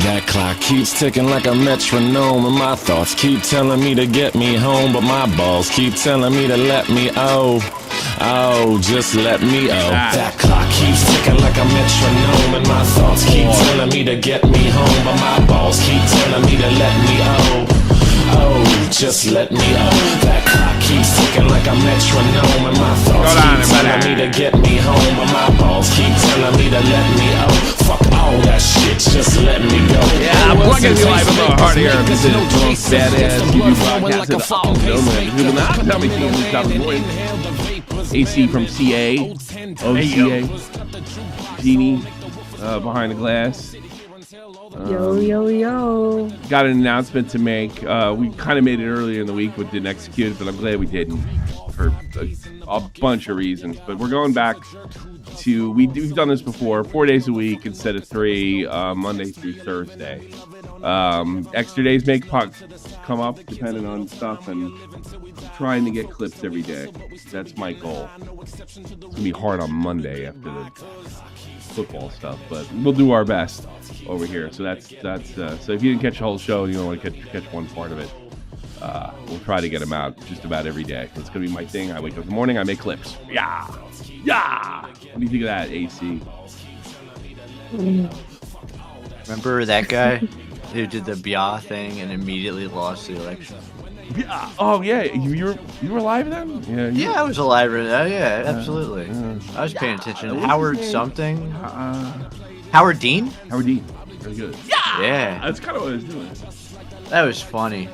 That clock keeps ticking like a metronome, and my thoughts keep telling me to get me home, but my balls keep telling me to let me just let me That clock keeps ticking like a metronome, and my thoughts keep telling me to get me home, but my balls keep telling me to let me just let me That clock keeps ticking like a metronome, and my thoughts keep telling me to get me home, but my balls keep telling me to let me Fuck all that shit, just let me go. Yeah, I'm plugging you live about hard here. This is the most badass TV broadcast of all. No man, who will not tell me AC from CA, OCA, Genie behind the glass. Yo. Got an announcement to make. We kind of made it earlier in the week but didn't execute it, but I'm glad we didn't for a bunch of reasons. But we're going back to, we've done this before, 4 days a week instead of 3, Monday through Thursday. Extra days may come up depending on stuff, and I'm trying to get clips every day. That's my goal. It's going to be hard on Monday after the football stuff, but we'll do our best over here. So that's so if you didn't catch the whole show and you only catch one part of it, we'll try to get them out just about every day. It's gonna be my thing. I wake up in the morning, I make clips. Yeah. What do you think of that, AC? Remember that guy who did the Bia thing and immediately lost the election? Yeah. Oh yeah, you were alive then? Yeah, I was alive. Yeah, absolutely. I was paying attention. Howard something. Howard Dean. Very good. Yeah. That's kind of what I was doing. That was funny.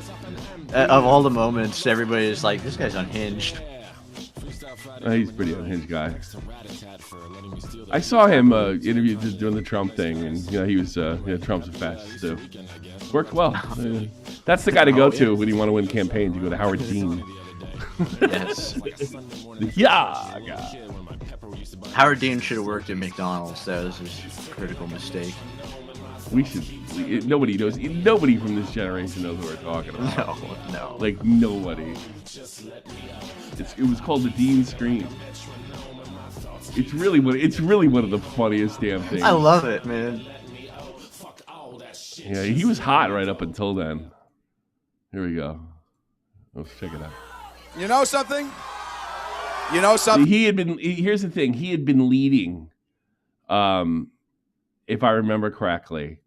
Of all the moments, everybody is like, "This guy's unhinged." He's a pretty unhinged guy. I saw him interviewed doing the Trump thing, and he was Trump's a fascist, so worked well. That's the guy to go to when you want to win campaigns. You go to Howard Dean. Yes. Yeah. Howard Dean should have worked at McDonald's. That was his critical mistake. We should. Nobody knows. Nobody from this generation knows what we're talking about. No. Like nobody. It was called the Dean Screen. It's really one of the funniest damn things. I love it, man. Yeah, he was hot right up until then. Here we go. Let's check it out. You know something? Here's the thing. He had been leading, if I remember correctly.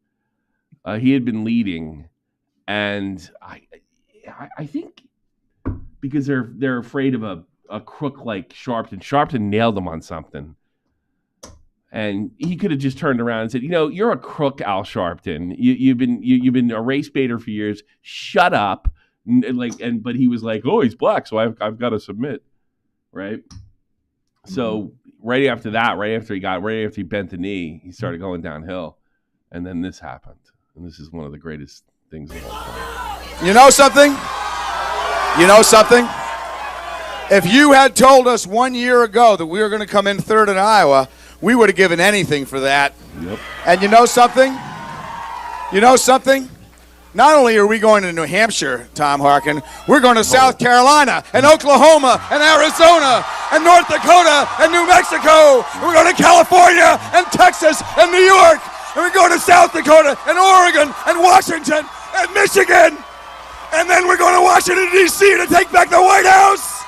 He had been leading, and I think because they're afraid of a crook like Sharpton. Sharpton nailed him on something. And he could have just turned around and said, you're a crook, Al Sharpton. You've been a race baiter for years. Shut up. But he was like, oh, he's black, so I've got to submit, right? So right after he bent the knee, he started going downhill, and then this happened, and this is one of the greatest things of all time. You know something? If you had told us 1 year ago that we were going to come in third in Iowa, we would have given anything for that. Yep. And you know something? Not only are we going to New Hampshire, Tom Harkin, we're going to South Carolina and Oklahoma and Arizona and North Dakota and New Mexico. And we're going to California and Texas and New York. And we're going to South Dakota and Oregon and Washington and Michigan. And then we're going to Washington, D.C. to take back the White House.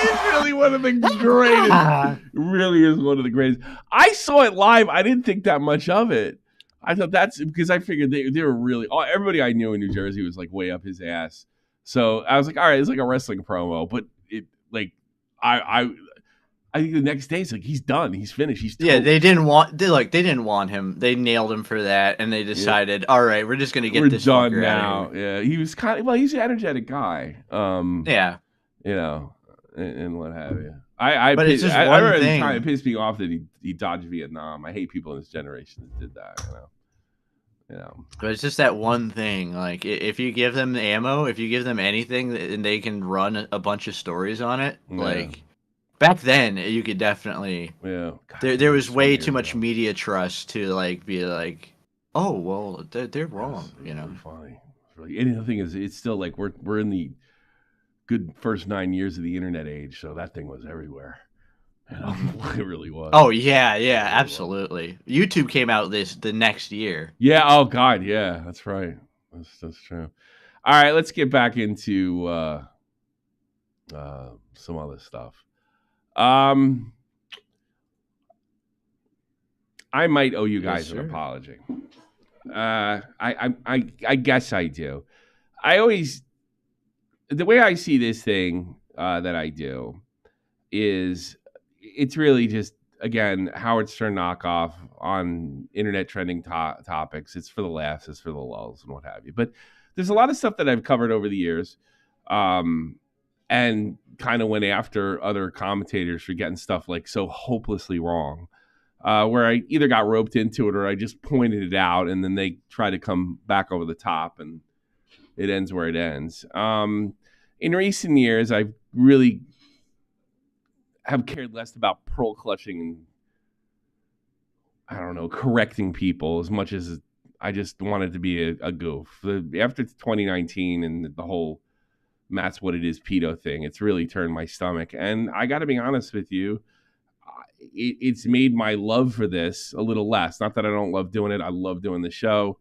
He's really one of the greatest. Really is one of the greatest. I saw it live. I didn't think that much of it. I thought that's because I figured they were really everybody I knew in New Jersey was like way up his ass. So I was like, all right, it's like a wrestling promo, but it like I think the next day it's like he's done, he's finished, he's toast. Yeah, they didn't want him. They nailed him for that, and they decided, all right, we're just gonna get this done now. Yeah, he was he's an energetic guy. Yeah, and what have you. But it's just one thing. It pissed me off that he dodged Vietnam. I hate people in this generation that did that. But it's just that one thing. Like, if you give them the ammo, if you give them anything, and they can run a bunch of stories on it, like. Back then, you could definitely. Yeah. God, there was way too much media trust to be like, oh well, they're wrong. Really funny. And the thing is, it's still like we're in the good first 9 years of the internet age, so that thing was everywhere. It really was. Oh yeah, absolutely. YouTube came out the next year. Yeah. Oh God. Yeah, that's right. That's true. All right, let's get back into some other stuff. I might owe you guys an apology. I guess I do. The way I see this thing that I do is it's really just, again, Howard Stern knockoff on internet trending topics. It's for the laughs, it's for the lulz and what have you. But there's a lot of stuff that I've covered over the years, and kind of went after other commentators for getting stuff like so hopelessly wrong, where I either got roped into it or I just pointed it out, and then they try to come back over the top, and it ends where it ends. In recent years, I've really have cared less about pearl clutching and, I don't know, correcting people as much as I just wanted to be a goof. After 2019 and the whole Matt's what it is pedo thing, it's really turned my stomach. And I got to be honest with you, it's made my love for this a little less. Not that I don't love doing it. I love doing the show.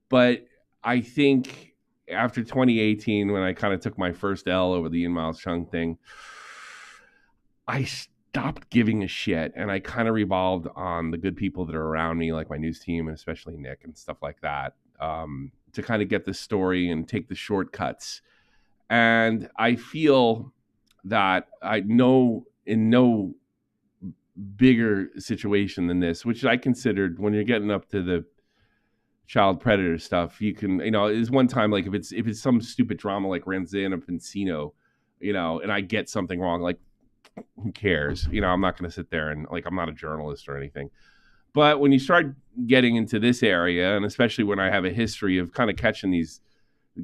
But I think after 2018, when I kind of took my first L over the Ian Miles Chung thing, I stopped giving a shit, and I kind of revolved on the good people that are around me, like my news team, and especially Nick and stuff like that, to kind of get the story and take the shortcuts. And I feel that I know in no bigger situation than this, which I considered when you're getting up to the child predator stuff, you can, is one time, like if it's some stupid drama like Ranzana Pansino, and I get something wrong, like, who cares? I'm not going to sit there and, like, I'm not a journalist or anything. But when you start getting into this area, and especially when I have a history of kind of catching these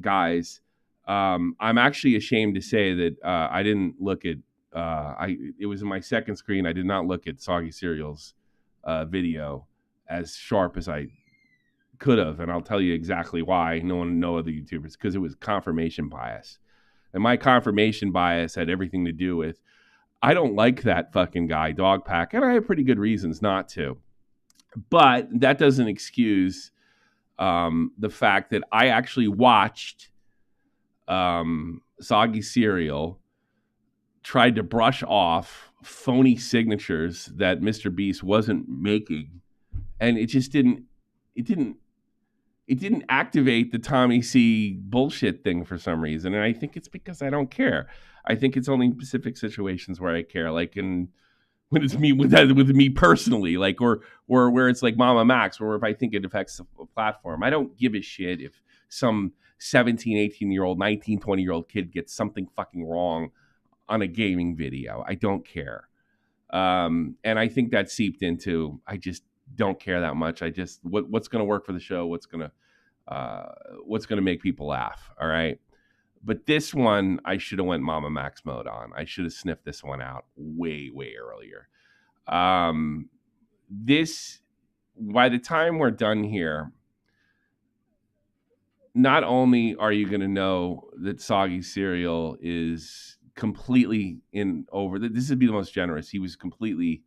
guys, I'm actually ashamed to say that I didn't look at, it was in my second screen. I did not look at Soggy Cereal's video as sharp as I could have. And I'll tell you exactly why. No other YouTubers, because it was confirmation bias. And my confirmation bias had everything to do with, I don't like that fucking guy, Dogpack, and I have pretty good reasons not to. But that doesn't excuse the fact that I actually watched Soggy Cereal tried to brush off phony signatures that Mr. Beast wasn't making, and it just didn't activate the Tommy C bullshit thing for some reason. And I think it's because I don't care. I think it's only in specific situations where I care, like when it's me with me personally, like or where it's like Mama Max, or if I think it affects the platform. I don't give a shit if some 17, 18-year-old, 19, 20-year-old kid gets something fucking wrong on a gaming video. I don't care. And I think that seeped into, I just don't care that much. I just, what's going to work for the show? What's going to make people laugh? All right. But this one, I should have went Mama Max mode on. I should have sniffed this one out way, way earlier. By the time we're done here, not only are you going to know that Soggy Cereal is completely this would be the most generous. He was completely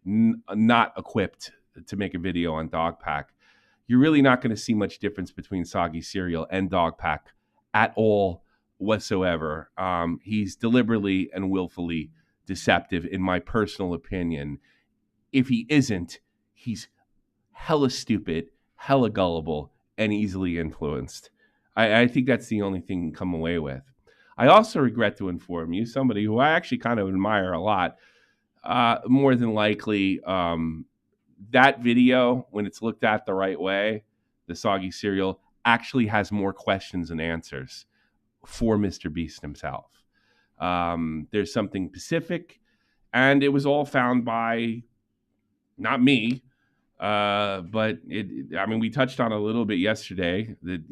not equipped to make a video on Dogpack. You're really not going to see much difference between Soggy Cereal and Dogpack at all whatsoever. He's deliberately and willfully deceptive, in my personal opinion. If he isn't, he's hella stupid, hella gullible, and easily influenced. I think that's the only thing you can come away with. I also regret to inform you, somebody who I actually kind of admire a lot, more than likely, that video, when it's looked at the right way, the Soggy Cereal actually has more questions than answers for Mr. Beast himself. There's something specific, and it was all found by not me, but we touched on a little bit yesterday that,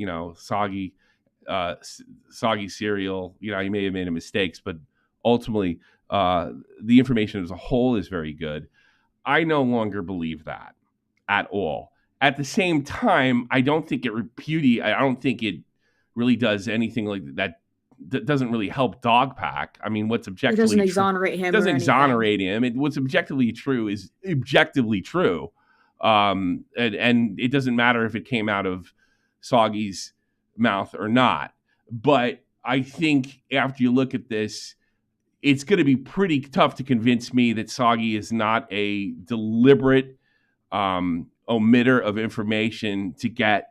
Soggy Cereal, he may have made mistakes, but ultimately the information as a whole is very good. I no longer believe that at all. At the same time, I don't think it really does anything like that doesn't really help Dogpack. I mean, what's objectively it doesn't exonerate him. Doesn't exonerate him. What's objectively true is objectively true, and it doesn't matter if it came out of Soggy's mouth or not. But I think after you look at this, it's going to be pretty tough to convince me that Soggy is not a deliberate omitter of information to get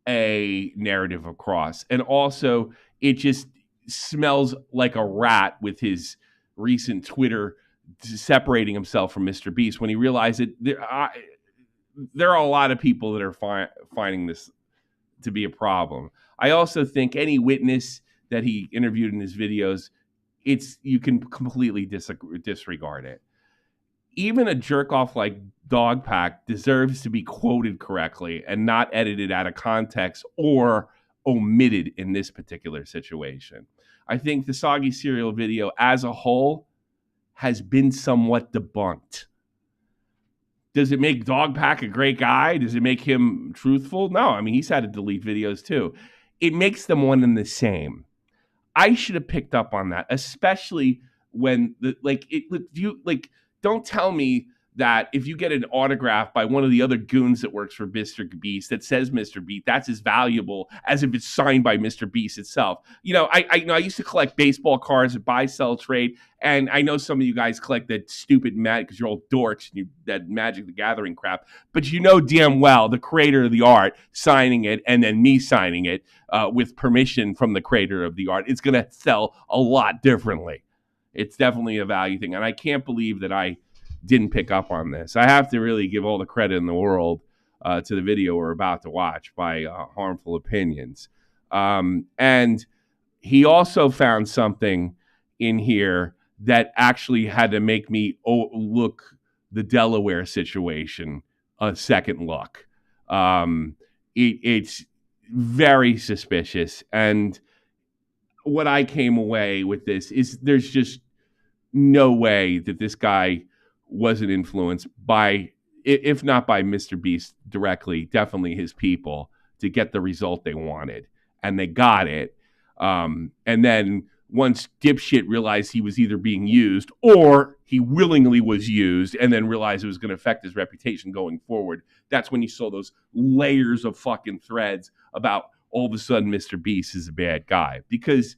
a narrative across. And also, it just smells like a rat with his recent Twitter separating himself from Mr. Beast when he realized that there are a lot of people that are finding this to be a problem. I also think any witness that he interviewed in his videos, you can completely disregard it. Even a jerk off like Dogpack deserves to be quoted correctly and not edited out of context or omitted in this particular situation. I think the Soggy Cereal video as a whole has been somewhat debunked. Does it make Dogpack a great guy? Does it make him truthful? No, I mean, he's had to delete videos too. It makes them one and the same. I should have picked up on that, especially when don't tell me that if you get an autograph by one of the other goons that works for Mr. Beast that says Mr. Beast, that's as valuable as if it's signed by Mr. Beast itself. You know, I used to collect baseball cards at buy, sell, trade, and I know some of you guys collect that stupid magic because you're all dorks and that Magic the Gathering crap. But you know damn well the creator of the art signing it and then me signing it with permission from the creator of the art, it's going to sell a lot differently. It's definitely a value thing, and I can't believe that I didn't pick up on this. I have to really give all the credit in the world to the video we're about to watch by Harmful Opinions. And he also found something in here that actually had to make me look the Delaware situation a second look. It's very suspicious. And what I came away with this is there's just no way that this guy wasn't influenced by, if not by Mr. Beast directly, definitely his people to get the result they wanted. And they got it. And then once dipshit realized he was either being used or he willingly was used and then realized it was going to affect his reputation going forward, that's when you saw those layers of fucking threads about all of a sudden Mr. Beast is a bad guy. Because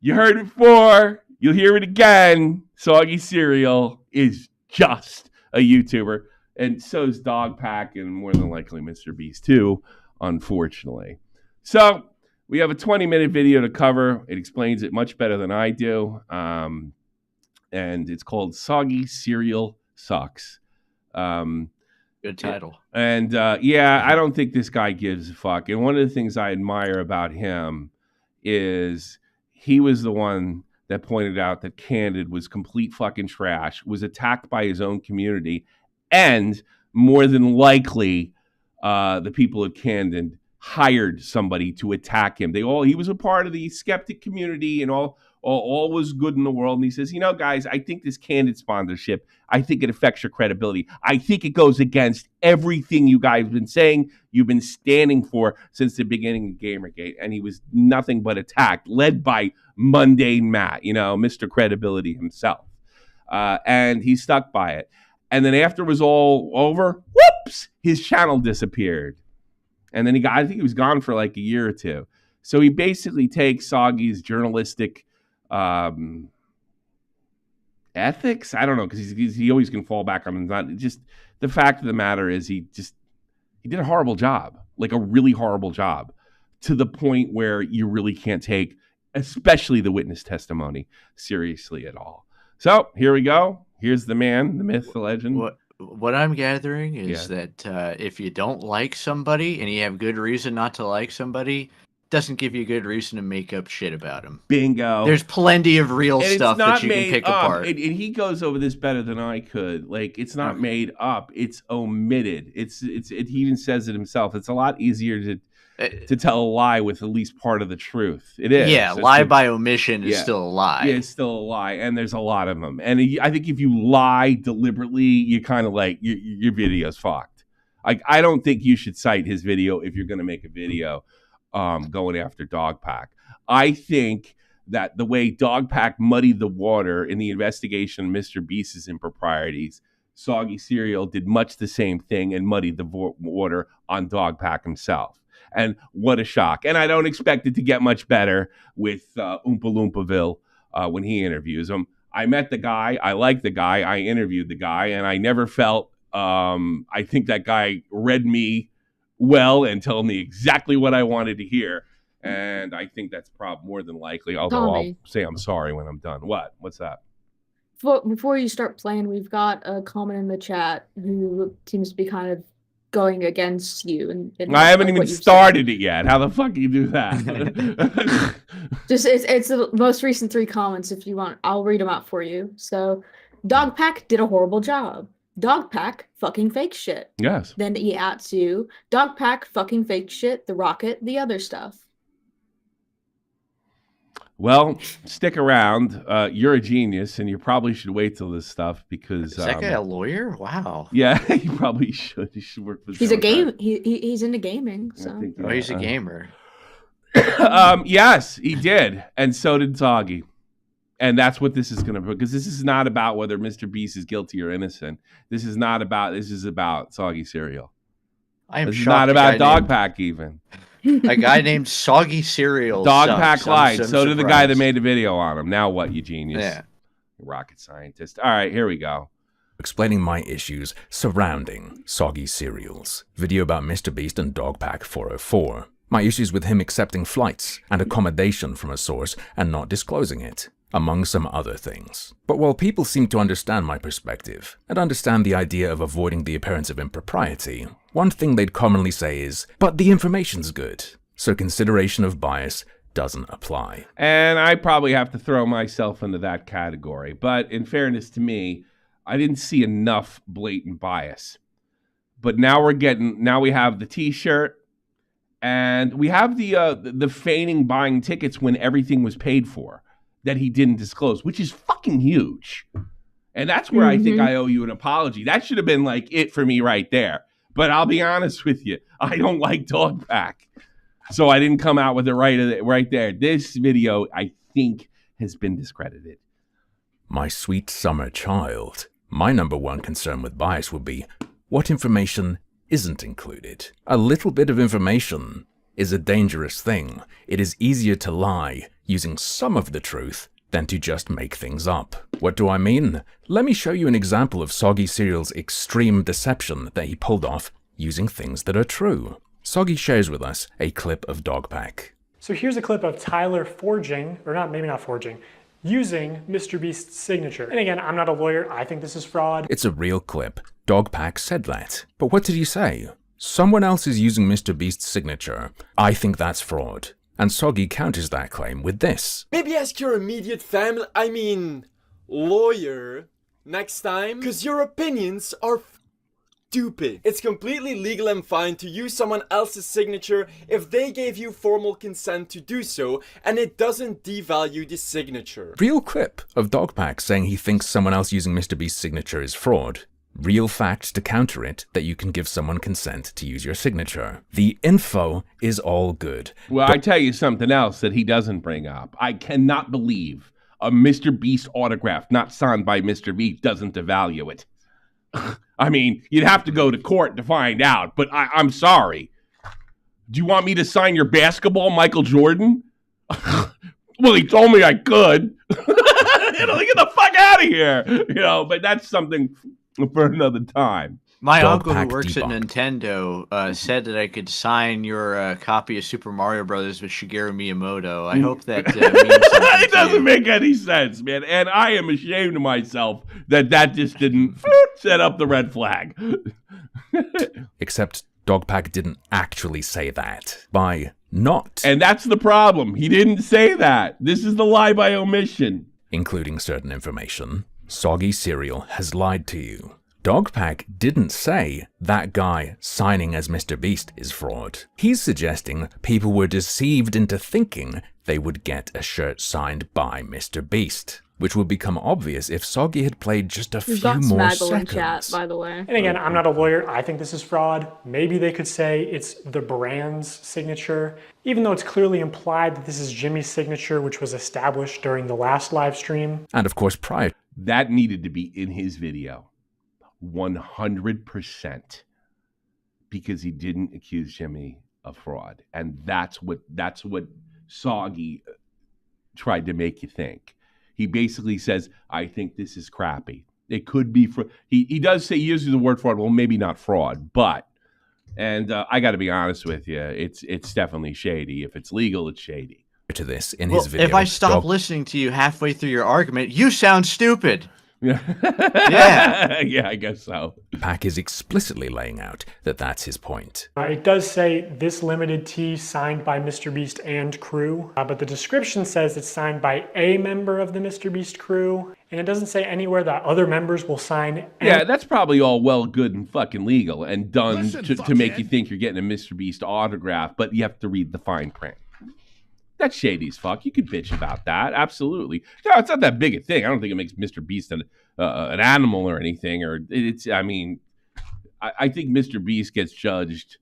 you heard it before, you'll hear it again. Soggy Cereal is just a YouTuber. And so is Dogpack and more than likely Mr. Beast too, unfortunately. So we have a 20-minute video to cover. It explains it much better than I do. And it's called Soggy Cereal Sucks. Good title. And yeah, I don't think this guy gives a fuck. And one of the things I admire about him is he was the one that pointed out that Candid was complete fucking trash, was attacked by his own community, and more than likely, the people at Candid hired somebody to attack him. He was a part of the skeptic community, and all was good in the world. And he says, you know, guys, I think this Candid sponsorship, I think it affects your credibility. I think it goes against everything you guys have been saying, you've been standing for since the beginning of Gamergate. And he was nothing but attacked, led by Mundane Matt, you know, Mr. Credibility himself. And he stuck by it. And then after it was all over, whoops, his channel disappeared. And then I think he was gone for like a year or two. So he basically takes Soggy's journalistic ethics. I don't know, because he always can fall back on him. Just the fact of the matter is he did a horrible job, like a really horrible job, to the point where you really can't take, especially the witness testimony, seriously at all. So here we go. Here's the man, the myth, the legend. What I'm gathering is that if you don't like somebody and you have good reason not to like somebody, doesn't give you a good reason to make up shit about him. Bingo. There's plenty of real stuff that you can pick apart. And he goes over this better than I could. Like, it's not made up. It's omitted. He even says it himself. It's a lot easier to tell a lie with at least part of the truth. It is. Yeah, lie by omission is still a lie. Yeah, it's still a lie, and there's a lot of them. And I think if you lie deliberately, you kind of like, your video's fucked. Like, I don't think you should cite his video if you're going to make a video going after Dogpack. I think that the way Dogpack muddied the water in the investigation of Mr. Beast's improprieties, Soggy Cereal did much the same thing and muddied the water on Dogpack himself. And what a shock. And I don't expect it to get much better with Oompa Loompaville when he interviews him. I met the guy. I like the guy. I interviewed the guy. And I never felt, I think that guy read me well and told me exactly what I wanted to hear. And I think that's probably more than likely, although Tommy. I'll say I'm sorry when I'm done. What? What's that? Before you start playing, we've got a comment in the chat who seems to be kind of going against you. And I haven't even started it yet. How the fuck do you do that? Just it's the most recent 3 comments. If you want, I'll read them out for you. So, Dogpack did a horrible job. Dogpack fucking fake shit. Yes. Then Iatsu, Dogpack fucking fake shit. The Rocket, the other stuff. Well, stick around. You're a genius, and you probably should wait till this stuff because Is that guy a lawyer? Wow. Yeah, you probably should. You should work for. He's a game. He's into gaming. So He's a gamer. Yes, he did, and so did Soggy. And that's what this is going to be, because this is not about whether Mr. Beast is guilty or innocent. This is not about. This is about Soggy Cereal. This is not about Dogpack even. A guy named Soggy Cereal. Dogpack lied. So did the guy that made a video on him. Now what, you genius? Yeah. Rocket scientist. All right, here we go. Explaining my issues surrounding Soggy Cereals. Video about Mr. Beast and Dogpack 404. My issues with him accepting flights and accommodation from a source and not disclosing it, among some other things. But while people seem to understand my perspective and understand the idea of avoiding the appearance of impropriety, one thing they'd commonly say is, but the information's good, so consideration of bias doesn't apply. And I probably have to throw myself into that category. But in fairness to me, I didn't see enough blatant bias. But now we have the t-shirt, and we have the feigning buying tickets when everything was paid for that he didn't disclose, which is fucking huge. And that's where I think I owe you an apology. That should have been like it for me right there. But I'll be honest with you, I don't like Dogpack. So I didn't come out with it right there. This video, I think, has been discredited. My sweet summer child. My number one concern with bias would be, what information isn't included? A little bit of information is a dangerous thing. It is easier to lie using some of the truth than to just make things up. What do I mean? Let me show you an example of Soggy Cereal's extreme deception that he pulled off using things that are true. Soggy shares with us a clip of Dogpack. So here's a clip of Tyler forging, or maybe not forging, using Mr. Beast's signature. And again, I'm not a lawyer. I think this is fraud. It's a real clip. Dogpack said that. But what did he say? Someone else is using Mr. Beast's signature. I think that's fraud. And Soggy counters that claim with this. Maybe ask your immediate family, lawyer, next time, because your opinions are stupid. It's completely legal and fine to use someone else's signature if they gave you formal consent to do so, and it doesn't devalue the signature. Real clip of Dogpack saying he thinks someone else using Mr. Beast's signature is fraud. Real facts to counter it that you can give someone consent to use your signature. The info is all good. Well, I tell you something else that he doesn't bring up. I cannot believe a Mr. Beast autograph not signed by Mr. Beast doesn't devalue it. I mean, you'd have to go to court to find out, but I'm sorry. Do you want me to sign your basketball, Michael Jordan? Well, he told me I could. Get the fuck out of here. But that's something for another time. My uncle who Dogpack works at debunked. Nintendo said that I could sign your copy of Super Mario Brothers with Shigeru Miyamoto. I hope that means something. It doesn't make any sense, man. And I am ashamed of myself that just didn't set up the red flag. Except Dogpack didn't actually say that. By not And that's the problem. He didn't say that. This is the lie by omission. including certain information, Soggy Cereal has lied to you. Dogpack didn't say that guy signing as Mr. Beast is fraud. He's suggesting people were deceived into thinking they would get a shirt signed by Mr. Beast. which would become obvious if Soggy had played just a We've few got more Smaggle in seconds. chat, by the way. And again, I'm not a lawyer. I think this is fraud. Maybe they could say it's the brand's signature, even though it's clearly implied that this is Jimmy's signature, which was established during the last live stream. And of course, prior That needed to be in his video. 100%. Because he didn't accuse Jimmy of fraud. And that's what Soggy tried to make you think. He basically says, I think this is crappy. It could be he does say, he uses the word fraud. Well, maybe not fraud, but, and I got to be honest with you, it's definitely shady. If it's legal, it's shady. to this in his video. If I stop listening to you halfway through your argument, you sound stupid. Yeah. Yeah. Yeah, I guess so. Dogpack is explicitly laying out that that's his point. It does say this limited tee signed by Mr. Beast and crew, but the description says it's signed by a member of the Mr. Beast crew, and it doesn't say anywhere that other members will sign. Yeah, that's probably all well, good, and fucking legal and done to make you think you're getting a Mr. Beast autograph, but you have to read the fine print. That's shady as fuck. You could bitch about that. Absolutely. No, it's not that big a thing. I don't think it makes Mr. Beast an animal or anything. Or it's. I mean, I think Mr. Beast gets judged.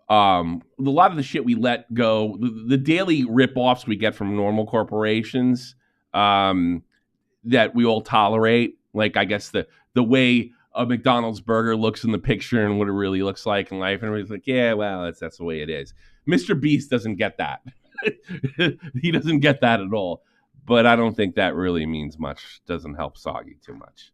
A lot of the shit we let go, the daily rip-offs we get from normal corporations, that we all tolerate. Like, I guess the way a McDonald's burger looks in the picture and what it really looks like in life, and everybody's like, yeah, well, that's the way it is. Mr. Beast doesn't get that. He doesn't get that at all. But I don't think that really means much. Doesn't help Soggy too much.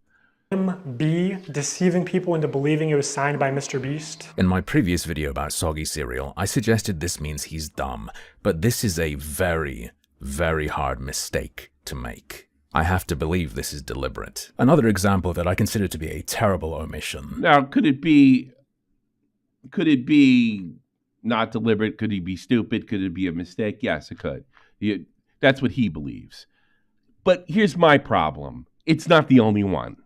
B, deceiving people into believing it was signed by Mr. Beast. In my previous video about Soggy cereal, I suggested this means he's dumb, but this is a very, very hard mistake to make. I have to believe this is deliberate. Another example that I consider to be a terrible omission. Now, could it be not deliberate? Could he be stupid? Could it be a mistake? Yes, it could. That's what he believes. But here's my problem. It's not the only one.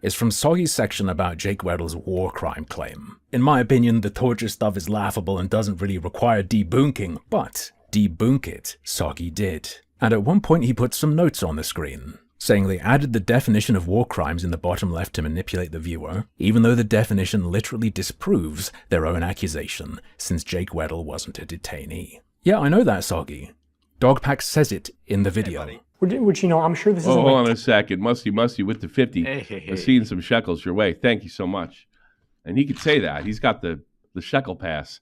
Is from Soggy's section about Jake Weddle's war crime claim. In my opinion, the torture stuff is laughable and doesn't really require debunking, but debunk it, Soggy did. And at one point he put some notes on the screen, saying they added the definition of war crimes in the bottom left to manipulate the viewer, even though the definition literally disproves their own accusation, since Jake Weddle wasn't a detainee. Yeah, I know that, Soggy. Dogpack says it in the video. Which, you know, I'm sure this isn't Hold on a second. Musty with the 50. Hey. I'm seeing some shekels your way. Thank you so much. And he could say that. He's got the shekel pass.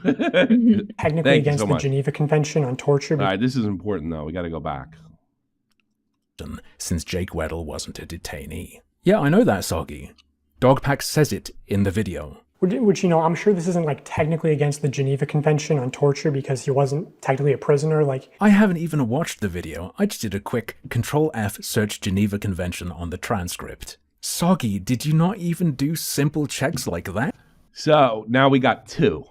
technically against the Geneva Convention on torture. All right, this is important, though. We got to go back. Since Jake Weddle wasn't a detainee. Yeah, I know that, Soggy. Dogpack says it in the video. Which, you know, I'm sure this isn't, like, technically against the Geneva Convention on torture because he wasn't technically a prisoner, like... I haven't even watched the video. I just did a quick Control-F search Geneva Convention on the transcript. Soggy, did you not even do simple checks like that? So, now we got two.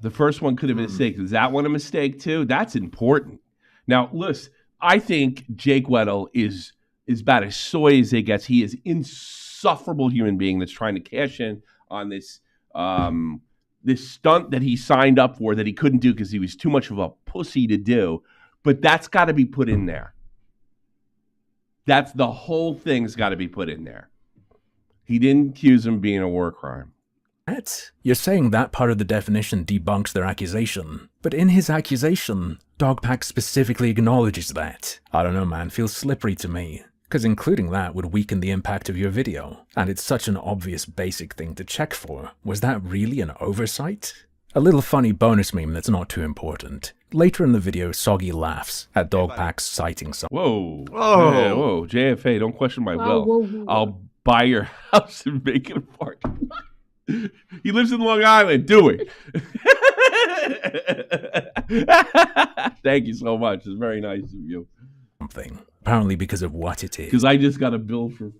The first one could have been a mistake. Is that one a mistake, too? That's important. Now, listen, I think Jake Weddle is about as soy as it gets. He is an insufferable human being that's trying to cash in on this this stunt that he signed up for that he couldn't do because he was too much of a pussy to do. But that's got to be put in there. That's the whole thing's got to be put in there. He didn't accuse him of being a war crime. What? You're saying that part of the definition debunks their accusation. But in his accusation, Dogpack specifically acknowledges that. I don't know, man, feels slippery to me. Because including that would weaken the impact of your video. And it's such an obvious basic thing to check for. Was that really an oversight? A little funny bonus meme that's not too important. Later in the video, Soggy laughs at Dogpack citing something. Whoa. Yeah, whoa. JFA, don't question my will. Whoa. I'll buy your house and make it a parking lot. He lives in Long Island. Do it. Thank you so much. It's very nice of you. Apparently because of what it is. Because I just got a bill for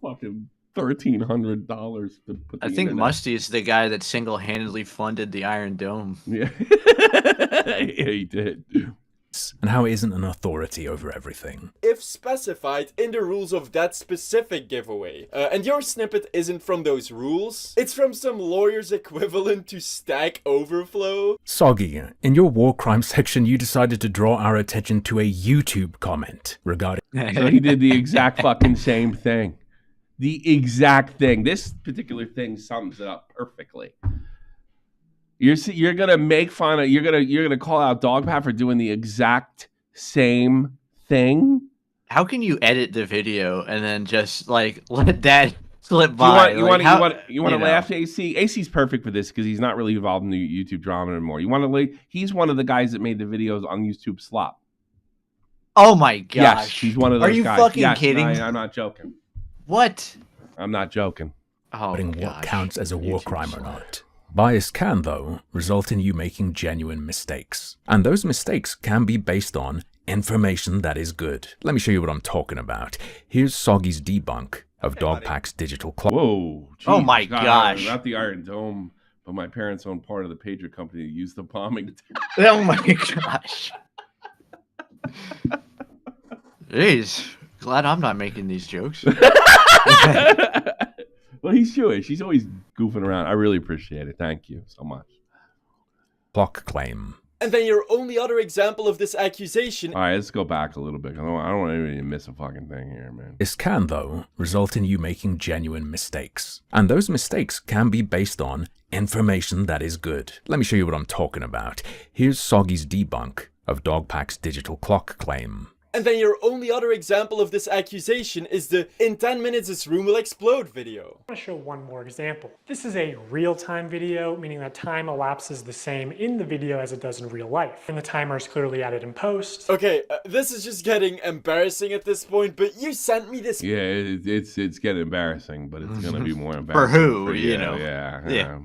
fucking $1,300 to put the I think internet. Musty is the guy that single-handedly funded the Iron Dome. Yeah. Yeah, he did. and how it isn't an authority over everything. If specified in the rules of that specific giveaway. And your snippet isn't from those rules. It's from some lawyer's equivalent to Stack Overflow. Soggy, in your war crime section, you decided to draw our attention to a YouTube comment regarding... So he did the exact fucking same thing. The exact thing. This particular thing sums it up perfectly. You're gonna make fun of, you're gonna call out Dogpack for doing the exact same thing. How can you edit the video and then just like let that slip by? You want to laugh, AC? AC's perfect for this because he's not really involved in the YouTube drama anymore. You want to? He's one of the guys that made the videos on YouTube Slop. Oh my gosh! Yes, he's one of those guys. Are you fucking kidding? I'm not joking. What? I'm not joking. Oh my gosh. What counts as a war crime or not. Bias can, though, result in you making genuine mistakes. And those mistakes can be based on information that is good. Let me show you what I'm talking about. Here's Soggy's debunk of Dogpack's digital clock. Whoa. Geez, oh my gosh. Not the Iron Dome, but my parents own part of the pager company that used the bombing. Oh my gosh. Jeez. Glad I'm not making these jokes. Well, he's Jewish. He's always goofing around. I really appreciate it. Thank you so much. Clock claim. And then your only other example of this accusation... All right, let's go back a little bit. I don't want anybody to miss a fucking thing here, man. This can, though, result in you making genuine mistakes. And those mistakes can be based on information that is good. Let me show you what I'm talking about. Here's Soggy's debunk of Dogpack's digital clock claim. And then your only other example of this accusation is the "in 10 minutes this room will explode" video. I want to show one more example. This is a real-time video, meaning that time elapses the same in the video as it does in real life. And the timer is clearly added in post. Okay, this is just getting embarrassing at this point, but you sent me this... Yeah, it's getting embarrassing, but it's going to be more embarrassing. For who, for you know? Yeah.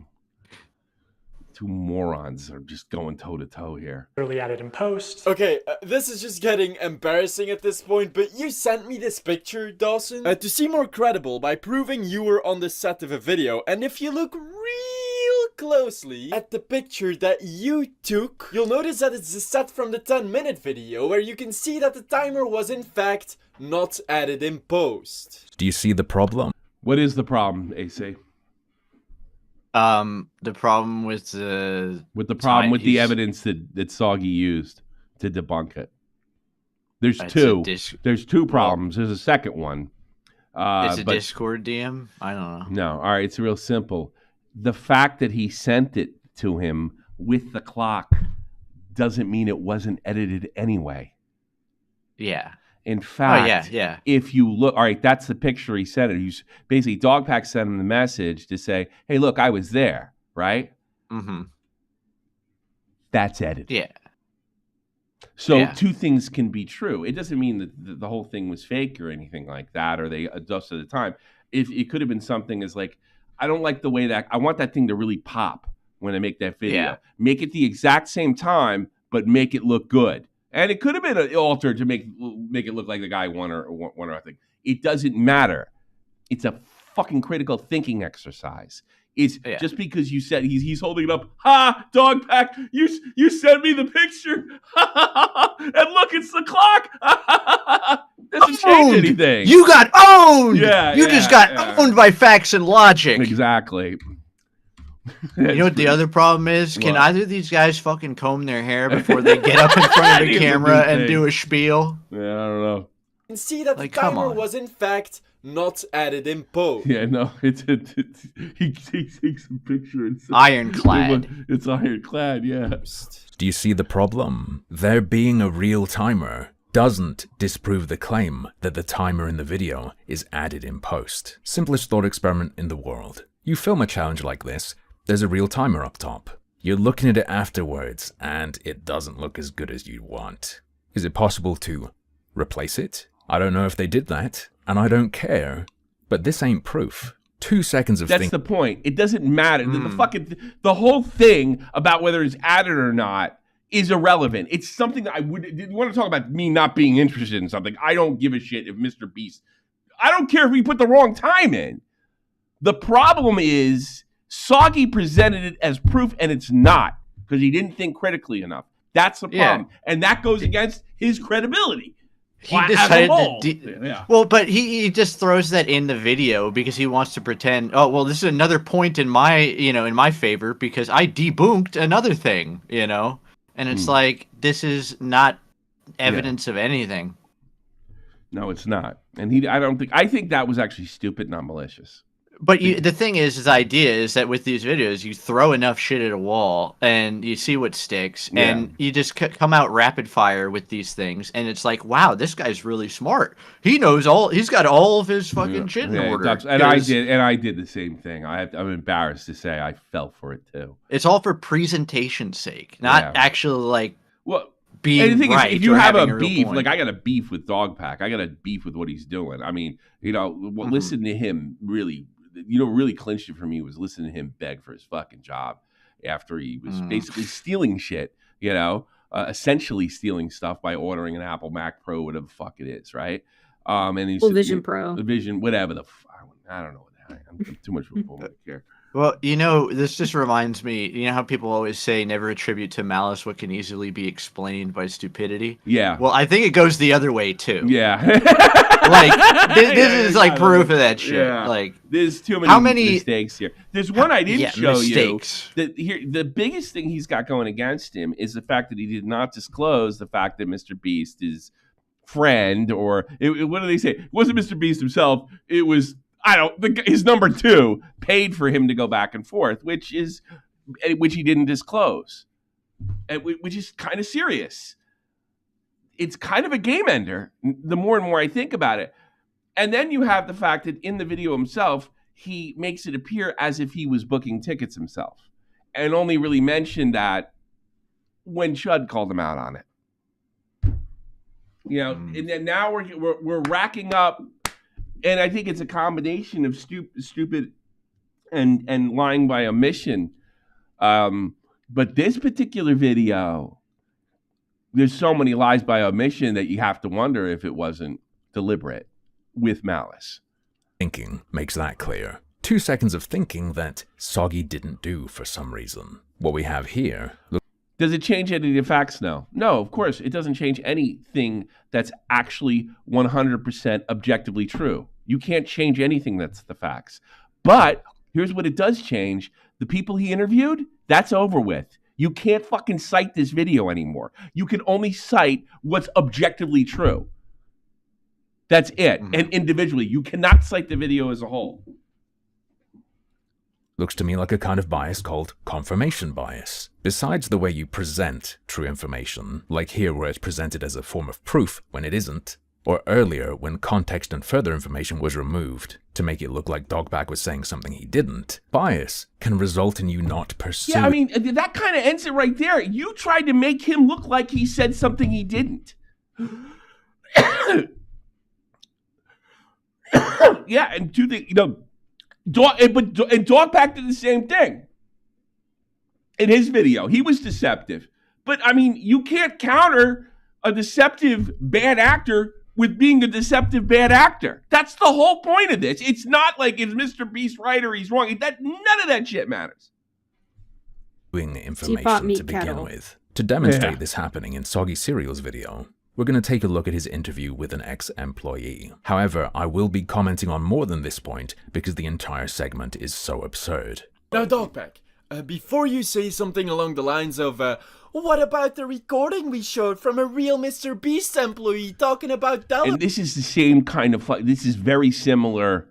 Two morons are just going toe-to-toe here. Clearly added in post. Okay, this is just getting embarrassing at this point, but you sent me this picture, Dawson, to seem more credible by proving you were on the set of a video. And if you look real closely at the picture that you took, you'll notice that it's the set from the 10-minute video, where you can see that the timer was in fact not added in post. Do you see the problem? What is the problem, AC? The problem with the evidence that Soggy used to debunk it. There's two problems. There's a second one. It's a Discord DM? I don't know. No, all right, it's real simple. The fact that he sent it to him with the clock doesn't mean it wasn't edited anyway. Yeah. In fact, yeah. If you look, all right, that's the picture he sent it. He's basically Dogpack sent him the message to say, "Hey, look, I was there," right? Mm-hmm. That's edited. Yeah. So two things can be true. It doesn't mean that the whole thing was fake or anything like that, or they adjusted the time. It could have been something as like, I don't like the way that I want that thing to really pop when I make that video. Yeah. Make it the exact same time, but make it look good. And it could have been altered to make it look like the guy won or I think. It doesn't matter. It's a fucking critical thinking exercise. It's just because you said he's holding it up. Ha! Dogpack, you sent me the picture. And look, it's the clock. Doesn't change anything. You got owned. Yeah, you just got owned by facts and logic. Exactly. You know what the other problem is? Can either of these guys fucking comb their hair before they get up in front of the camera and do a spiel? Yeah, I don't know. And see that the timer was in fact not added in post. Yeah, no, he takes a picture. And Ironclad. It's ironclad, yeah. Do you see the problem? There being a real timer doesn't disprove the claim that the timer in the video is added in post. Simplest thought experiment in the world. You film a challenge like this, there's a real timer up top. You're looking at it afterwards, and it doesn't look as good as you want. Is it possible to replace it? I don't know if they did that, and I don't care. But this ain't proof. 2 seconds of thinking. That's the point. It doesn't matter. The whole thing about whether it's added or not is irrelevant. It's something that you want to talk about me not being interested in something. I don't give a shit if Mr. Beast. I don't care if we put the wrong time in. The problem is Soggy presented it as proof, and it's not, because he didn't think critically enough. That's the problem. And that goes against his credibility. He decided to well, but he just throws that in the video because he wants to pretend, oh, well, this is another point in my, in my favor because I debunked another thing, and it's like, this is not evidence of anything. No, it's not. And I think that was actually stupid, not malicious. But the thing is, his idea is that with these videos, you throw enough shit at a wall and you see what sticks, and you just come out rapid fire with these things, and it's like, wow, this guy's really smart. He knows he's got all of his fucking shit in order. And I did the same thing. I'm embarrassed to say I fell for it too. It's all for presentation's sake, not actually like. Well. And the thing is, if you have a beef, like I got a beef with Dogpack, I got a beef with what he's doing. I mean, listen to him really. Really clinched it for me was listening to him beg for his fucking job after he was basically stealing shit, essentially stealing stuff by ordering an Apple Mac Pro, whatever the fuck it is, right? And he's Vision Pro, Vision, whatever the I don't know what the heck. I'm too much of a fool. I care. Well, this just reminds me, how people always say never attribute to malice what can easily be explained by stupidity? Yeah. Well, I think it goes the other way, too. Yeah. Like, this is like proof of that shit. Yeah. Like, there's too many mistakes here. There's one I didn't show mistakes. The biggest thing he's got going against him is the fact that he did not disclose the fact that Mr. Beast is friend, or what do they say? It wasn't Mr. Beast himself. It was... his number 2 paid for him to go back and forth, which he didn't disclose, which is kind of serious. It's kind of a game ender the more and more I think about it. And then you have the fact that in the video himself, he makes it appear as if he was booking tickets himself and only really mentioned that when Chud called him out on it. And then now we're racking up. And I think it's a combination of stupid and lying by omission. But this particular video, there's so many lies by omission that you have to wonder if it wasn't deliberate with malice. Thinking makes that clear. 2 seconds of thinking that Soggy didn't do for some reason. What we have here... Does it change any of the facts? No, of course, it doesn't change anything that's actually 100% objectively true. You can't change anything that's the facts. But here's what it does change. The people he interviewed, that's over with. You can't fucking cite this video anymore. You can only cite what's objectively true. That's it. And individually, you cannot cite the video as a whole. Looks to me like a kind of bias called confirmation bias. Besides the way you present true information, like here where it's presented as a form of proof when it isn't, or earlier when context and further information was removed to make it look like Dogpack was saying something he didn't, bias can result in you not pursuing... Yeah, I mean, that kind of ends it right there. You tried to make him look like he said something he didn't. Yeah, and Dogpack did the same thing in his video. He was deceptive. But, I mean, you can't counter a deceptive bad actor with being a deceptive bad actor. That's the whole point of this. It's not like it's Mr. Beast right or he's wrong. None of that shit matters. Information to begin with. To demonstrate this happening in Soggy Cereal's video, we're going to take a look at his interview with an ex-employee. However, I will be commenting on more than this point because the entire segment is so absurd. Now, Dogpack, before you say something along the lines of, what about the recording we showed from a real Mr. Beast employee talking about Delaware? And this is the same kind of... This is very similar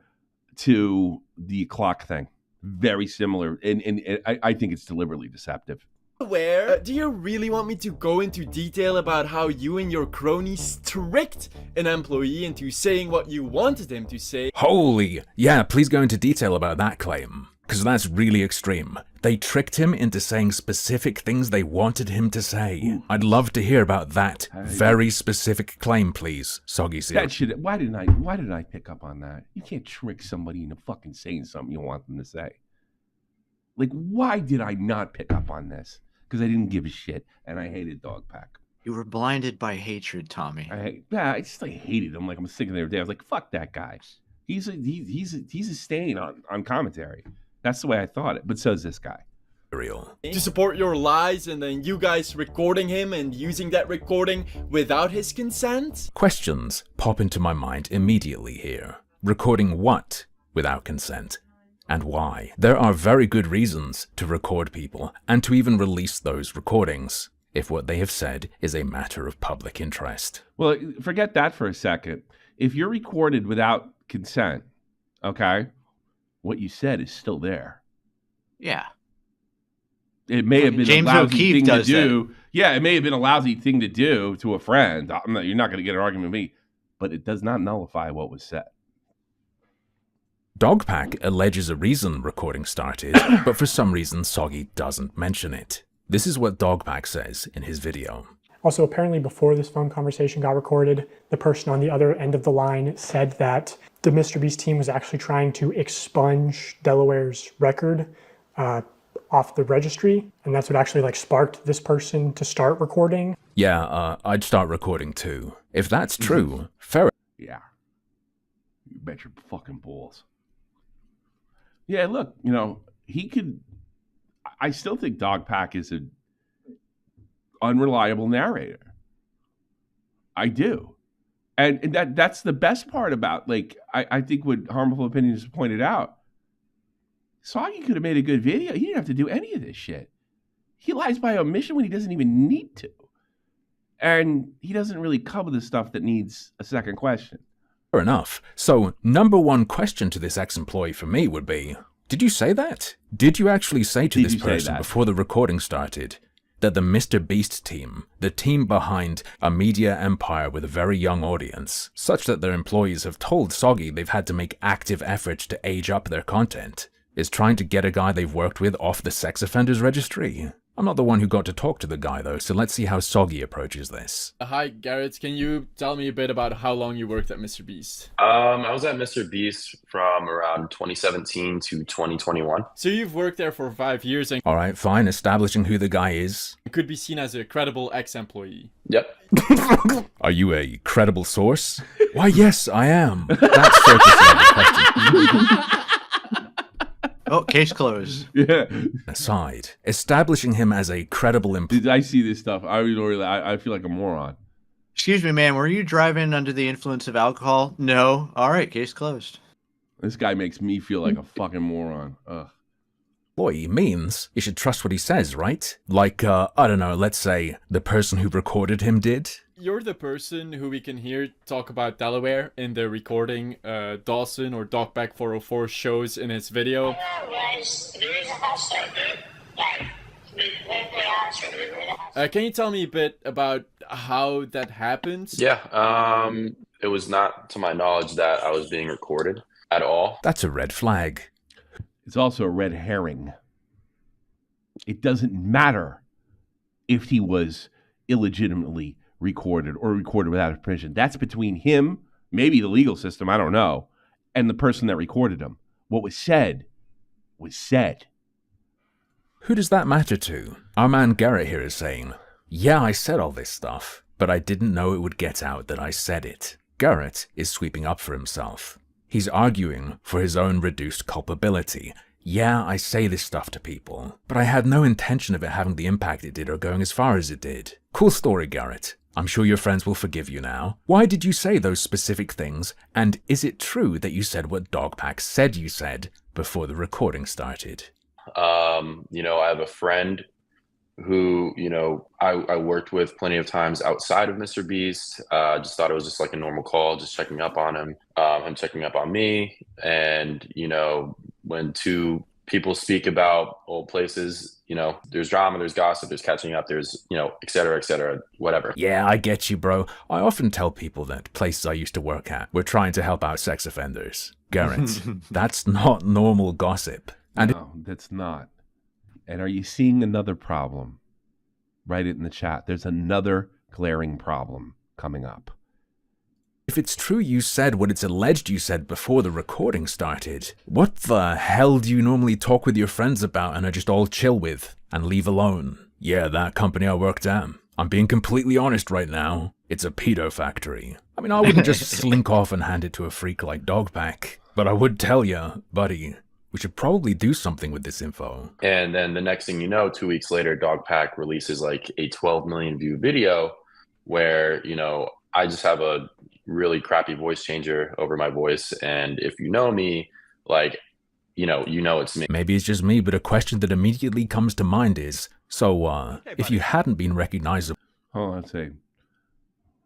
to the clock thing. Very similar. And I think it's deliberately deceptive. Do you really want me to go into detail about how you and your cronies tricked an employee into saying what you wanted him to say? Holy, yeah, please go into detail about that claim, because that's really extreme. They tricked him into saying specific things they wanted him to say. Ooh. I'd love to hear about that very specific claim, please, Soggy Seal. Why didn't I pick up on that? You can't trick somebody into fucking saying something you want them to say. Like, why did I not pick up on this? Because I didn't give a shit, and I hated Dogpack. You were blinded by hatred, Tommy. I hated him. Like, I'm sick of the other day. I was like, fuck that guy. He's a stain on commentary. That's the way I thought it. But so is this guy. Real. To support your lies, and then you guys recording him and using that recording without his consent? Questions pop into my mind immediately here. Recording what without consent? And why? There are very good reasons to record people and to even release those recordings if what they have said is a matter of public interest. Well, forget that for a second. If you're recorded without consent, okay, what you said is still there. Yeah. It may have been James a lousy O'Keefe thing to does do. Yeah, it may have been a lousy thing to do to a friend. You're not going to get an argument with me, but it does not nullify what was said. Dogpack alleges a reason recording started, but for some reason Soggy doesn't mention it. This is what Dogpack says in his video. Also, apparently before this phone conversation got recorded, the person on the other end of the line said that the MrBeast team was actually trying to expunge Delaware's record off the registry, and that's what actually like sparked this person to start recording. Yeah, I'd start recording too. If that's true, fair. Yeah. You bet your fucking balls. Yeah, look, you know, he could... I still think Dogpack is an unreliable narrator. I do. And that's the best part about, like, I think what Harmful Opinions pointed out. Soggy could have made a good video. He didn't have to do any of this shit. He lies by omission when he doesn't even need to. And he doesn't really cover the stuff that needs a second question. Fair enough. So, number one question to this ex-employee for me would be, did you say that? Did you actually say to this person before the recording started that the MrBeast team, the team behind a media empire with a very young audience, such that their employees have told Soggy they've had to make active efforts to age up their content, is trying to get a guy they've worked with off the sex offenders registry? I'm not the one who got to talk to the guy though, so let's see how Soggy approaches this. Hi Garrett, can you tell me a bit about how long you worked at MrBeast? I was at MrBeast from around 2017 to 2021. So you've worked there for 5 years and Alright, fine, establishing who the guy is. could be seen as a credible ex-employee. Yep. Are you a credible source? Why, yes, I am. That's surface level question. Oh, case closed. Yeah. Aside, establishing him as a credible Did I see this stuff? I feel like a moron. Excuse me, man, were you driving under the influence of alcohol? No. All right, case closed. This guy makes me feel like a fucking moron. Ugh. employee means you should trust what he says, right? Like, I don't know, let's say the person who recorded him did. You're the person who we can hear talk about Delaware in the recording Dawson or Dogpack 404 shows in his video. Can you tell me a bit about how that happened? Yeah, it was not to my knowledge that I was being recorded at all. That's a red flag. It's also a red herring. It doesn't matter if he was illegitimately recorded or recorded without permission. That's between him, maybe the legal system, I don't know, and the person that recorded him. What was said was said. Who does that matter to? Our man Garrett here is saying, yeah, I said all this stuff, but I didn't know it would get out that I said it. Garrett is sweeping up for himself. He's arguing for his own reduced culpability. Yeah, I say this stuff to people, but I had no intention of it having the impact it did or going as far as it did. Cool story, Garrett. I'm sure your friends will forgive you now. Why did you say those specific things? And is it true that you said what Dogpack said you said before the recording started? I have a friend who, I worked with plenty of times outside of MrBeast. Just thought it was just like a normal call, just checking up on him, him checking up on me. And, when two people speak about old places, there's drama, there's gossip, there's catching up, there's, et cetera, whatever. Yeah, I get you, bro. I often tell people that places I used to work at were trying to help out sex offenders. Garrett, that's not normal gossip. And no, that's not. And are you seeing another problem? Write it in the chat. There's another glaring problem coming up. If it's true you said what it's alleged you said before the recording started, what the hell do you normally talk with your friends about and are just all chill with and leave alone? Yeah, that company I worked at. I'm being completely honest right now. It's a pedo factory. I mean, I wouldn't just slink off and hand it to a freak like Dogpack, but I would tell ya, buddy, We should probably do something with this info. And then the next thing you know, 2 weeks later, Dogpack releases like a 12 million view video where, you know, I just have a really crappy voice changer over my voice. And if you know me, like, you know it's me. Maybe it's just me, but a question that immediately comes to mind is, so, if you hadn't been recognizable... Hold on a second.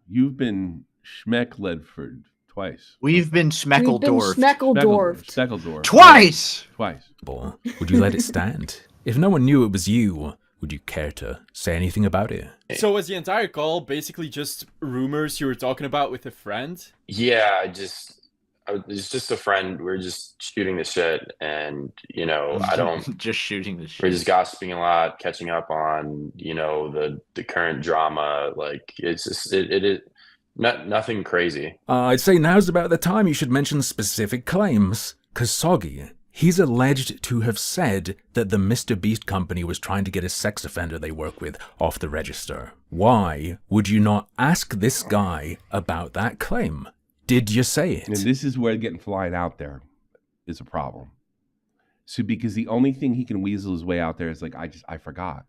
You've been Schmeck-Ledford twice. We've been Schmeckledorfed. Schmeckledorfed. Twice! Would you let it stand? If no one knew it was you, would you care to say anything about it? So was the entire call basically just rumors you were talking about with a friend? Yeah, it's just a friend. We're just shooting the shit, and you know, I don't just shooting the shit. We're just gossiping a lot, catching up on, you know, the current drama. Like it's just it is nothing crazy. I'd say now's about the time you should mention specific claims, cause Soggy, he's alleged to have said that the Mr. Beast company was trying to get a sex offender they work with off the register. Why would you not ask this guy about that claim? Did you say it? And this is where getting flying out there is a problem. So because the only thing he can weasel his way out there is like, I forgot.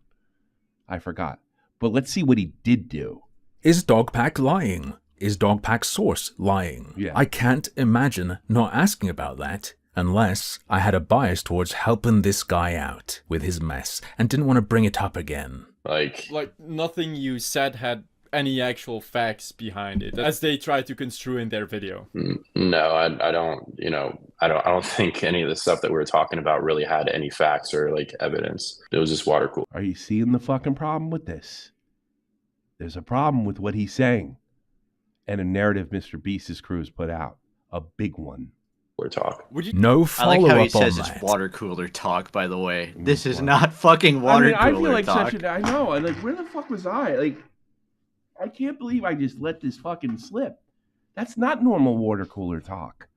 But let's see what he did do. Is Dogpack lying? Is Dogpack's source lying? Yeah. I can't imagine not asking about that unless I had a bias towards helping this guy out with his mess and didn't want to bring it up again. Like nothing you said had any actual facts behind it, as they try to construe in their video. No, I don't. You know, I don't think any of the stuff that we were talking about really had any facts or like evidence. It was just water cool. Are you seeing the fucking problem with this? There's a problem with what he's saying, and a narrative Mr. Beast's crew has put out, a big one. We're talking. No follow-up on that. I like how he says it's water cooler talk. By the way, this is not fucking water cooler talk. I feel like I know. I like, where the fuck was I? Like, I can't believe I just let this fucking slip. That's not normal water cooler talk.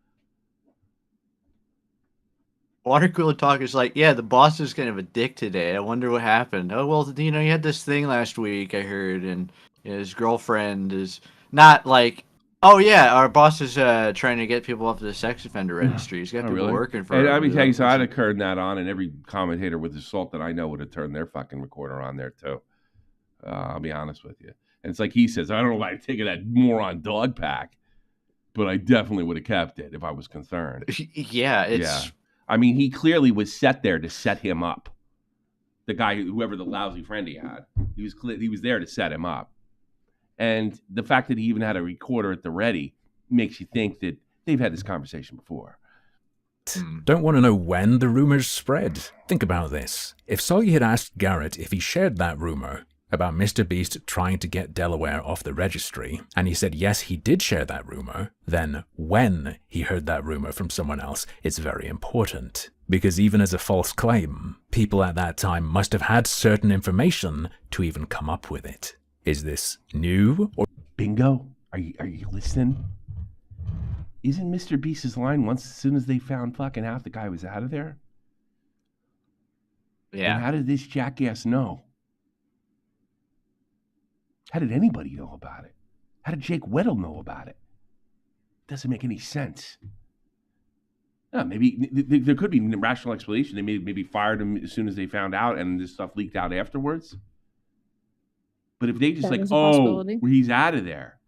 Water cooler talk is like, yeah, the boss is kind of a dick today. I wonder what happened. Oh, well, you know, you had this thing last week, I heard, and his girlfriend is not like, oh, yeah, our boss is trying to get people off the sex offender registry. He's got people working for him. And I mean, tell you, so I'd have turned that on, and every commentator with the salt that I know would have turned their fucking recorder on there, too. I'll be honest with you. And it's like he says, I don't know if I'd taken that moron Dogpack, but I definitely would have kept it if I was concerned. Yeah. I mean, he clearly was set there to set him up. The guy, whoever the lousy friend he had, he was there to set him up. And the fact that he even had a recorder at the ready makes you think that they've had this conversation before. Don't want to know when the rumors spread. Think about this. If Soggy had asked Garrett if he shared that rumor about Mr. Beast trying to get Delaware off the registry, and he said yes, he did share that rumor, then when he heard that rumor from someone else, it's very important. Because even as a false claim, people at that time must have had certain information to even come up with it. Is this new or... Bingo? Are you listening? Isn't Mr. Beast's line once as soon as they found fucking half the guy was out of there? Yeah. And how did this jackass know? How did anybody know about it? How did Jake Weddle know about it? Doesn't make any sense. No, maybe there could be a rational explanation. They maybe fired him as soon as they found out, and this stuff leaked out afterwards. But if they just he's out of there,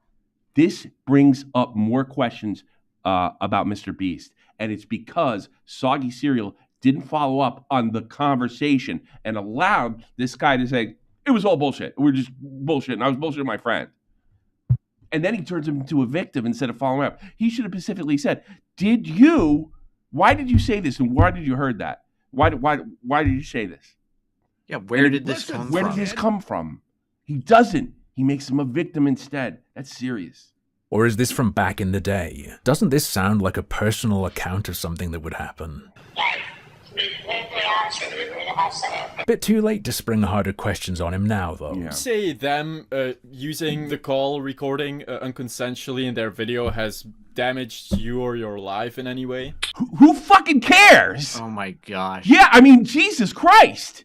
this brings up more questions about Mr. Beast, and it's because Soggy Cereal didn't follow up on the conversation and allowed this guy to say, it was all bullshit. We're just bullshitting. I was bullshitting my friend. And then he turns him into a victim instead of following up. He should have specifically said, why did you say this? And why did you heard that? Why did you say this? Yeah, where did this come from? Where did this come from? He doesn't. He makes him a victim instead. That's serious. Or is this from back in the day? Doesn't this sound like a personal account of something that would happen? Bit too late to spring harder questions on him now, though. Yeah. Say them using the call recording unconsensually in their video has damaged you or your life in any way? Who fucking cares? Oh my gosh. Yeah, I mean, Jesus Christ.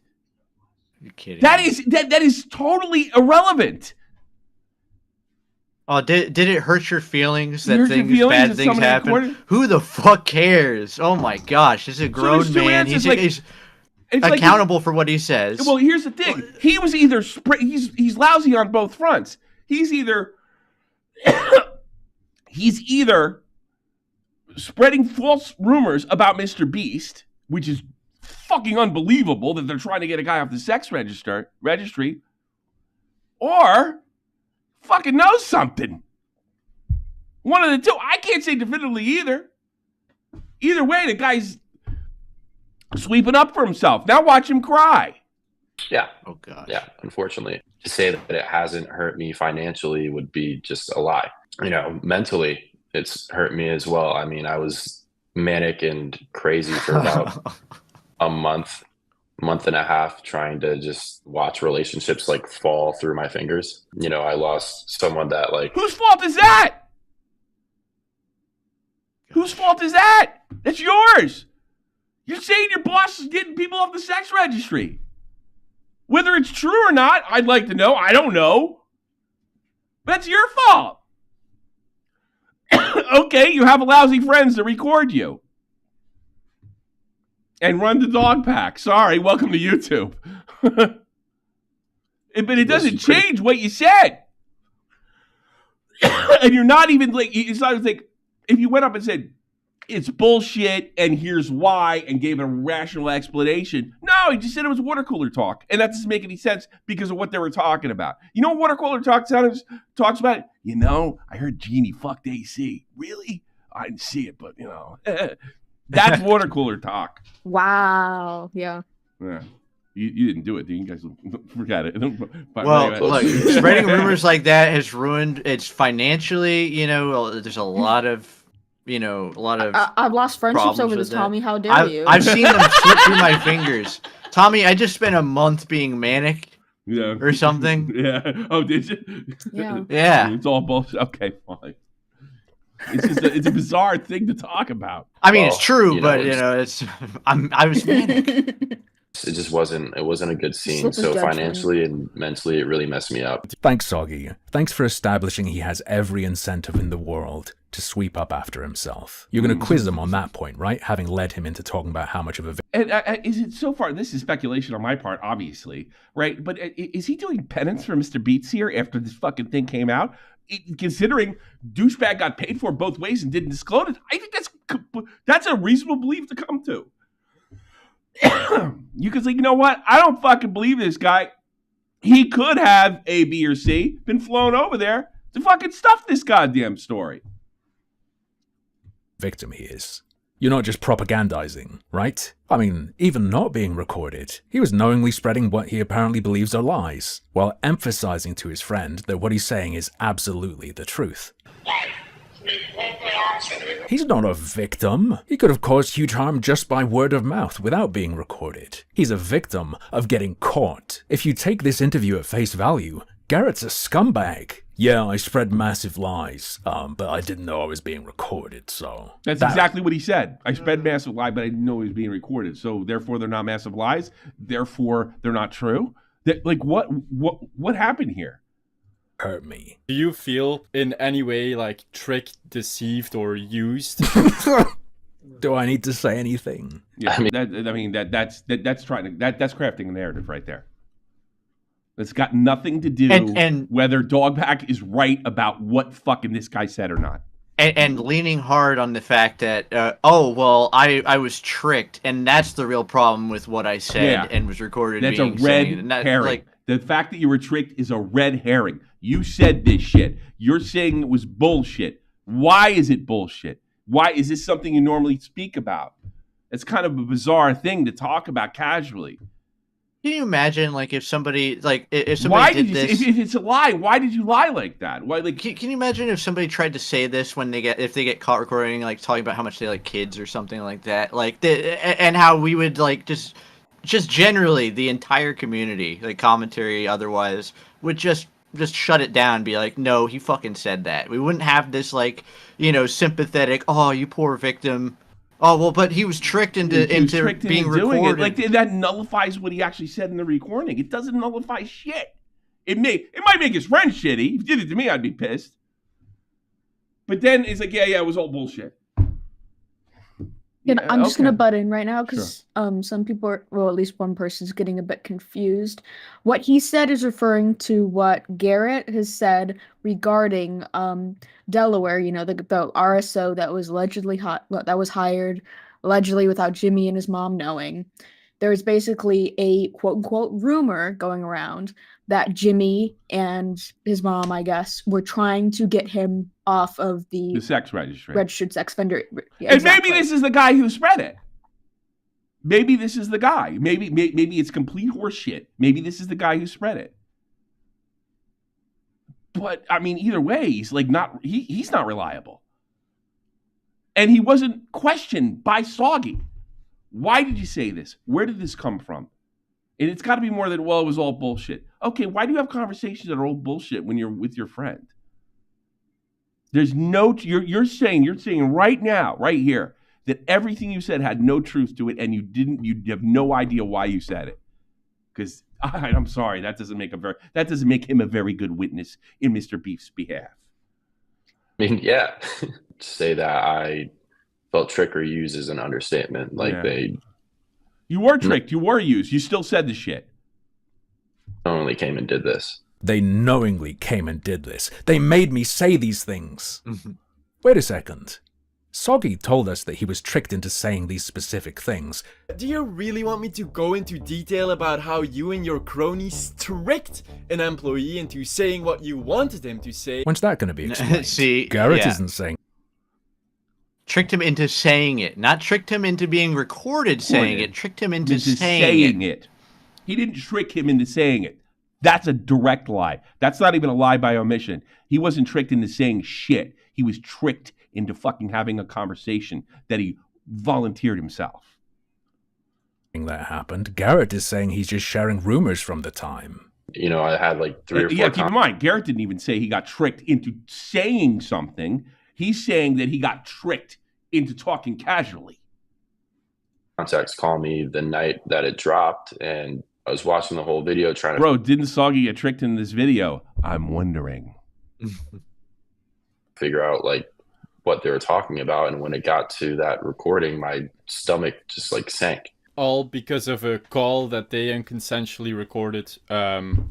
You're kidding. That is totally irrelevant. Oh, did it hurt your feelings that Hurt your feelings bad that things somebody happen? recorded? Who the fuck cares? Oh my gosh, this is a grown there's two man. answers, He's It's accountable for what he says. Well, here's the thing. He was either he's lousy on both fronts. He's either spreading false rumors about Mr. Beast, which is fucking unbelievable that they're trying to get a guy off the sex registry, or fucking knows something. One of the two. I can't say definitively either. Either way, the guy's sweeping up for himself. Now watch him cry. Yeah. Oh god. Yeah. Unfortunately, to say that it hasn't hurt me financially would be just a lie. You know, mentally, it's hurt me as well. I mean, I was manic and crazy for about a month and a half, trying to just watch relationships like fall through my fingers. You know, I lost someone that like. Whose fault is that? Whose fault is that? That's yours. You're saying your boss is getting people off the sex registry. Whether it's true or not, I'd like to know. I don't know. That's your fault. Okay, you have lousy friends that record you. And run the Dogpack. Sorry, welcome to YouTube. But it doesn't change what you said. And you're not even like, it's not like, if you went up and said, it's bullshit, and here's why, and gave a rational explanation. No, he just said it was water cooler talk. And that doesn't make any sense because of what they were talking about. You know what water cooler talk talks about? You know, I heard Genie fucked AC. Really? I didn't see it, but, you know. That's water cooler talk. Wow. Yeah. Yeah. You didn't do it. You guys forgot it. Well, look, spreading rumors like that has ruined it's financially, you know, there's a lot of I've lost friendships over this, Tommy. How dare you? I've seen them slip through my fingers. Tommy, I just spent a month being manic. Yeah. Or something. Yeah. Oh, did you? Yeah. Yeah. It's all bullshit. Okay, fine. It's just it's a bizarre thing to talk about. I mean, it's true, but you know, I was manic. It just wasn't a good scene. So financially and mentally, it really messed me up. Thanks, Soggy. Thanks for establishing he has every incentive in the world to sweep up after himself. You're going to quiz him on that point, right? Having led him into talking about how much of a... And is it so far, this is speculation on my part, obviously, right? But is he doing penance for Mr. Beats here after this fucking thing came out? Considering douchebag got paid for both ways and didn't disclose it, I think that's a reasonable belief to come to. You could say, you know what? I don't fucking believe this guy. He could have A, B, or C been flown over there to fucking stuff this goddamn story. Victim he is. You're not just propagandizing, right? I mean, even not being recorded, he was knowingly spreading what he apparently believes are lies, while emphasizing to his friend that what he's saying is absolutely the truth. He's not a victim. He could have caused huge harm just by word of mouth without being recorded. He's a victim of getting caught. If you take this interview at face value, Garrett's a scumbag. Yeah, I spread massive lies, but I didn't know I was being recorded, so... That's exactly what he said. I spread massive lies, but I didn't know it was being recorded. So therefore, they're not massive lies. Therefore, they're not true. Like, what happened here? Hurt me. Do you feel in any way like tricked, deceived, or used? Do I need to say anything? Yeah, that's crafting a narrative right there. It's got nothing to do and whether Dogpack is right about what fucking this guy said or not. And leaning hard on the fact that, I was tricked, and that's the real problem with what I said and was recorded. That's a red herring. The fact that you were tricked is a red herring. You said this shit. You're saying it was bullshit. Why is it bullshit? Why is this something you normally speak about? It's kind of a bizarre thing to talk about casually. Can you imagine, like, if somebody did this? If it's a lie, why did you lie like that? Why, like, can you imagine if somebody tried to say this if they get caught recording, like, talking about how much they like kids or something like that, like, and how we would, like, just generally the entire community, like, commentary otherwise, would just shut it down and be like, no, he fucking said that. We wouldn't have this, like, you know, sympathetic, oh, you poor victim. Oh, well, but he was tricked into being recorded. Like, that nullifies what he actually said in the recording. It doesn't nullify shit. It might make his friend shitty. If he did it to me, I'd be pissed. But then it's like, yeah, it was all bullshit. And Yeah, I'm just gonna okay. butt in right now because some people are, well, at least one person's getting a bit confused. What he said is referring to what Garrett has said regarding Delaware. You know, the RSO that was allegedly that was hired allegedly without Jimmy and his mom knowing. There's basically a quote unquote rumor going around that Jimmy and his mom, I guess, were trying to get him off of The sex registry. registered sex offender. Yeah, And exactly. maybe this is the guy who spread it. Maybe this is the guy. Maybe it's complete horseshit. Maybe this is the guy who spread it. But I mean, either way, he's like he's not reliable. And he wasn't questioned by Soggy. Why did you say this? Where did this come from? And it's got to be more than, well, it was all bullshit. Okay, why do you have conversations that are all bullshit when you're with your friend? There's no, you're saying right now, right here, that everything you said had no truth to it, and you have no idea why you said it. Because I'm sorry, that doesn't make him a very good witness in Mr. Beef's behalf. I mean, yeah, to say that I felt tricked or used is an understatement. You were tricked. You were used. You still said the shit. Only came and did this. They knowingly came and did this. They made me say these things. Wait a second. Soggy told us that he was tricked into saying these specific things. Do you really want me to go into detail about how you and your cronies tricked an employee into saying what you wanted him to say? When's that going to be explained? See, Garrett isn't saying. Tricked him into saying it, not tricked him into being recorded saying it. Tricked him into saying it. He didn't trick him into saying it. That's a direct lie. That's not even a lie by omission. He wasn't tricked into saying shit. He was tricked into fucking having a conversation that he volunteered himself. That happened. Garrett is saying he's just sharing rumors from the time. You know, I had like 3 or 4. Yeah, keep in mind, Garrett didn't even say he got tricked into saying something. He's saying that he got tricked into talking casually. Contacts call me the night that it dropped, and I was watching the whole video trying to... Bro, didn't Soggy get tricked in this video? I'm wondering. figure out like what they were talking about, and when it got to that recording, my stomach just like sank. All because of a call that they unconsensually recorded,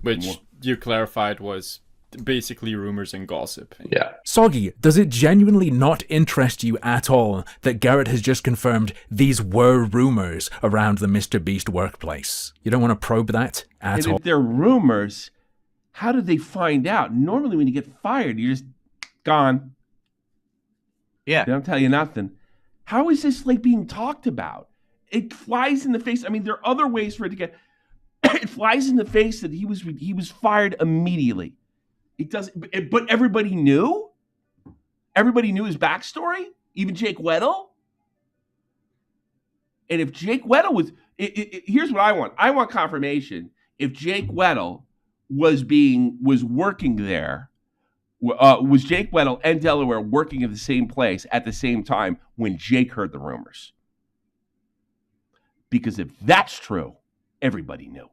which you clarified was basically rumors and gossip. Yeah. Soggy, does it genuinely not interest you at all that Garrett has just confirmed these were rumors around the Mr. Beast workplace? You don't want to probe that at all? If they're rumors, how did they find out? Normally when you get fired, you're just gone. Yeah. They don't tell you nothing. How is this like being talked about? It flies in the face. I mean, there are other ways for it to get... It flies in the face that he was fired immediately. It doesn't, but everybody knew? Everybody knew his backstory? Even Jake Weddle? And if Jake Weddle was... here's what I want. I want confirmation. If Jake Weddle was working there, was Jake Weddle and Delaware working at the same place at the same time when Jake heard the rumors? Because if that's true, everybody knew.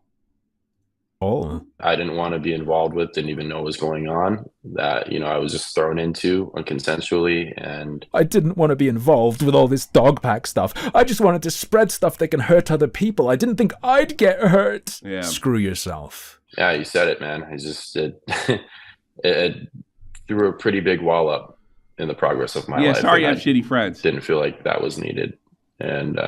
Oh. I didn't want to be involved with, didn't even know what was going on, that, you know, I was just thrown into unconsensually, and... I didn't want to be involved with all this Dogpack stuff. I just wanted to spread stuff that can hurt other people. I didn't think I'd get hurt. Yeah. Screw yourself. Yeah, you said it, man. I just it threw a pretty big wall up in the progress of my life. Yeah, sorry you have shitty friends. Didn't feel like that was needed. And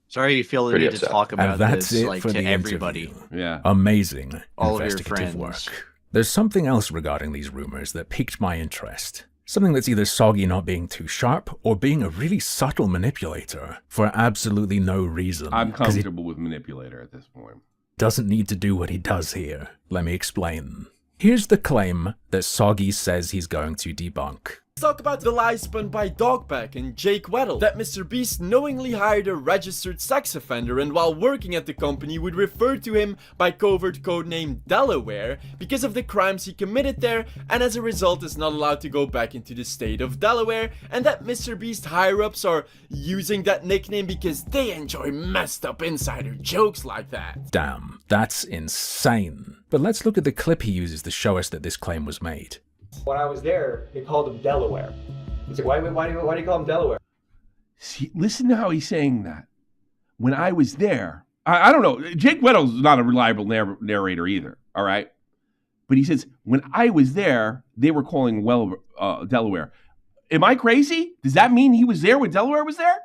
sorry you feel the need to talk about that's this it like for to the everybody. Interview. Yeah. Amazing all of your investigative friends. work. There's something else regarding these rumors that piqued my interest. Something that's either Soggy not being too sharp or being a really subtle manipulator for absolutely no reason. I'm comfortable with manipulator at this point. Doesn't need to do what he does here. Let me explain. Here's the claim that Soggy says he's going to debunk. Let's talk about the lie spun by Dogpack and Jake Weddle, that Mr. Beast knowingly hired a registered sex offender and while working at the company would refer to him by covert codename Delaware because of the crimes he committed there, and as a result is not allowed to go back into the state of Delaware, and that Mr. Beast higher-ups are using that nickname because they enjoy messed up insider jokes like that. Damn, that's insane. But let's look at the clip he uses to show us that this claim was made. When I was there, they called him Delaware. He's like, why do you call him Delaware? See, listen to how he's saying that. When I was there, I don't know. Jake Weddle's not a reliable narrator either, all right? But he says, when I was there, they were calling Delaware. Am I crazy? Does that mean he was there when Delaware was there?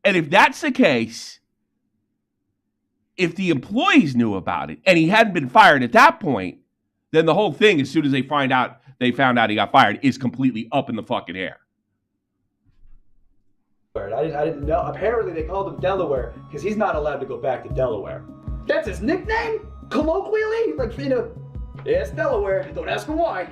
And if that's the case, if the employees knew about it and he hadn't been fired at that point, then the whole thing, as soon as they found out he got fired, is completely up in the fucking air. I didn't know. Apparently they called him Delaware because he's not allowed to go back to Delaware. That's his nickname? Colloquially? Like, yeah, it's Delaware. Don't ask him why,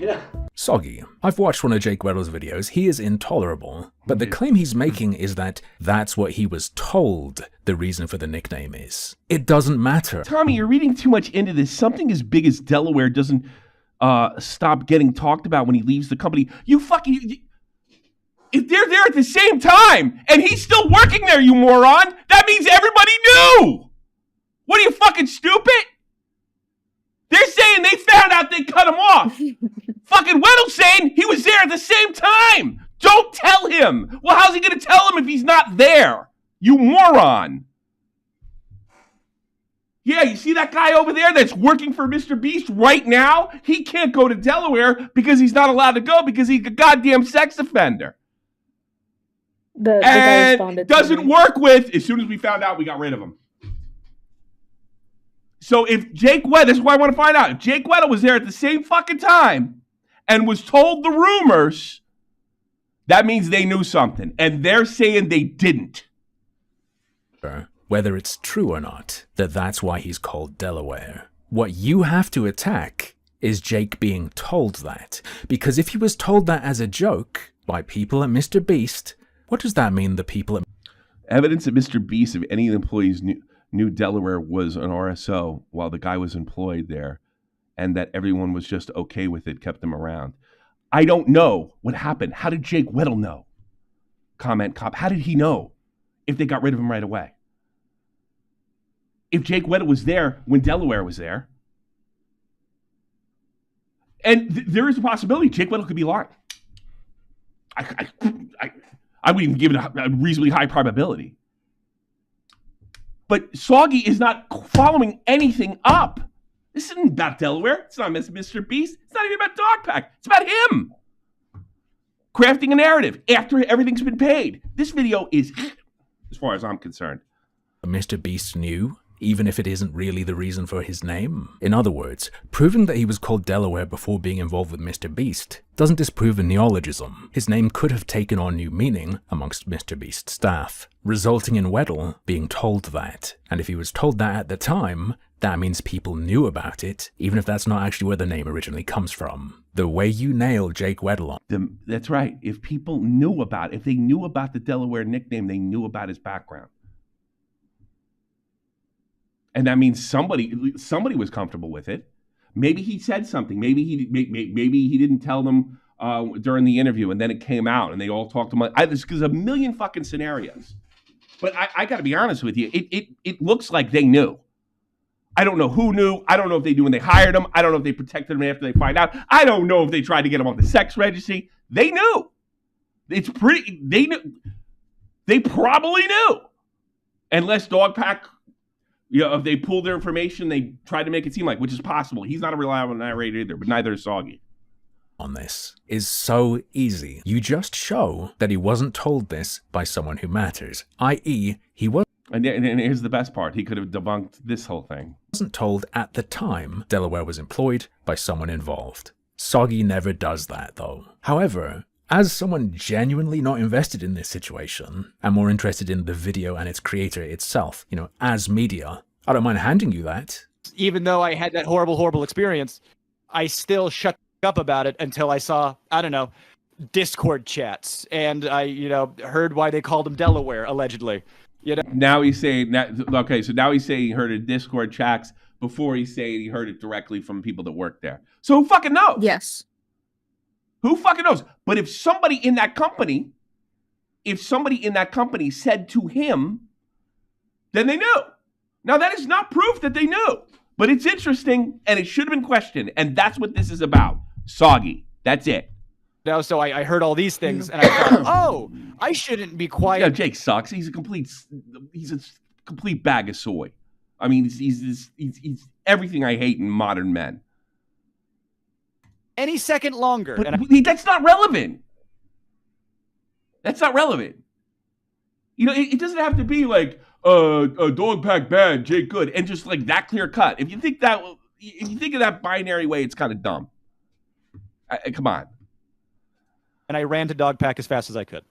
Soggy. I've watched one of Jake Weddle's videos. He is intolerable. But the claim he's making is that that's what he was told the reason for the nickname is. It doesn't matter. Tommy, you're reading too much into this. Something as big as Delaware doesn't stop getting talked about when he leaves the company. If they're there at the same time and he's still working there, you moron, that means everybody knew. What are you, fucking stupid? They're saying they found out they cut him off. Fucking Weddle's saying he was there at the same time. Don't tell him. Well, how's he going to tell him if he's not there? You moron. Yeah, you see that guy over there that's working for Mr. Beast right now? He can't go to Delaware because he's not allowed to go because he's a goddamn sex offender. The guy responded doesn't work with, as soon as we found out, we got rid of him. So if Jake Weddle, this is why I want to find out, if Jake Weddle was there at the same fucking time and was told the rumors, that means they knew something. And they're saying they didn't. Whether it's true or not, that's why he's called Delaware. What you have to attack is Jake being told that. Because if he was told that as a joke by people at Mr. Beast, what does that mean the people at... Evidence that Mr. Beast, if any of the employees knew Delaware was an RSO while the guy was employed there, and that everyone was just okay with it, kept them around. I don't know what happened. How did Jake Weddle know? Comment cop. How did he know if they got rid of him right away? If Jake Weddle was there when Delaware was there, and there is a possibility Jake Weddle could be lying. I would even give it a reasonably high probability. But Soggy is not following anything up. This isn't about Delaware. It's not Mr. Beast. It's not even about Dogpack. It's about him crafting a narrative after everything's been paid. This video is, as far as I'm concerned, Mr. Beast knew, even if it isn't really the reason for his name. In other words, proving that he was called Delaware before being involved with Mr. Beast doesn't disprove a neologism. His name could have taken on new meaning amongst Mr. Beast's staff, resulting in Weddle being told that. And if he was told that at the time, that means people knew about it, even if that's not actually where the name originally comes from. The way you nail Jake Weddle on. That's right. If people knew about it, if they knew about the Delaware nickname, they knew about his background. And that means somebody was comfortable with it. Maybe he said something. Maybe he didn't tell them during the interview, and then it came out, and they all talked to him. There's a million fucking scenarios. But I got to be honest with you. It looks like they knew. I don't know who knew. I don't know if they knew when they hired him. I don't know if they protected him after they find out. I don't know if they tried to get him off the sex registry. They knew. They knew. They probably knew. Unless Dogpack... if they pulled their information, they tried to make it seem like, which is possible. He's not a reliable narrator either, but neither is Soggy. On this is so easy. You just show that he wasn't told this by someone who matters, i.e. he wasn't. And here's the best part. He could have debunked this whole thing. Wasn't told at the time Delaware was employed by someone involved. Soggy never does that, though. However, as someone genuinely not invested in this situation, and more interested in the video and its creator itself, as media, I don't mind handing you that. Even though I had that horrible experience, I still shut up about it until I saw, Discord chats. And I, heard why they called him Delaware, allegedly. Now he's saying that, okay, so now he's saying he heard it Discord chats before he's saying he heard it directly from people that work there. So who fucking knows? Yes. Who fucking knows? But if somebody in that company said to him, then they knew. Now that is not proof that they knew, but it's interesting and it should have been questioned. And that's what this is about. Soggy. That's it. know, so I heard all these things, and I thought, oh, I shouldn't be quiet. Yeah, Jake sucks. He's a complete bag of soy. I mean, he's everything I hate in modern men. Any second longer. But that's not relevant. That's not relevant. You know, it doesn't have to be like Dogpack bad, Jake good, and just like that clear cut. If you think of that binary way, it's kind of dumb. Come on. And I ran to Dogpack as fast as I could.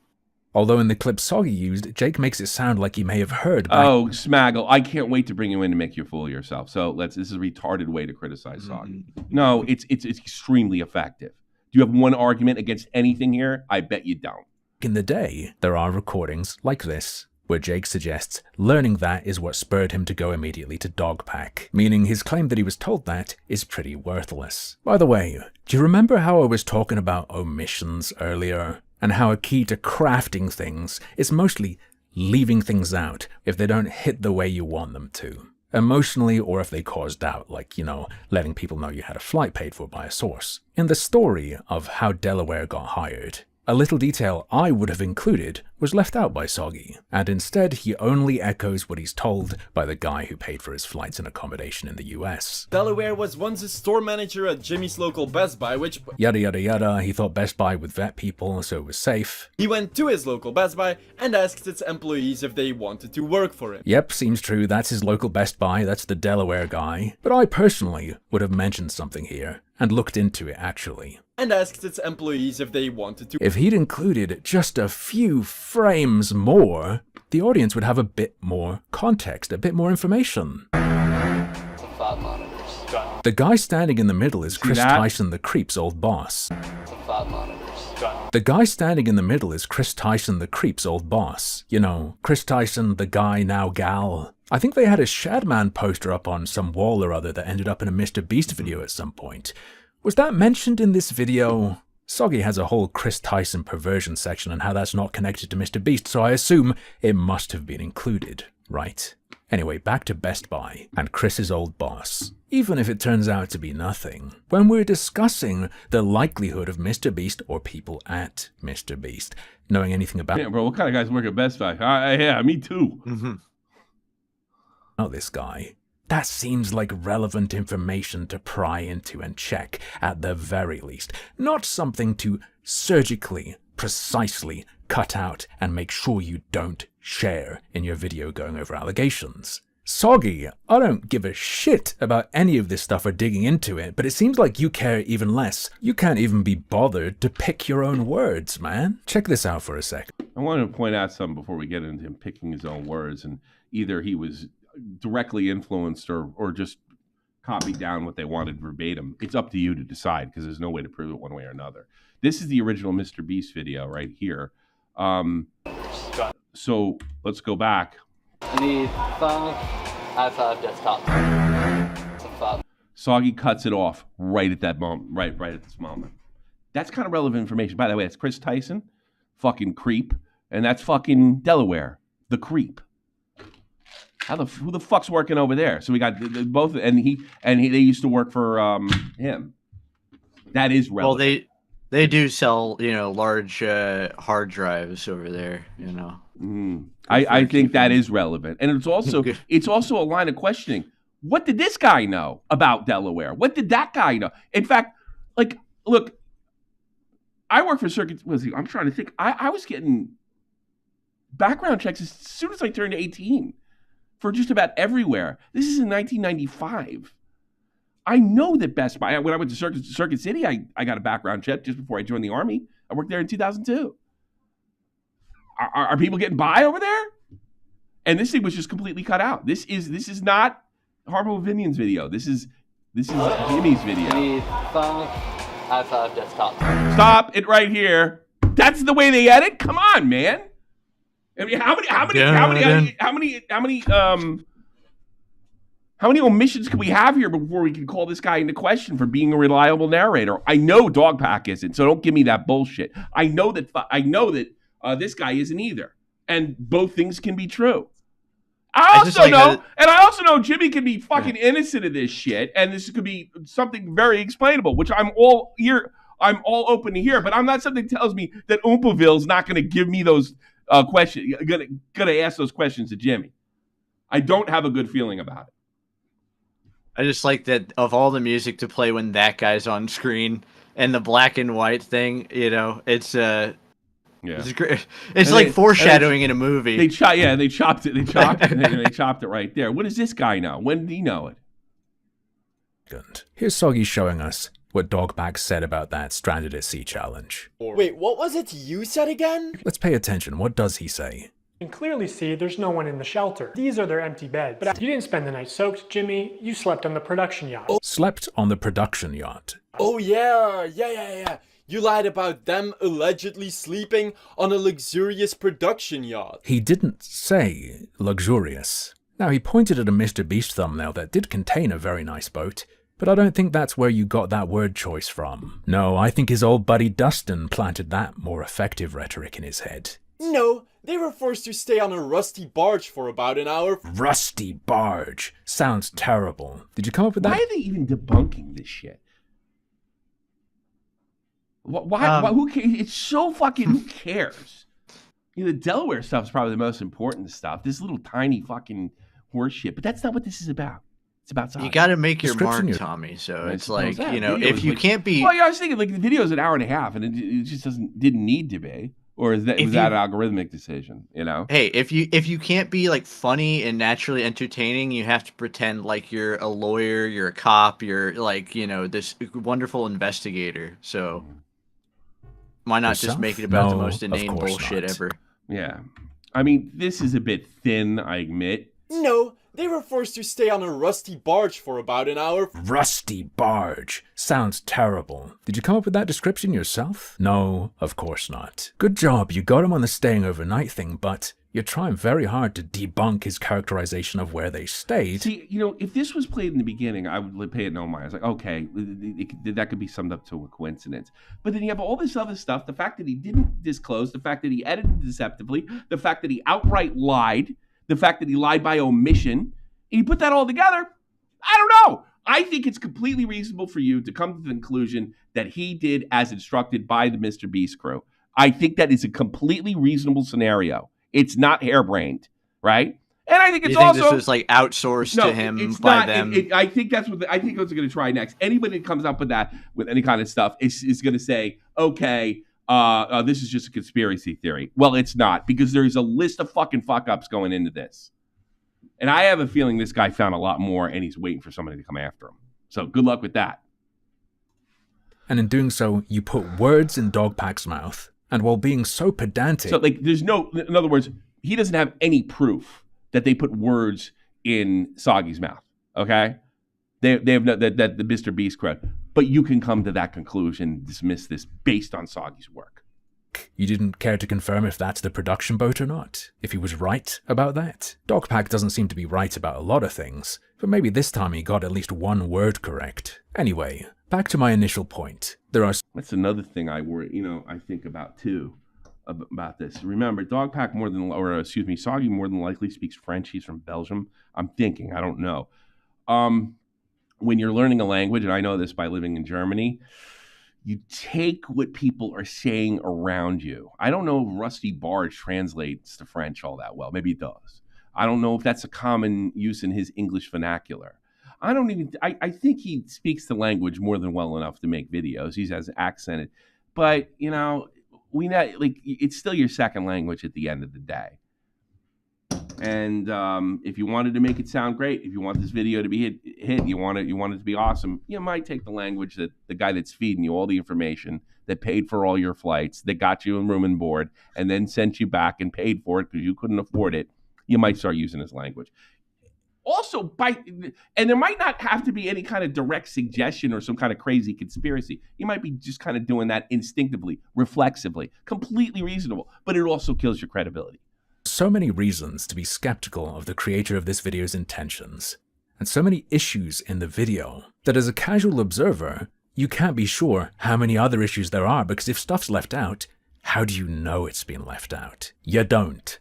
Although in the clip Soggy used, Jake makes it sound like he may have heard. Oh, Smaggle! I can't wait to bring you in to make you fool yourself. So this is a retarded way to criticize Soggy. No, it's extremely effective. Do you have one argument against anything here? I bet you don't. In the day, there are recordings like this, where Jake suggests learning that is what spurred him to go immediately to Dogpack, meaning his claim that he was told that is pretty worthless. By the way, do you remember how I was talking about omissions earlier? And how a key to crafting things is mostly leaving things out if they don't hit the way you want them to. Emotionally, or if they cause doubt, like, you know, letting people know you had a flight paid for by a source. In the story of how Delaware got hired, a little detail I would have included was left out by Soggy, and instead he only echoes what he's told by the guy who paid for his flights and accommodation in the US. Delaware was once a store manager at Jimmy's local Best Buy, which... Yada yada yada, he thought Best Buy would vet people, so it was safe. He went to his local Best Buy and asked its employees if they wanted to work for him. Yep, seems true, that's his local Best Buy, that's the Delaware guy. But I personally would have mentioned something here, and looked into it actually. And asked its employees if they wanted to... If he'd included just a few frames more, the audience would have a bit more context, a bit more information. The guy standing in the middle is Chris Tyson, the Creep's old boss. The guy standing in the middle is Chris Tyson, the Creep's old boss. You know, Chris Tyson, the guy, now gal. I think they had a Shadman poster up on some wall or other that ended up in a Mr. Beast video at some point. Was that mentioned in this video? Soggy has a whole Chris Tyson perversion section on how that's not connected to Mr. Beast, so I assume it must have been included, right? Anyway, back to Best Buy and Chris's old boss. Even if it turns out to be nothing, when we're discussing the likelihood of Mr. Beast or people at Mr. Beast knowing anything about... Yeah, bro, what kind of guys work at Best Buy? Yeah, me too. Oh, this guy. That seems like relevant information to pry into and check, at the very least. Not something to surgically, precisely cut out and make sure you don't share in your video going over allegations. Soggy, I don't give a shit about any of this stuff or digging into it, but it seems like you care even less. You can't even be bothered to pick your own words, man. Check this out for a sec. I wanted to point out something before we get into him picking his own words, and either he was directly influenced or just copied down what they wanted verbatim. It's up to you to decide, because there's no way to prove it one way or another. This is the original Mr. Beast video right here. So let's go back. I need phone, i5 desktop. Soggy cuts it off right at that moment, right at this moment. That's kind of relevant information. By the way, that's Chris Tyson, fucking creep, and that's fucking Delaware, the creep. Who the fuck's working over there? So we got both, and they used to work for him. That is relevant. Well, they do sell, you know, large hard drives over there, you know. I think that is relevant, and it's also a line of questioning. What did this guy know about Delaware? What did that guy know? In fact, like, look, I work for Circuit. I'm trying to think. I was getting background checks as soon as I turned 18. For just about everywhere. This is in 1995. I know that Best Buy, when I went to Circuit City, I got a background check just before I joined the Army. I worked there in 2002. Are people getting by over there? And this thing was just completely cut out. This is not Harpo Vinion's video. This is Jimmy's video. I need phone, i5 desktop. Stop it right here. That's the way they edit? Come on, man. I mean, how many omissions can we have here before we can call this guy into question for being a reliable narrator? I know Dogpack isn't, so don't give me that bullshit. I know that this guy isn't either, and both things can be true. I also know Jimmy can be fucking innocent of this shit, and this could be something very explainable, which I'm all I'm all open to hear, but I'm not something that tells me that Oompaville's not going to give me those questions, gonna ask those questions to Jimmy. I don't have a good feeling about it. I just like that of all the music to play when that guy's on screen and the black and white thing, you know, it's it's great. It's like foreshadowing in a movie. They chopped it. They chopped it right there. What does this guy know? When did he know it? Good. Here's Soggy showing us what Dogpack said about that stranded at sea challenge. Wait, what was it you said again? Let's pay attention. What does he say? You can clearly see there's no one in the shelter. These are their empty beds. But you didn't spend the night soaked, Jimmy. You slept on the production yacht. Slept on the production yacht. Oh yeah. You lied about them allegedly sleeping on a luxurious production yacht. He didn't say luxurious. Now, he pointed at a Mr. Beast thumbnail that did contain a very nice boat, but I don't think that's where you got that word choice from. No, I think his old buddy Dustin planted that more effective rhetoric in his head. No, they were forced to stay on a rusty barge for about an hour. Rusty barge. Sounds terrible. Did you come up with that? Why are they even debunking this shit? Why? Who cares? It's so fucking. Who cares? You know, the Delaware stuff is probably the most important stuff. This little tiny fucking horse shit. But that's not what this is about. It's about soccer. You got to make your mark, Tommy. So it's like, you know, if you can't be. Well, yeah, I was thinking like the video's an hour and a half, and it just didn't need to be. Or was that an algorithmic decision? You know. Hey, if you can't be like funny and naturally entertaining, you have to pretend like you're a lawyer, you're a cop, you're like, you know, this wonderful investigator. So. Why not just make it about the most inane bullshit ever? Yeah. I mean, this is a bit thin, I admit. No, they were forced to stay on a rusty barge for about an hour. Rusty barge. Sounds terrible. Did you come up with that description yourself? No, of course not. Good job, you got him on the staying overnight thing, but you're trying very hard to debunk his characterization of where they stayed. See, you know, if this was played in the beginning, I would pay it no mind. I was like, okay, that could be summed up to a coincidence. But then you have all this other stuff, the fact that he didn't disclose, the fact that he edited deceptively, the fact that he outright lied, the fact that he lied by omission, and you put that all together, I don't know. I think it's completely reasonable for you to come to the conclusion that he did as instructed by the Mr. Beast crew. I think that is a completely reasonable scenario. It's not harebrained, right? And I think it's also this was like outsourced to him by them. I think that's what I think what they're going to try next. Anybody that comes up with that, with any kind of stuff, is going to say, okay, this is just a conspiracy theory. Well, it's not, because there's a list of fucking fuck ups going into this, and I have a feeling this guy found a lot more, and he's waiting for somebody to come after him. So good luck with that. And in doing so, you put words in Dogpack's mouth. And while being so pedantic... So, like, there's no... In other words, he doesn't have any proof that they put words in Soggy's mouth, okay? They have no... That the Mr. Beast crowd. But you can come to that conclusion, dismiss this based on Soggy's work. You didn't care to confirm if that's the production boat or not? If he was right about that? Dogpack doesn't seem to be right about a lot of things, but maybe this time he got at least one word correct. Anyway, back to my initial point. That's another thing I think about too, about this. Remember, Dogpack Soggy more than likely speaks French. He's from Belgium. I'm thinking, I don't know. When you're learning a language, and I know this by living in Germany, you take what people are saying around you. I don't know if rusty barge translates to French all that well. Maybe it does. I don't know if that's a common use in his English vernacular. I think he speaks the language more than well enough to make videos. He's as accented, but you know, it's still your second language at the end of the day. And if you wanted to make it sound great, if you want this video to be hit, you want it to be awesome, you might take the language that the guy that's feeding you all the information, that paid for all your flights, that got you in room and board, and then sent you back and paid for it because you couldn't afford it. You might start using his language. Also, and there might not have to be any kind of direct suggestion or some kind of crazy conspiracy. You might be just kind of doing that instinctively, reflexively, completely reasonable, but it also kills your credibility. So many reasons to be skeptical of the creator of this video's intentions, and so many issues in the video, that as a casual observer, you can't be sure how many other issues there are, because if stuff's left out, how do you know it's been left out? You don't.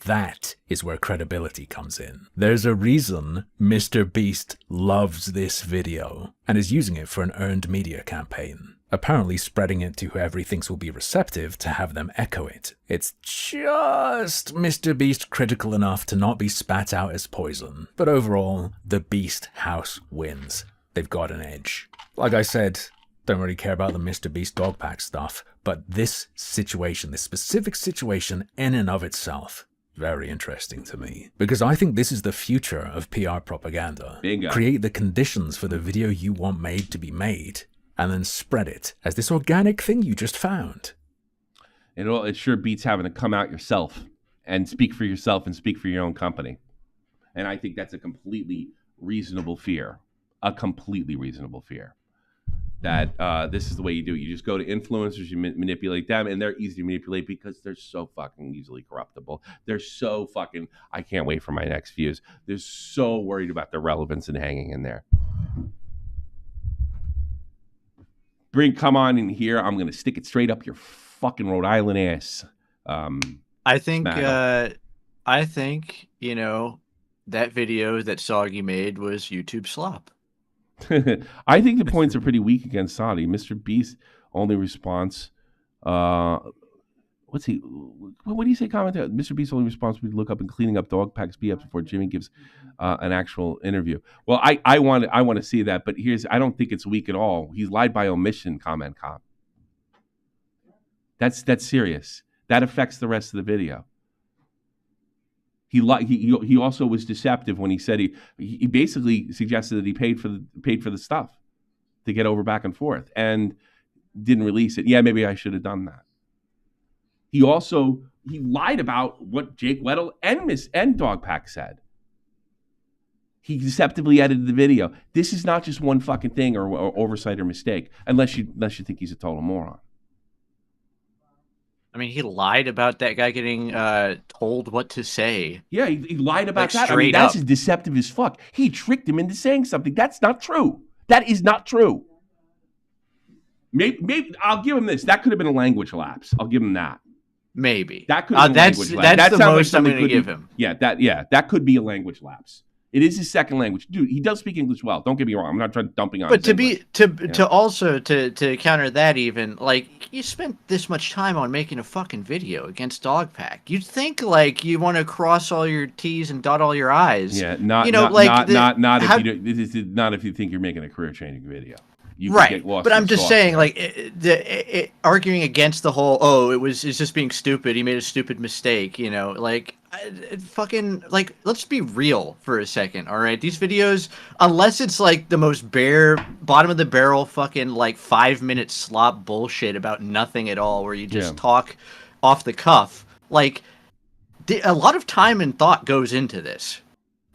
That is where credibility comes in. There's a reason Mr. Beast loves this video and is using it for an earned media campaign. Apparently spreading it to whoever he thinks will be receptive to have them echo it. It's just Mr. Beast critical enough to not be spat out as poison. But overall, the Beast House wins. They've got an edge. Like I said, don't really care about the Mr. Beast Dogpack stuff, but this situation, this specific situation in and of itself, very interesting to me. Because I think this is the future of PR propaganda. Bingo. Create the conditions for the video you want made to be made, and then spread it as this organic thing you just found. It sure beats having to come out yourself and speak for yourself and speak for your own company. And I think that's a completely reasonable fear. A completely reasonable fear. That this is the way you do it. You just go to influencers, you manipulate them, and they're easy to manipulate because they're so fucking easily corruptible. They're so fucking, I can't wait for my next views. They're so worried about their relevance and hanging in there. Come on in here. I'm going to stick it straight up your fucking Rhode Island ass. I think, you know, that video that Soggy made was YouTube slop. I think the points are pretty weak against Saudi. Mr. Beast's only response, what do you say, commentator? Mr. Beast's only response would be to look up and cleaning up Dogpack's BS before Jimmy gives an actual interview. Well, I want to see that, but I don't think it's weak at all. He's lied by omission, comment cop. That's serious. That affects the rest of the video. He also was deceptive when he said he basically suggested that he paid for the stuff to get over back and forth and didn't release it. Yeah, maybe I should have done that. He lied about what Jake Weddle and Dogpack said. He deceptively edited the video. This is not just one fucking thing or oversight or mistake, unless you think he's a total moron. I mean, he lied about that guy getting told what to say. Yeah, he lied about that. I mean, that's as deceptive as fuck. He tricked him into saying something. That's not true. That is not true. Maybe I'll give him this. That could have been a language lapse. I'll give him that. Maybe. That could have been a language lapse. That's the most I'm going to give him. Yeah, that could be a language lapse. It is his second language. Dude, he does speak English well. Don't get me wrong. I'm not trying to dumping on him. But to counter that, even, like, you spent this much time on making a fucking video against Dogpack. You'd think, like, you want to cross all your T's and dot all your I's. Yeah, not if you think you're making a career-changing video. You right, but I'm just saying, like, arguing against the whole, it's just being stupid. He made a stupid mistake, you know, like, fucking, like, let's be real for a second, all right? These videos, unless it's like the most bottom of the barrel fucking like 5-minute slop bullshit about nothing at all, where you just talk off the cuff, like, a lot of time and thought goes into this.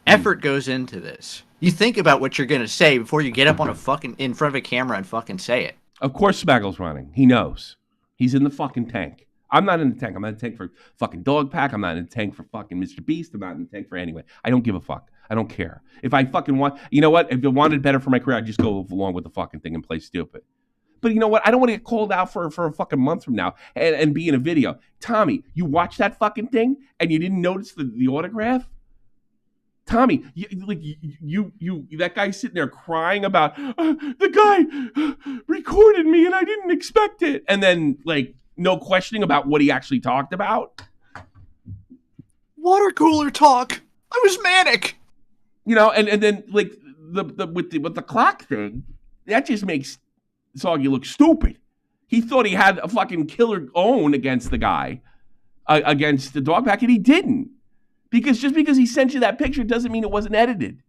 Effort goes into this. You think about what you're going to say before you get up on in front of a camera and fucking say it. Of course Smaggle's running. He knows. He's in the fucking tank. I'm not in the tank. I'm not in the tank for fucking Dogpack. I'm not in the tank for fucking Mr. Beast. I'm not in the tank for anyway. I don't give a fuck. I don't care. If I fucking want, you know what? If I wanted better for my career, I'd just go along with the fucking thing and play stupid. But you know what? I don't want to get called out for a fucking month from now and be in a video. Tommy, you watched that fucking thing and you didn't notice the autograph? Tommy, that guy sitting there crying about the guy recorded me and I didn't expect it, and then like no questioning about what he actually talked about. Water cooler talk. I was manic. You know, and then like with the clock thing, that just makes Soggy look stupid. He thought he had a fucking killer own against the guy, against the Dogpack, and he didn't. Because just because he sent you that picture doesn't mean it wasn't edited,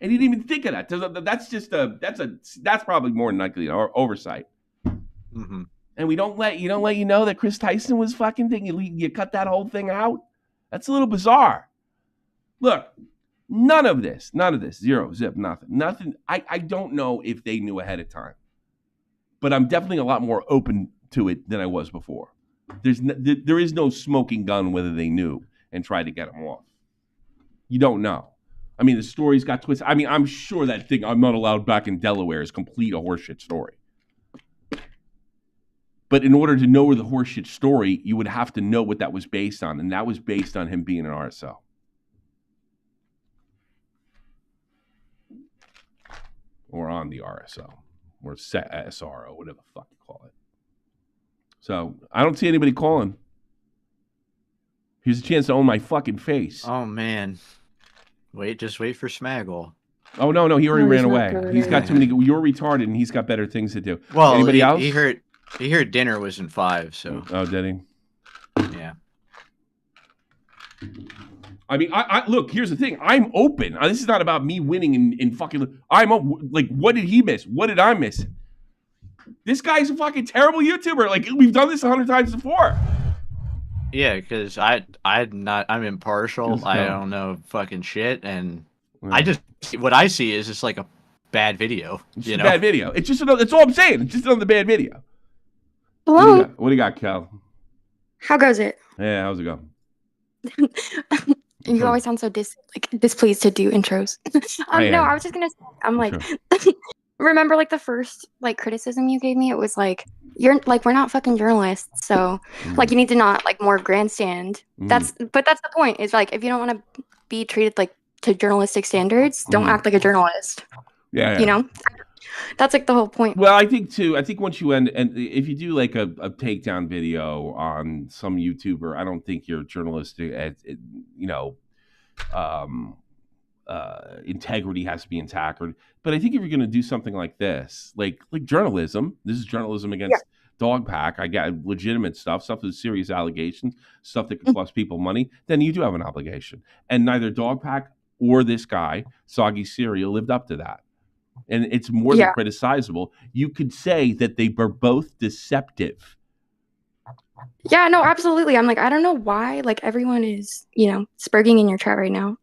and he didn't even think of that. That's just that's probably more than likely an oversight. Mm-hmm. And we don't let you know that Chris Tyson was fucking thing. You cut that whole thing out. That's a little bizarre. Look, none of this, zero, zip, nothing. I don't know if they knew ahead of time, but I'm definitely a lot more open to it than I was before. There is no smoking gun whether they knew and tried to get him off. You don't know. I mean, the story's got twists. I mean, I'm sure that thing, I'm not allowed back in Delaware, is complete a horseshit story. But in order to know the horseshit story, you would have to know what that was based on, and that was based on him being an RSO. Or on the RSO, or SRO, whatever the fuck you call it. So I don't see anybody calling. Here's a chance to own my fucking face. Oh man, just wait for Smaggle. Oh no, he already ran away. good. He's got too many. You're retarded, and he's got better things to do. Well, anybody else? He heard dinner was in 5, so. Oh, did he? Yeah. I mean, I look. Here's the thing. I'm open. This is not about me winning in fucking. Like, what did he miss? What did I miss? This guy's a fucking terrible YouTuber. Like, we've done this 100 times before. Yeah, because I'm impartial. I don't know fucking shit, and what I see is just like a bad video. It's a bad video. It's just another. That's all I'm saying. It's just another bad video. Hello. What do you got, Cal? How goes it? Yeah, how's it going? You always sound so displeased to do intros. No, I was just gonna say, I'm like, remember like the first like criticism you gave me? It was like, you're like, we're not fucking journalists, so like you need to not like more grandstand. But that's the point. Is like, if you don't want to be treated like to journalistic standards, don't act like a journalist. Yeah. You know, that's like the whole point. Well, I think once you end, and if you do like a takedown video on some YouTuber, I don't think you're journalistic. Integrity has to be intact. But I think if you're going to do something like this, like journalism, this is journalism against Dogpack. I got legitimate stuff with serious allegations, stuff that could cost people money. Then you do have an obligation, and neither Dogpack or this guy, Soggy Cereal, lived up to that. And it's more than criticizable. You could say that they were both deceptive. Yeah, no, absolutely. I'm like, I don't know why, like, everyone is, spurging in your chat right now.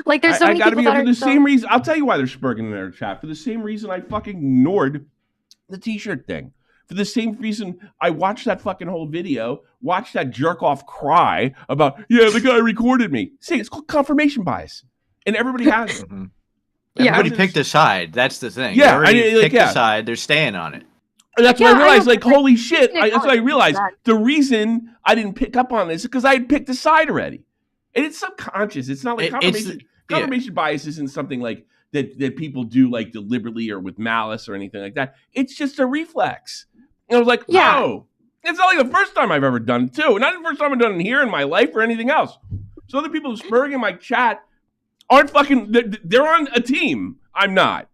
Like, there's so many people that are the same reason. I'll tell you why they're spurging in their chat. For the same reason I fucking ignored the t-shirt thing. For the same reason I watched that fucking whole video, watched that jerk-off cry about, the guy recorded me. See, it's called confirmation bias. And everybody has it. Everybody picked a side. That's the thing. Yeah, picked a side. They're staying on it. And that's what I realized. Like, holy shit! That's what I realized. The reason I didn't pick up on this is because I had picked a side already, and it's subconscious. It's not like confirmation bias isn't something like that people do like deliberately or with malice or anything like that. It's just a reflex. And I was like, oh, it's not like the first time I've ever done it too. Not the first time I've done it here in my life or anything else. So other people spurring in my chat aren't fucking. They're on a team. I'm not.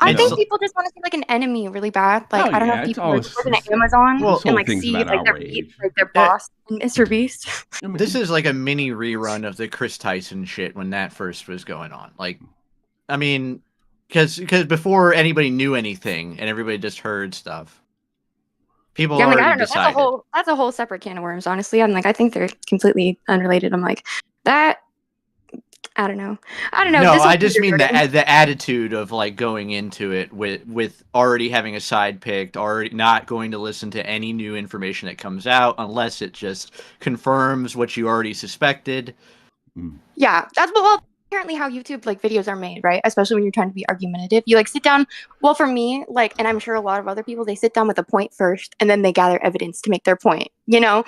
I think people just want to see like an enemy really bad. Like, I don't know if people are working at Amazon and like see like their boss, Mr. Beast. This is like a mini rerun of the Chris Tyson shit when that first was going on. Like, I mean, because before anybody knew anything and everybody just heard stuff, people already I don't know. decided. That's a whole separate can of worms. Honestly, I'm like, I think they're completely unrelated. I'm like, that. I don't know. No, I just mean the attitude of like going into it with already having a side picked, already not going to listen to any new information that comes out unless it just confirms what you already suspected. Yeah, that's apparently how YouTube like videos are made, right? Especially when you're trying to be argumentative. You like sit down. Well, for me, like, and I'm sure a lot of other people, they sit down with a point first, and then they gather evidence to make their point. So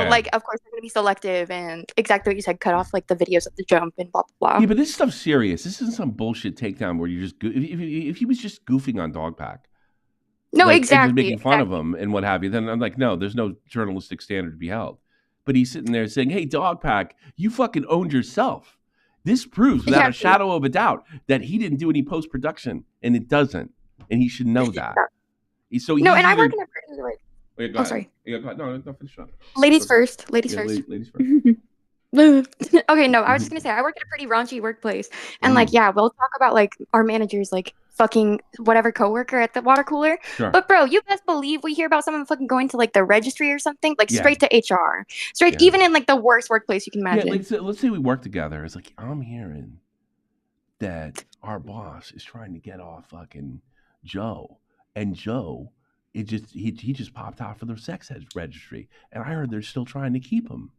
like, of course, they're gonna be selective and exactly what you said, cut off like the videos at the jump and blah blah blah. Yeah, but this stuff's serious. This isn't some bullshit takedown where you just if he was just goofing on Dogpack. No, like, exactly. And just making fun of him and what have you. Then I'm like, no, there's no journalistic standard to be held. But he's sitting there saying, hey, Dogpack, you fucking owned yourself. This proves without a shadow of a doubt that he didn't do any post-production, and it doesn't. And he should know that. So and I work in a pretty like... Wait, oh, sorry. No, finish up. Ladies first. Ladies first. Ladies first. Okay, no, I was just going to say, I work at a pretty raunchy workplace. And like, we'll talk about like our managers, like fucking whatever coworker at the water cooler. Sure. But bro, you best believe we hear about someone fucking going to like the registry or something, like straight to HR. Straight, even in like the worst workplace you can imagine. Yeah, let's say we work together. It's like, I'm hearing that our boss is trying to get off fucking Joe. And Joe, he just popped out for the sex ed registry. And I heard they're still trying to keep him.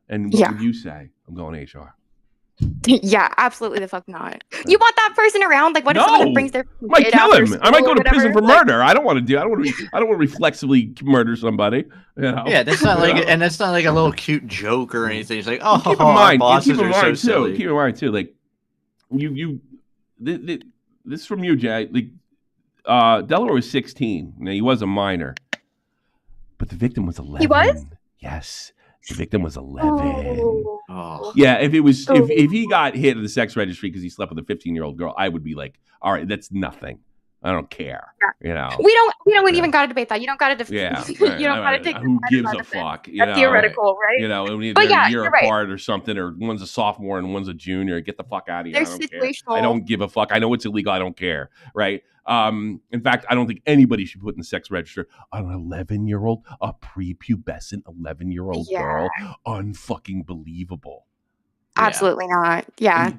And what would you say? I'm going HR. Yeah, absolutely the fuck not. You want that person around? Like, what if someone that brings their I might kid kill after him. I school might or go to prison whatever? for Like, murder. I don't want to reflexively murder somebody. You know? Yeah, that's not like, and that's not like a little cute joke or anything. It's like, oh, keep in our mind, bosses are so too. silly. Keep in mind too, like this is from you, Jay. Like, Delaware was 16. Now he was a minor, but the victim was 11. He was? Yes, the victim was 11. Oh. Yeah, if it was if he got hit at the sex registry because he slept with a 15-year-old girl, I would be like, all right, that's nothing. I don't care. You know, we don't even got to debate that. You don't got to yeah, you don't got to take. who gives a fuck? You That's know, theoretical, right? You know, they're But yeah, a year you're right. apart or something, or one's a sophomore and one's a junior. Get the fuck out of here. They're I don't care. situational. I don't give a fuck. I know it's illegal. I don't care. Right. In fact, I don't think anybody should put in the sex register an 11-year-old, a prepubescent 11-year-old girl. Unfucking believable. Absolutely not. Yeah.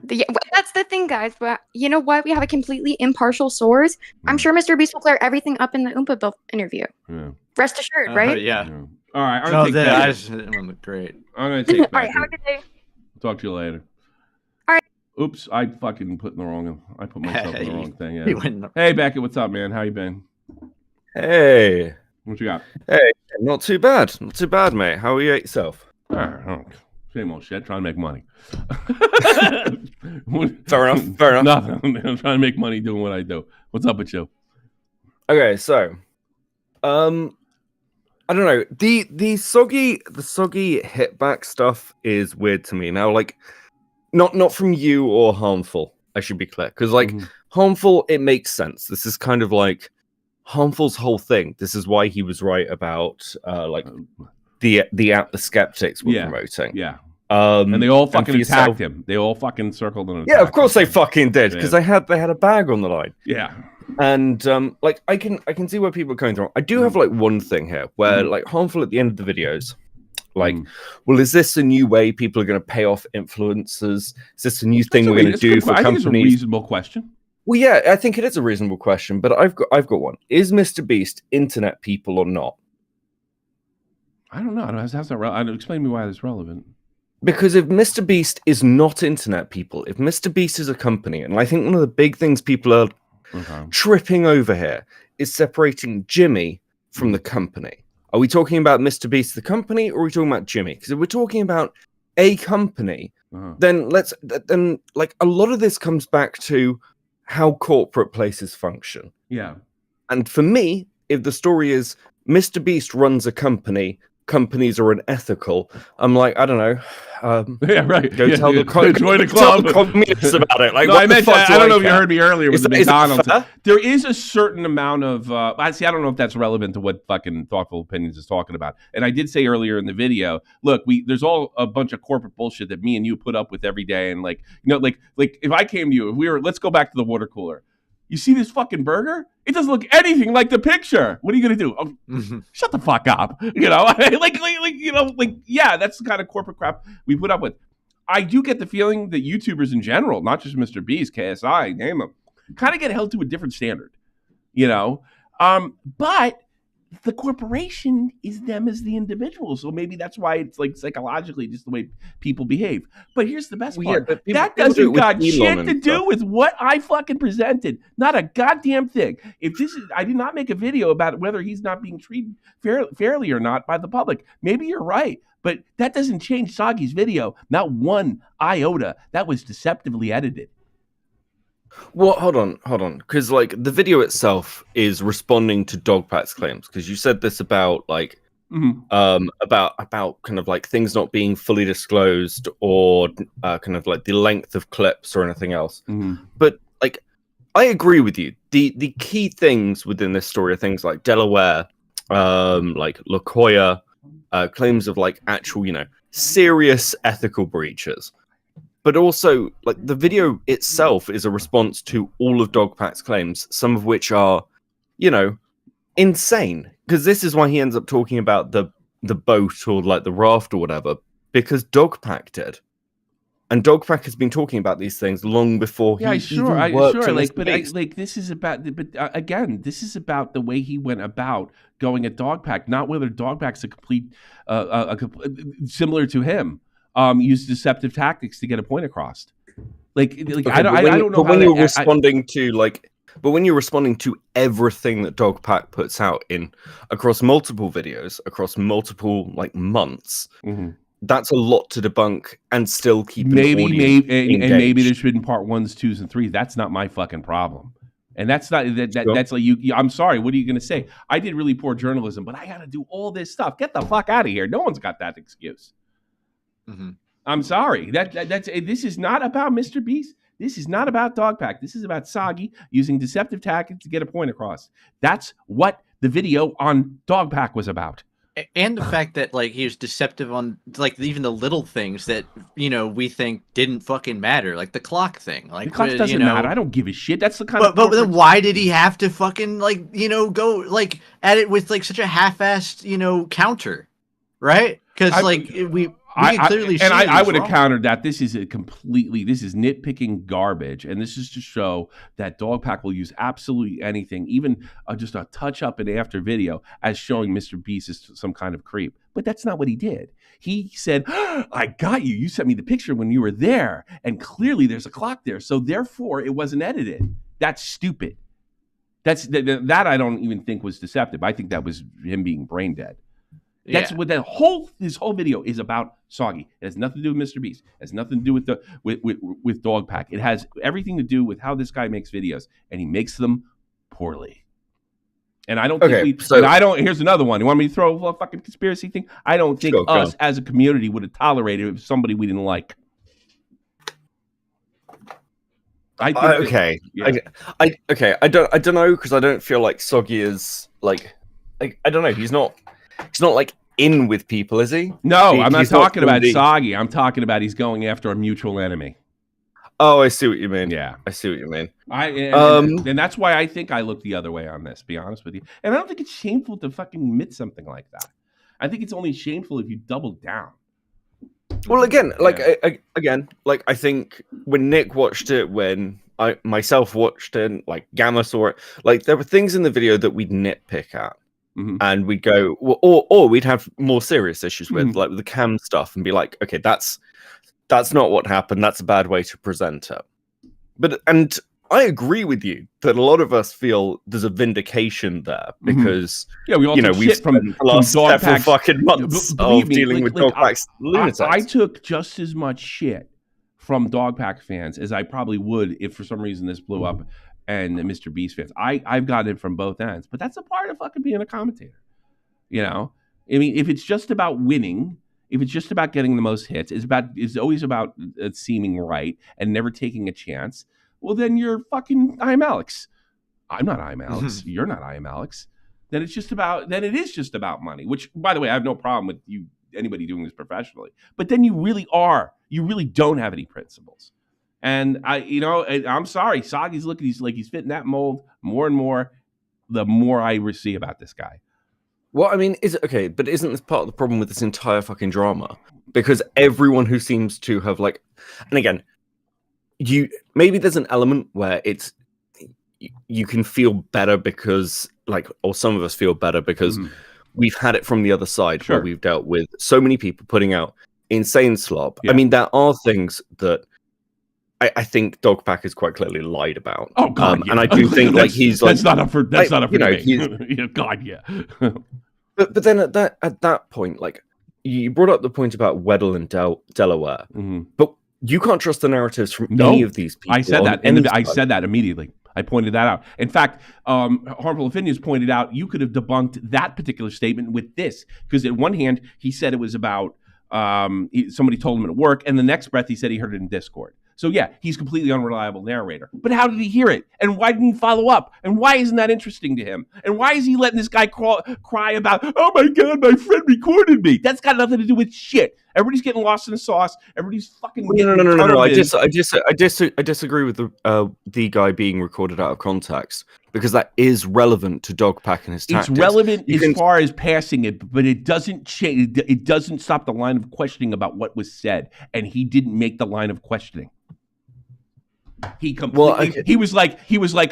That's the thing, guys. But you know what? We have a completely impartial source. I'm sure Mr. Beast will clear everything up in the Oompa Bill interview. Yeah. Rest assured, right? Yeah. All right. No, that one looked great. I'm gonna take that. All right. Have a good day. Talk to you later. All right. Oops, I fucking put myself in the wrong thing. You Yeah. wouldn't- Hey, Beckett, what's up, man? How you been? Hey. What you got? Hey, not too bad. Not too bad, mate. How are you yourself? Same old shit, trying to make money. Fair enough. Nothing. I'm trying to make money doing what I do. What's up with you? Okay, so I don't know. The soggy hit back stuff is weird to me. Now, like not from you or Harmful, I should be clear. Because like Harmful, it makes sense. This is kind of like Harmful's whole thing. This is why he was right about like the app the skeptics were promoting. Yeah. And they all fucking attacked him. They all fucking circled him. Yeah, of course they fucking did, because they had a bag on the line. Yeah. And like I can see where people are going through. I do have like one thing here where like Harmful at the end of the videos, like, well, is this a new way people are going to pay off influencers? Is this a new thing we're going to do for companies? I think it's a reasonable question. Well, yeah, I think it is a reasonable question, but I've got one. Is Mr. Beast internet people or not? I don't know. How's that relevant? Explain to me why that's relevant. Because if Mr. Beast is not internet people, if Mr. Beast is a company, and I think one of the big things people are tripping over here is separating Jimmy from the company. Are we talking about Mr. Beast, the company, or are we talking about Jimmy? Because if we're talking about a company, then like a lot of this comes back to how corporate places function. Yeah. And for me, if the story is Mr. Beast runs a company, companies are unethical, I'm like, I don't know. Yeah, right. Go tell the join the club. Tell the communists about it. Like, no, what I meant I don't know if you heard me earlier with the McDonald's. Is there is a certain amount of I don't know if that's relevant to what fucking Thoughtful Opinions is talking about. And I did say earlier in the video, look, there's all a bunch of corporate bullshit that me and you put up with every day. And like, you know, like if I came to you, let's go back to the water cooler. You see this fucking burger? It doesn't look anything like the picture. What are you gonna do? Oh, shut the fuck up. You know, yeah, that's the kind of corporate crap we put up with. I do get the feeling that YouTubers in general, not just Mr. Beast, KSI, name them, kind of get held to a different standard. You know, but the corporation is them as the individual, so maybe that's why it's like psychologically just the way people behave. But here's the best part: that doesn't got shit to do with what I fucking presented. Not a goddamn thing. I did not make a video about whether he's not being treated fairly or not by the public. Maybe you're right, but that doesn't change Soggy's video. Not one iota. That was deceptively edited. Well, hold on, because like the video itself is responding to Dogpack's claims, because you said this about like about kind of like things not being fully disclosed or kind of like the length of clips or anything else. But like, I agree with you. The key things within this story are things like Delaware, like lolcow, claims of like actual, you know, serious ethical breaches. But also, like, the video itself is a response to all of Dogpack's claims, some of which are, you know, insane. Because this is why he ends up talking about the boat or, like, the raft or whatever, because Dogpack did. And Dogpack has been talking about these things long before he even worked in this space. Like, this is about, again, this is about the way he went about going at Dogpack, not whether Dogpack's a complete, similar to him. use deceptive tactics to get a point across. Okay, I don't know but when you're responding to everything that Dogpack puts out across multiple videos, across multiple months, that's a lot to debunk and still keep maybe maybe there should have been part 1s, 2s, and 3s. That's not my fucking problem. And that's not that's like you. I'm sorry. What are you going to say? I did really poor journalism, but I got to do all this stuff. Get the fuck out of here. No one's got that excuse. I'm sorry. This is not about Mr. Beast. This is not about Dogpack. This is about Soggy using deceptive tactics to get a point across. That's what the video on Dogpack was about. And the fact that he was deceptive on even the little things that we think didn't fucking matter, like the clock thing. The clock doesn't matter. I don't give a shit. That's the kind of. But then why did he have to fucking go at it with such a half-assed counter, right? Because I would have countered that. This is nitpicking garbage, and this is to show that Dogpack will use absolutely anything, even just a touch up and after video, as showing Mr. Beast is some kind of creep. But that's not what he did. He said, "I got you. You sent me the picture when you were there, and clearly there's a clock there, so therefore it wasn't edited." That's stupid. That I don't even think was deceptive. I think that was him being brain dead. That's what this whole video is about. Soggy. It has nothing to do with Mr. Beast. It has nothing to do with Dogpack. It has everything to do with how this guy makes videos, and he makes them poorly. And I don't think here's another one. You want me to throw a fucking conspiracy thing? I don't think us as a community would have tolerated it if somebody we didn't like. I don't know, because I don't feel like Soggy is I don't know. He's not in with people, is he? No, I'm not talking about Soggy. I'm talking about he's going after a mutual enemy. Oh, I see what you mean. Yeah, I see what you mean. And that's why I think I look the other way on this, to be honest with you. And I don't think it's shameful to fucking admit something like that. I think it's only shameful if you double down. Well, again, I think when Nick watched it, when I myself watched it, Gamma saw it, there were things in the video that we'd nitpick at. And we'd go, or we'd have more serious issues with, with the cam stuff, and be like, okay, that's not what happened. That's a bad way to present it. And I agree with you that a lot of us feel there's a vindication there because we all we've spent the last several fucking months of dealing with Dogpack's lunatics. I took just as much shit from Dogpack fans as I probably would if for some reason this blew up. And the Mr. Beast fans, I've gotten it from both ends, but that's a part of fucking being a commentator. I mean, if it's just about winning, if it's just about getting the most hits, it's always about seeming right and never taking a chance. Well, then you're fucking I am Alex. I'm not I am Alex. You're not I am Alex. Then it is just about money. Which, by the way, I have no problem with anybody doing this professionally. But then you really don't have any principles. And I'm sorry, Soggy's looking, he's fitting that mold more and more, the more I see about this guy. Well, I mean, but isn't this part of the problem with this entire fucking drama? Because everyone who seems to have and again, maybe there's an element where you can feel better because or some of us feel better because we've had it from the other side, where we've dealt with so many people putting out insane slop. I mean, there are things that I think Dogpack is quite clearly lied about. Oh God, and I do think that's not up for God, yeah. but then at that point, you brought up the point about Weddle and Delaware, but you can't trust the narratives from any of these people. I said that, and I said that immediately. I pointed that out. In fact, Harmful Opinions pointed out you could have debunked that particular statement with this, because at one hand he said it was about somebody told him at work, and the next breath he said he heard it in Discord. So yeah, he's completely unreliable narrator. But how did he hear it? And why didn't he follow up? And why isn't that interesting to him? And why is he letting this guy cry about, oh my God, my friend recorded me? That's got nothing to do with shit. Everybody's getting lost in the sauce. Everybody's fucking. No. I disagree with the guy being recorded out of context, because that is relevant to Dogpack and his tactics. It's relevant as far as passing it, but it doesn't change. It doesn't stop the line of questioning about what was said, and he didn't make the line of questioning. He completely. He was like,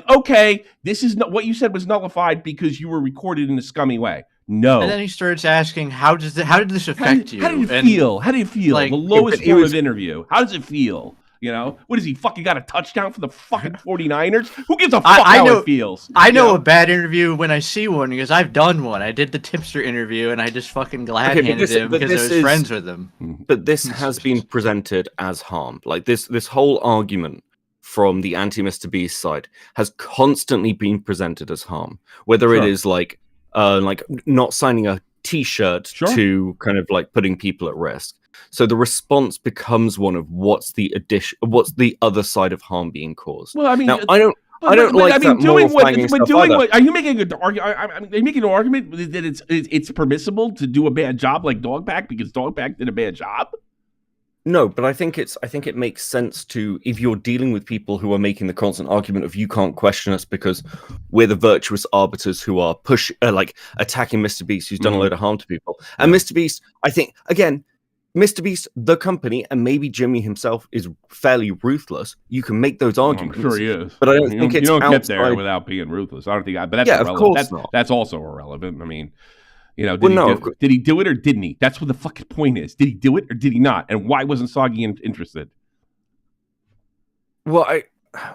okay, this is not what you said was nullified because you were recorded in a scummy way. No. And then he starts asking, how did this affect you? How do you feel? How do you feel? Like, the lowest form of interview. How does it feel? You know, what is he fucking got a touchdown for the fucking 49ers? Who gives a fuck how it feels? I know a bad interview when I see one because I've done one. I did the tipster interview and I just fucking glad-handed him because I was friends with him. But this has been presented as harm. Like this whole argument from the anti-Mr. Beast side has constantly been presented as harm. Whether it is like not signing a T-shirt to kind of like putting people at risk. So the response becomes one of what's the other side of harm being caused. Well, I mean, now, I don't like that moral flagging stuff either. Are you making an argument? Are you making an argument that it's permissible to do a bad job like Dogpack because Dogpack did a bad job? No, but I think it makes sense to, if you're dealing with people who are making the constant argument of you can't question us because we're the virtuous arbiters who are attacking Mr. Beast, who's done a load of harm to people. And Mr. Beast, I think, again, Mr. Beast, the company, and maybe Jimmy himself is fairly ruthless. You can make those arguments. I'm sure he is. But I don't think it's you don't get outside... there without being ruthless. I don't think. But that's irrelevant. Of course not. That's also irrelevant. I mean, you know, did he do it or didn't he? That's what the fucking point is. Did he do it or did he not? And why wasn't Soggy interested? Well,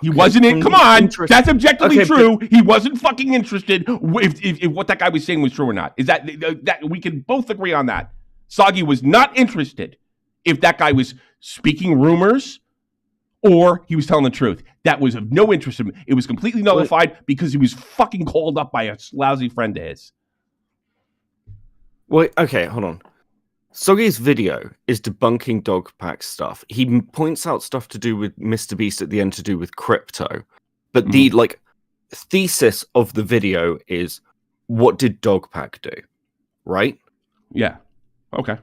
he wasn't in. Come on, that's objectively true. He wasn't fucking interested. If what that guy was saying was true or not, is that we can both agree on that. Soggy was not interested if that guy was speaking rumors or he was telling the truth. That was of no interest in him. It was completely nullified because he was fucking called up by a lousy friend of his. Wait, okay, hold on. Soggy's video is debunking Dogpack stuff. He points out stuff to do with Mr. Beast at the end to do with crypto. But the thesis of the video is, what did Dogpack do? Right? Yeah. Okay.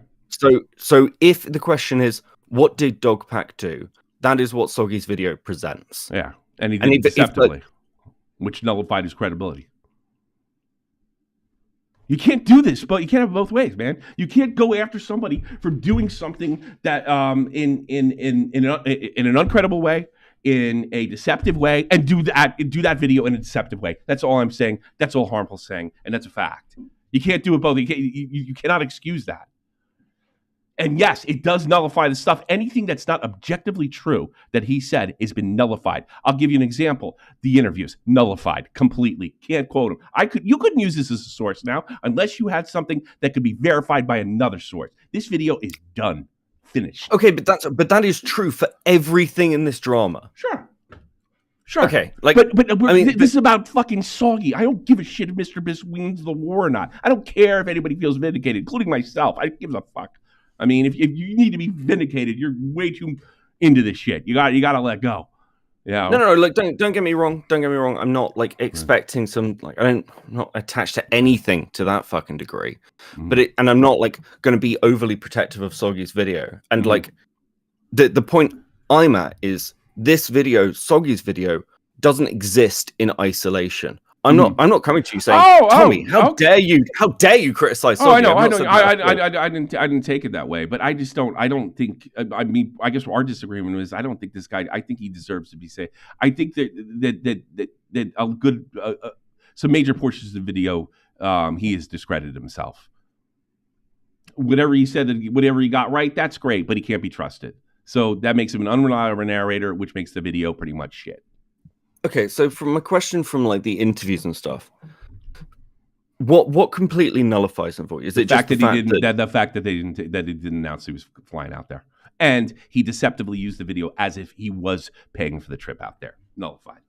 So if the question is, what did Dogpack do? That is what Soggy's video presents. Yeah. And he did it deceptively, which nullified his credibility. You can't do this, but you can't have it both ways, man. You can't go after somebody for doing something that in an uncredible way, in a deceptive way, and do that video in a deceptive way. That's all I'm saying. That's all Harmful's saying, and that's a fact. You can't do it both. You cannot excuse that. And yes, it does nullify the stuff. Anything that's not objectively true that he said has been nullified. I'll give you an example. The interviews, nullified completely. Can't quote him. You couldn't use this as a source now unless you had something that could be verified by another source. This video is done. Finished. Okay, but that is true for everything in this drama. Sure. Okay, but this is about fucking Soggy. I don't give a shit if Mr. Beast wins the war or not. I don't care if anybody feels vindicated, including myself. I don't give a fuck. I mean, if you need to be vindicated, you're way too into this shit. You got to let go. Yeah. No. Like, don't get me wrong. Don't get me wrong. I'm not like expecting some I'm not attached to anything to that fucking degree. But I'm not like going to be overly protective of Soggy's video. And like the point I'm at is this video, Soggy's video, doesn't exist in isolation. I'm not coming to you saying, Tommy, how dare you criticize Soggy? I know. I didn't take it that way, but I don't think. I mean, I guess our disagreement was I don't think this guy. I think he deserves to be safe. I think that a good some major portions of the video he has discredited himself. Whatever he said, whatever he got right, that's great, but he can't be trusted. So that makes him an unreliable narrator, which makes the video pretty much shit. Okay, so from a question from like the interviews and stuff, what completely nullifies him for you? Is it just the fact that he didn't announce he was flying out there, and he deceptively used the video as if he was paying for the trip out there? Nullified.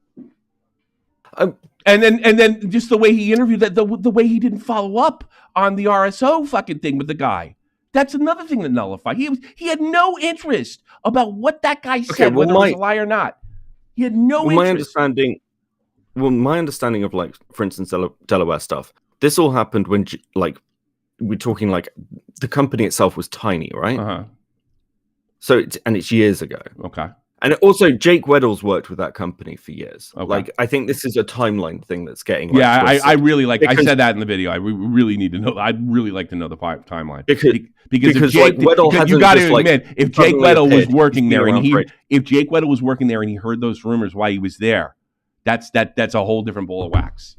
And then just the way he interviewed that, the way he didn't follow up on the RSO fucking thing with the guy. That's another thing that nullified. He had no interest about what that guy said, whether it was a lie or not. He had no interest. My understanding of, like, for instance, Delaware stuff, this all happened when, like, we're talking, like, the company itself was tiny, right? Uh-huh. So, it's years ago. Okay. And also, Jake Weddle's worked with that company for years. Okay. Like, I think this is a timeline thing that's getting. Like, I really like. I said that in the video. We really need to know. I'd really like to know the timeline because if Jake, you got to admit, if Jake Weddle was working there if Jake Weddle was working there and he heard those rumors while he was there, that's a whole different bowl of wax.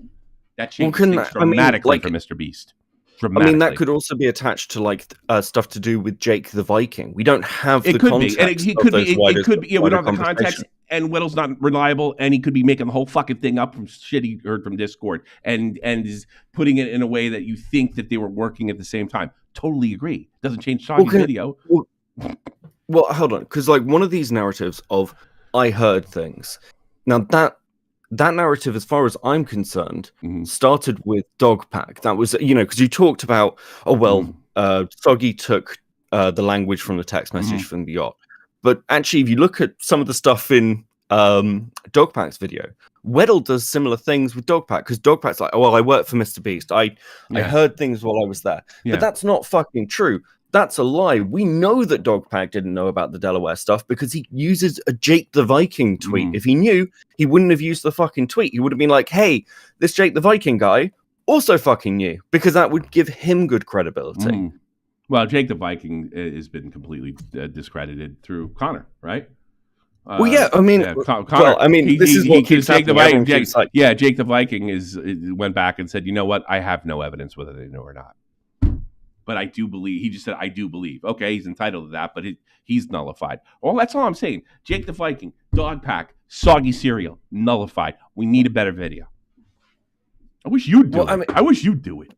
That changed things dramatically for Mr. Beast. dramatically. I mean, that could also be attached to like stuff to do with Jake the Viking. We don't have the context. It could be. Yeah, we don't have the context. And Weddle's not reliable, and he could be making the whole fucking thing up from shit he heard from Discord, and is putting it in a way that you think that they were working at the same time. Totally agree. Doesn't change Soggy's video. Well, hold on, because like one of these narratives of I heard things. Now that narrative, as far as I'm concerned, started with Dogpack. That was, because you talked about, Soggy took the language from the text message from the yacht. But actually, if you look at some of the stuff in Dogpack's video, Weddle does similar things with Dogpack, because Dogpack's like, I worked for Mr. Beast. I heard things while I was there. But that's not fucking true. That's a lie. We know that Dogpack didn't know about the Delaware stuff because he uses a Jake the Viking tweet. If he knew, he wouldn't have used the fucking tweet. He would have been like, hey, this Jake the Viking guy also fucking knew, because that would give him good credibility. Well, Jake the Viking has been completely discredited through Connor, right? Well, yeah, I mean, Connor, this is what keeps Jake the happening. Viking. Jake the Viking went back and said, you know what? I have no evidence whether they know or not. But I do believe. He just said, I do believe. Okay, he's entitled to that, but he's nullified. Well, that's all I'm saying. Jake the Viking, Dogpack, Soggy Cereal, nullified. We need a better video. I wish you'd do it. I wish you'd do it.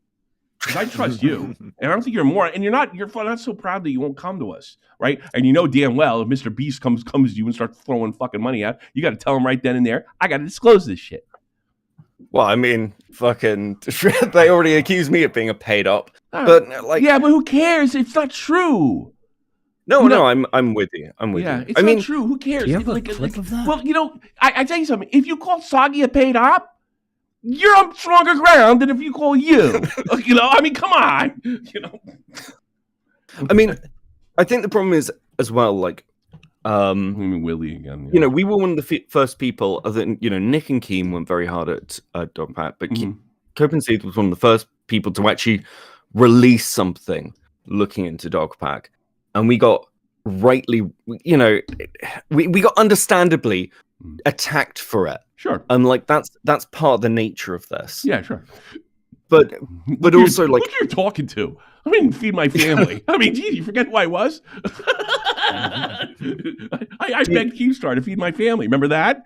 Because I trust you. And I don't think you're more. And you're not so proud that you won't come to us, right? And you know damn well if Mr. Beast comes to you and starts throwing fucking money out, you got to tell him right then and there, I got to disclose this shit. Well, I mean, fucking, they already accused me of being a paid up. But like, yeah, but who cares? It's not true. No, I'm with you. Yeah, it's not true. Who cares? Do you have a clip of that? Well, I tell you something. If you call Soggy a paid op, you're on stronger ground than if you call you. I mean, come on. I mean, I think the problem is as well, like, Willie again. We were one of the first people. Other than Nick and Keem went very hard at Dogpack, but Copenhagen was one of the first people to actually release something looking into Dogpack, and we got rightly, we got understandably attacked for it. Sure, and like that's part of the nature of this. Yeah, sure. But also like, look who you're talking to. I mean, feed my family. I mean, geez, you forget who I was? I begged Keemstar to feed my family. Remember that?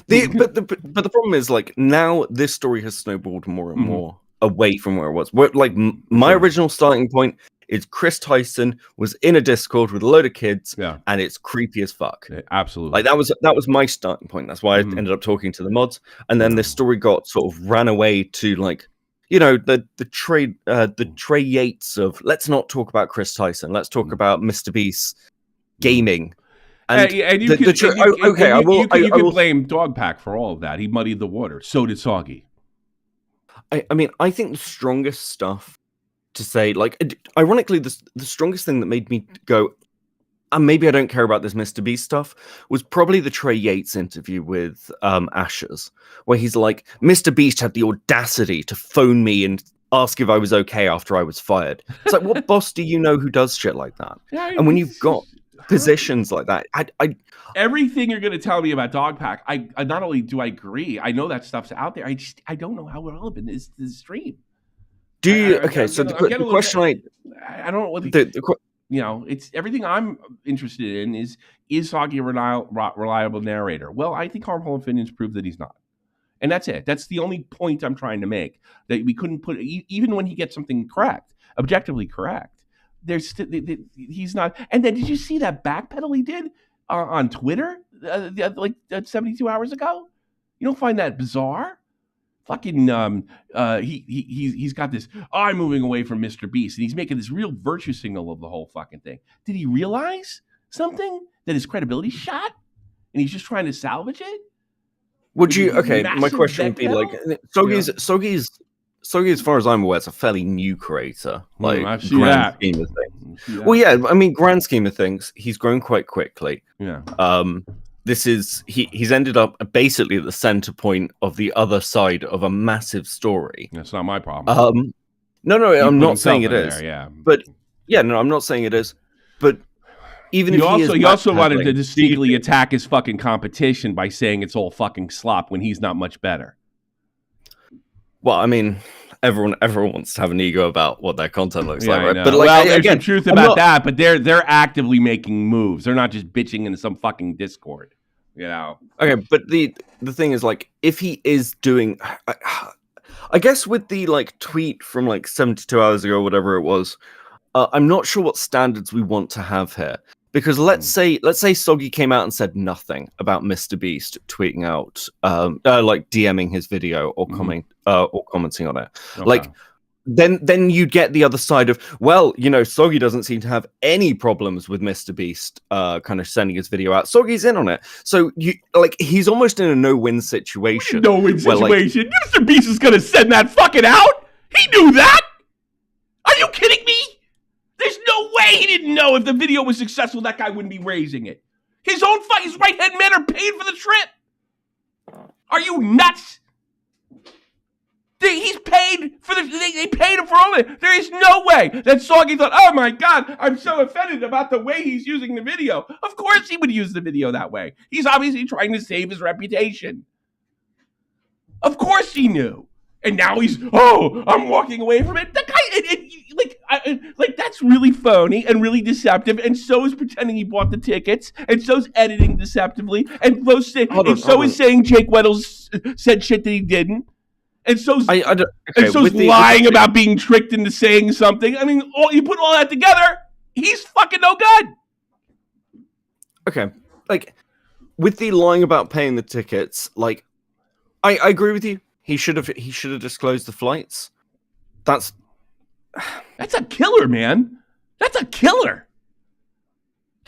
But the problem is, like, now this story has snowballed more and more away from where it was. My original starting point is Chris Tyson was in a Discord with a load of kids, and it's creepy as fuck. Yeah, absolutely. Like that was my starting point. That's why I ended up talking to the mods, and then this story got sort of ran away to like, the Trey Yates of let's not talk about Chris Tyson. Let's talk about Mr. Beast gaming. And you can blame Dogpack for all of that. He muddied the water. So did Soggy. I mean, I think the strongest stuff to say, like, ironically, the strongest thing that made me go, maybe I don't care about this Mr. Beast stuff, was probably the Trey Yates interview with Ashes, where he's like, Mr. Beast had the audacity to phone me and ask if I was okay after I was fired. It's like, what boss do you know who does shit like that? And when you've got positions like that, I everything you're going to tell me about Dogpack, I not only do I agree, I know that stuff's out there. I don't know how relevant is the stream. Do you? So the question I don't know what it's everything I'm interested in is Soggy a reliable narrator? Well, I think Harmful Opinions prove that he's not. And that's it. That's the only point I'm trying to make. That we couldn't put, even when he gets something correct, objectively correct, he's not. And then did you see that backpedal he did on Twitter like 72 hours ago? You don't find that bizarre? Fucking he's got this, I'm moving away from Mr. Beast, and he's making this real virtue signal of the whole fucking thing. Did he realize something? That his credibility shot? And he's just trying to salvage it? Would you my question would be like, Soggy's, as far as I'm aware, it's a fairly new creator. Like grand scheme of things. Well, yeah, I mean, grand scheme of things, he's grown quite quickly. Yeah. This is he's ended up basically at the center point of the other side of a massive story. That's not my problem. No, I'm not saying it is. But I'm not saying it is. But even if he also wanted to distinctly attack his fucking competition by saying it's all fucking slop when he's not much better. Well, I mean, everyone wants to have an ego about what their content looks like, I right? know. But like, well, there's again, some truth I'm about not- that, but they're actively making moves. They're not just bitching into some fucking Discord. You know. Okay, but the thing is, like, if he is doing, I guess with the like tweet from like 72 hours ago, whatever it was, I'm not sure what standards we want to have here. Because let's say Soggy came out and said nothing about Mr. Beast tweeting out, like DMing his video or commenting on it. Okay. Like, then you'd get the other side of, well, you know, Soggy doesn't seem to have any problems with Mr. Beast kind of sending his video out. Soggy's in on it. So he's almost in a no-win situation. No-win where, like, situation. Mr. Beast is gonna send that fucking out. He knew that. Are you kidding me? There's no way he didn't know if the video was successful, that guy wouldn't be raising it. His right-hand men are paid for the trip. Are you nuts? He's paid for they paid him for all of it. There is no way that Soggy thought, oh my God, I'm so offended about the way he's using the video. Of course he would use the video that way. He's obviously trying to save his reputation. Of course he knew. And now he's, I'm walking away from it. That guy, that's really phony and really deceptive. And so is pretending he bought the tickets. And so's editing deceptively. And so is saying Jake Weddles said shit that he didn't. And so's lying about being tricked into saying something. I mean, you put all that together, he's fucking no good. Okay, like with the lying about paying the tickets, like I agree with you. He should have disclosed the flights. That's a killer, man. That's a killer.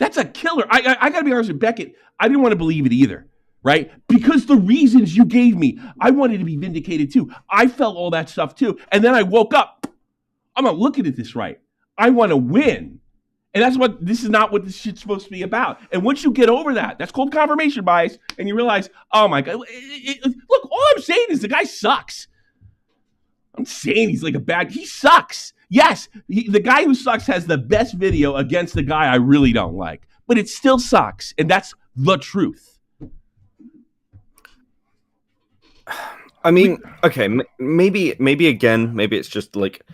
I gotta be honest with Beckett. I didn't want to believe it either. Right? Because the reasons you gave me, I wanted to be vindicated too. I felt all that stuff too. And then I woke up. I'm not looking at this right. I want to win. And this is not what this shit's supposed to be about. And once you get over that, that's called confirmation bias. And you realize, oh my God, look, all I'm saying is the guy sucks. I'm saying he's like he sucks. Yes, the guy who sucks has the best video against the guy I really don't like. But it still sucks. And that's the truth. I mean, okay, maybe it's just like,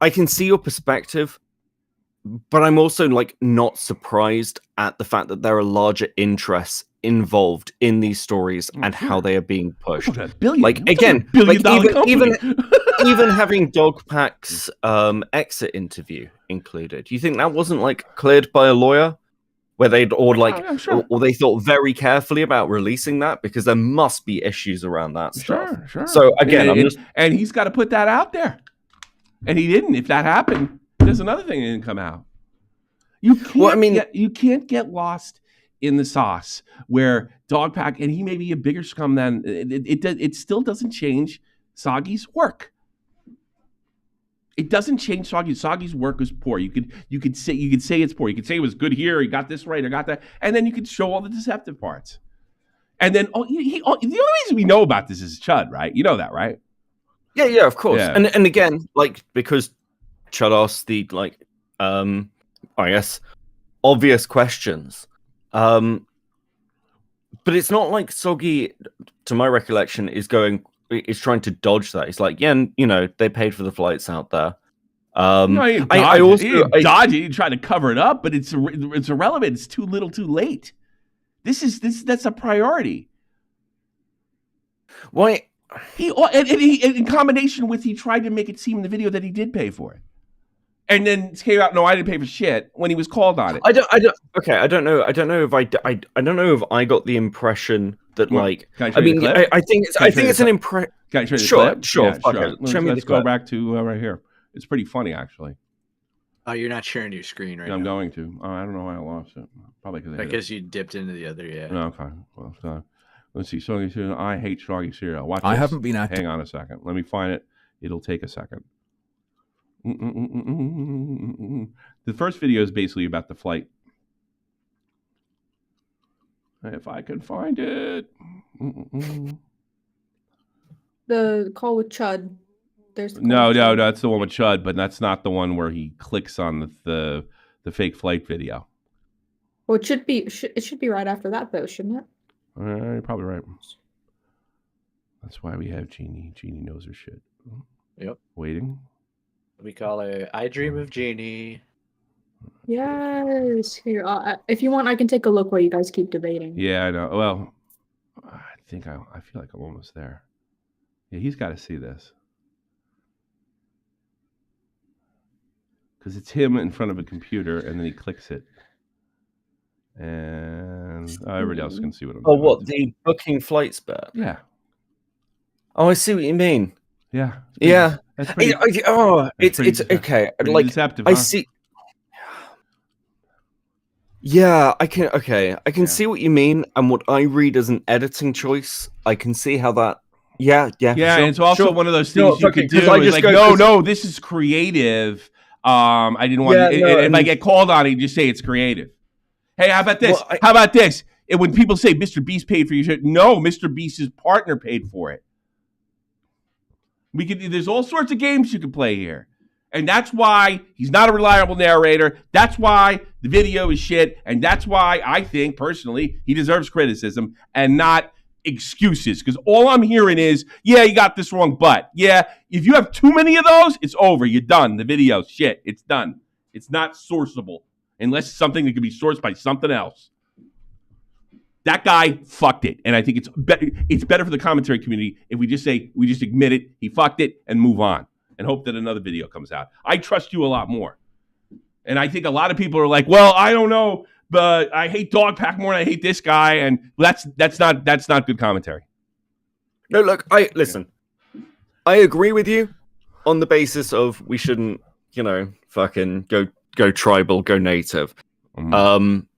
I can see your perspective, but I'm also like not surprised at the fact that there are larger interests involved in these stories and how they are being pushed. Like again, even having Dogpack's exit interview included, you think that wasn't like cleared by a lawyer? Where or they thought very carefully about releasing that, because there must be issues around that stuff. Sure. So again, and he's got to put that out there, and he didn't. If that happened, there's another thing that didn't come out. You can't get lost in the sauce where Dogpack, and he may be a bigger scum than it still doesn't change Soggy's work. It doesn't change Soggy. Soggy's work was poor. You could say it's poor. You could say it was good here. He got this right. I got that, and then you could show all the deceptive parts. And then the only reason we know about this is Chud, right? You know that, right? Yeah, of course. Yeah. And again, like, because Chud asked the I guess obvious questions. But it's not like Soggy, to my recollection, is trying to dodge that. He's like, yeah, you know, they paid for the flights out there. No, he didn't dodge it. He tried to cover it up, but it's irrelevant. It's too little, too late. That's a priority. Why? He in combination with he tried to make it seem in the video that he did pay for it, and then came out, no, I didn't pay for shit when he was called on it. I don't know if I got the impression that, like, I think it's an impression. Can I show you the Sure. clip? Yeah, sure. Let's go back to right here. It's pretty funny, actually. Oh, you're not sharing your screen right now. I'm going to. I don't know why I lost it. Probably because you dipped into the other. Yeah. Okay. Well, let's see. Soggy cereal. I hate Soggy cereal. Watch. I this. haven't been active. Hang on a second. Let me find it. It'll take a second. The first video is basically about the flight. If I can find it. The call with Chud. There's no, that's the one with Chud, but that's not the one where he clicks on the fake flight video. Well, it should be right after that, though, shouldn't it? You're probably right. That's why we have Jeannie. Jeannie knows her shit. Yep. Waiting. We call her I Dream of Jeannie. Yes. Here, if you want, I can take a look while you guys keep debating. Yeah, I know. Well, I think I feel like I'm almost there. Yeah, he's got to see this. Because it's him in front of a computer, and then he clicks it. And everybody else can see what I'm doing. Oh, what? The booking flights bit? Yeah. Oh, I see what you mean. Yeah. Yeah. That's pretty, it's okay. pretty Like, deceptive, I huh? see. Yeah, I can see what you mean, and what I read as an editing choice. I can see how that. Yeah, Yeah, sure, and it's also sure. one of those things you could do. Is like, no, this is creative. I didn't want to. If I get called on it, you just say it's creative. Hey, how about this? How about this? And when people say Mr. Beast paid for your shit, no, Mr. Beast's partner paid for it. There's all sorts of games you can play here. And that's why he's not a reliable narrator. That's why the video is shit. And that's why I think, personally, he deserves criticism and not excuses. Because all I'm hearing is, yeah, you got this wrong, but. Yeah, if you have too many of those, it's over. You're done. The video's shit. It's done. It's not sourceable. Unless it's something that can be sourced by something else. That guy fucked it. And I think it's better for the commentary community if we just admit it, he fucked it, and move on. And hope that another video comes out. I trust you a lot more. And I think a lot of people are like, well, I don't know, but I hate Dogpack more than I hate this guy. And that's not good commentary. No, look, listen. I agree with you on the basis of we shouldn't, fucking go tribal, go native. I'm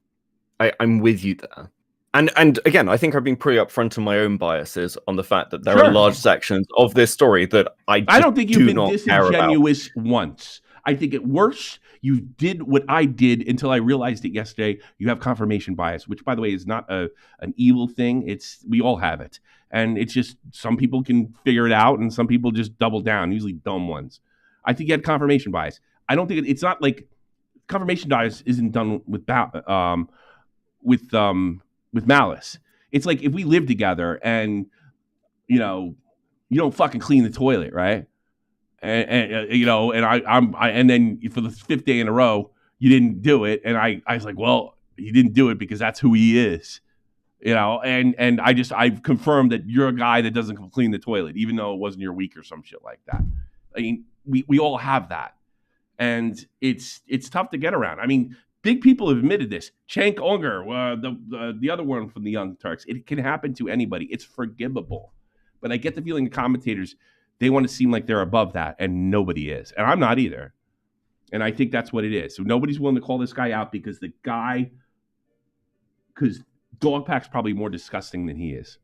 with you there. And again, I think I've been pretty upfront on my own biases on the fact that there are large sections of this story that I don't think you've been disingenuous once. I think at worst, you did what I did until I realized it yesterday. You have confirmation bias, which, by the way, is not an evil thing. We all have it. And it's just some people can figure it out and some people just double down, usually dumb ones. I think you had confirmation bias. I don't think it's not like confirmation bias isn't done with malice. It's like if we live together and you don't fucking clean the toilet, right? And then for the fifth day in a row you didn't do it, and I was like, well, you didn't do it because that's who he is, and I've confirmed that you're a guy that doesn't clean the toilet even though it wasn't your week or some shit like that. I mean, we all have that, and it's tough to get around. I mean, big people have admitted this. Cenk Unger, the other one from the Young Turks. It can happen to anybody. It's forgivable. But I get the feeling the commentators, they want to seem like they're above that, and nobody is. And I'm not either. And I think that's what it is. So nobody's willing to call this guy out because Dogpack's probably more disgusting than he is.